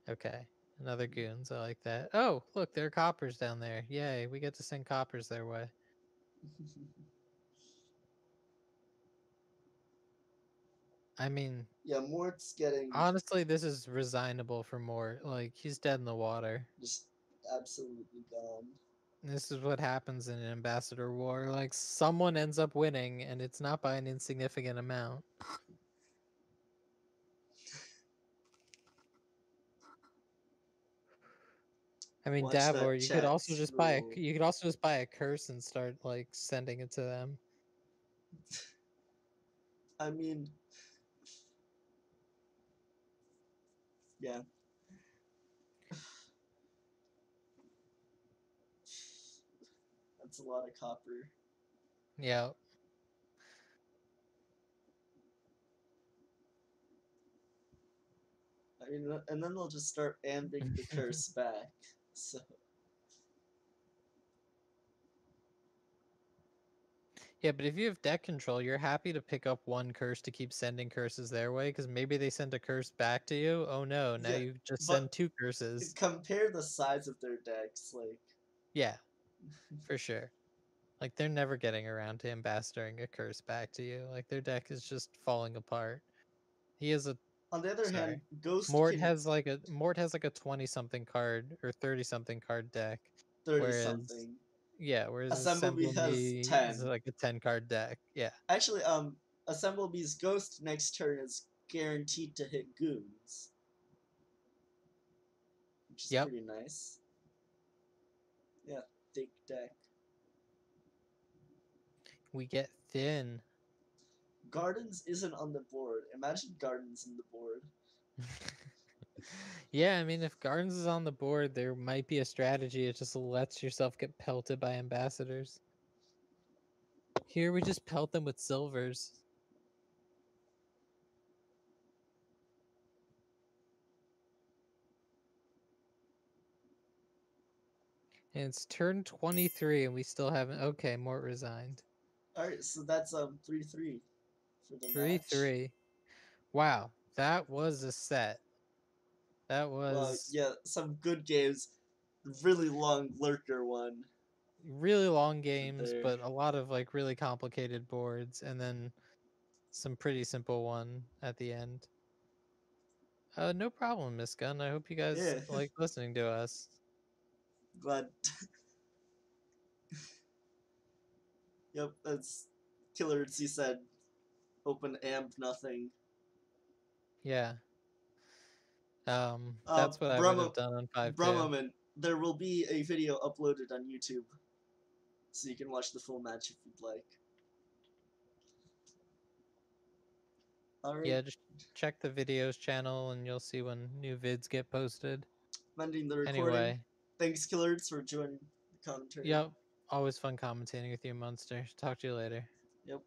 Okay, another goons. I like that. Oh, look, there are coppers down there. Yay, we get to send coppers their way. I mean, Yeah, Mort's getting honestly, this is resignable for Mort. Like, he's dead in the water. just absolutely gone. This is what happens in an ambassador war. Like, someone ends up winning, and it's not by an insignificant amount. I mean, Watch Davor, that chat scroll. you could also just buy a curse and start like sending it to them. I mean, yeah, that's a lot of copper. Yeah. I mean, and then they'll just start ambing the curse back. So Yeah, but if you have deck control, you're happy to pick up one curse to keep sending curses their way, because maybe they send a curse back to you. Oh no, now yeah, you just but send 2 curses. compare the size of their decks. Like, Yeah, for sure. Like they're never getting around to ambassadoring a curse back to you. Like their deck is just falling apart. He has a on the other hand, sorry. Ghost Mort can has like a 20 something card or 30 something card deck, 30 whereas something. yeah, whereas Assemblebee Assemble has Me is 10. like a 10 card deck. Yeah. Actually, Assemblebee's Ghost next turn is guaranteed to hit goons, which is Yep. pretty nice. Yeah, thick deck. We get thin. Gardens isn't on the board. Imagine Gardens in the board. Yeah, I mean, if Gardens is on the board, there might be a strategy. It just lets yourself get pelted by ambassadors. Here we just pelt them with silvers. And it's turn 23 and we still haven't. Okay, Mort resigned. All right, so that's 3-3 for the 3 match. 3. Wow, that was a set. That Well, was yeah, some good games. Really long lurker one really long games, there. but a lot of like really complicated boards, and then some pretty simple one at the end. No problem, Miss Gunn. I hope you guys Yeah, like listening to us. glad. Yep, that's Killer. He said, "Open amp nothing." Yeah. That's what I would have done on 5-2. Brumman, there will be a video uploaded on YouTube, so you can watch the full match if you'd like. All right, Yeah, just check the videos channel and you'll see when new vids get posted. ending the recording. Anyway, Thanks, Killers, for joining the commentary. yep. Always fun commentating with you, Munster. Talk to you later. Yep.